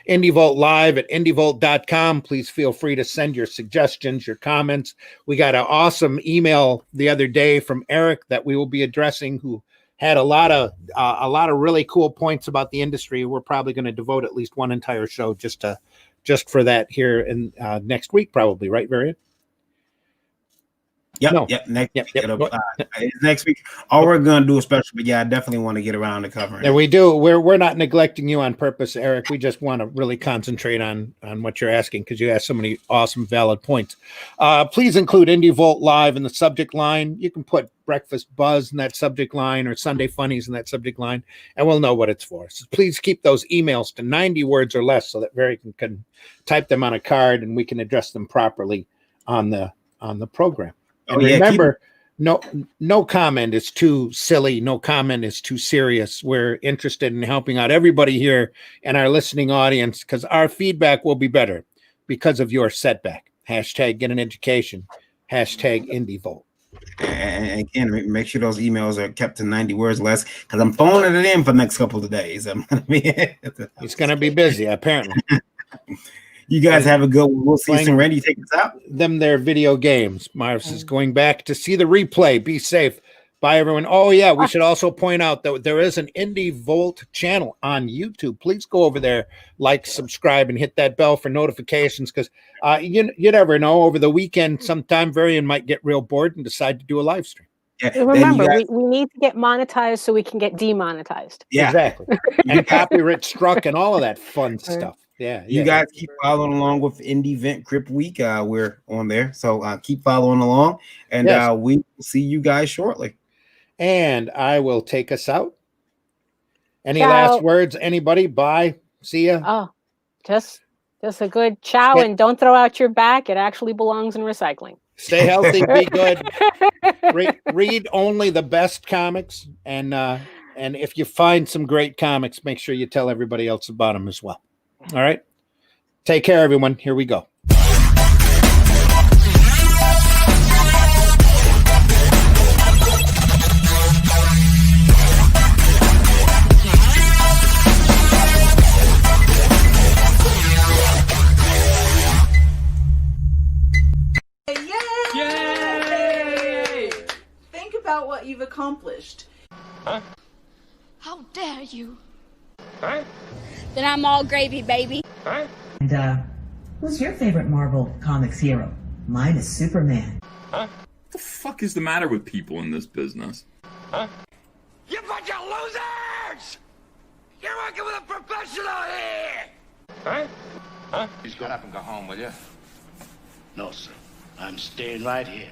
S1: indievoltlive@indievolt.com. Please feel free to send your suggestions, your comments. We got an awesome email the other day from Eric that we will be addressing, who had a lot of really cool points about the industry. We're probably going to devote at least one entire show just for that here in next week, probably, right, Varian?
S3: Yep,
S1: No.
S3: yep. Next
S1: Yep,
S3: week.
S1: yep.
S3: Next week. Or we're gonna do a special, but yeah, I definitely want to get around to covering
S1: Yeah,
S3: it.
S1: we do. We're not neglecting you on purpose, Eric. We just want to really concentrate on what you're asking, because you asked so many awesome, valid points. Please include Indie Volt Live in the subject line. You can put BrAeKfAsT BuZz in that subject line, or Sunday Funnies in that subject line, and we'll know what it's for. So please keep those emails to 90 words or less, so that Barry can type them on a card and we can address them properly on the program. And remember, no comment is too silly. No comment is too serious. We're interested in helping out everybody here and our listening audience, because our feedback will be better because of your setback. Hashtag get an education. Hashtag IndieVolt.
S3: And again, make sure those emails are kept to 90 words less, because I'm phoning it in for the next couple of days.
S1: He's going to be busy, apparently.
S3: You guys have a good one. We'll see you soon. Randy, take us out.
S1: Their video games. Marvis is going back to see the replay. Be safe. Bye, everyone. Oh, yeah, we should also point out that there is an Indie Volt channel on YouTube. Please go over there, like, subscribe, and hit that bell for notifications, because you never know. Over the weekend, sometime Varian might get real bored and decide to do a live stream.
S3: Yeah.
S2: Remember, we need to get monetized so we can get demonetized.
S3: Yeah.
S1: Exactly. And copyright struck and all of that fun stuff. Yeah.
S3: You guys keep following along with Indie Vent Crypt Week. We're on there. So keep following along, and we will see you guys shortly.
S1: And I will take us out. Any
S2: Ciao.
S1: last words? Anybody? Bye. See ya.
S2: Oh, just a good ciao, and don't throw out your back. It actually belongs in recycling.
S1: Stay healthy. Be good. Read only the best comics, and if you find some great comics, make sure you tell everybody else about them as well. All right. Take care, everyone. Here we go.
S6: Yay! Think about what you've accomplished.
S7: Huh? How dare you?
S8: Huh?
S7: Then I'm all gravy, baby.
S8: Huh?
S9: And, who's your favorite Marvel Comics hero? Mine is Superman.
S8: Huh?
S10: What the fuck is the matter with people in this business?
S8: Huh? You bunch of losers! You're working with a professional here! Huh? Huh?
S4: Please get up and go home, will you? No, sir. I'm staying right here.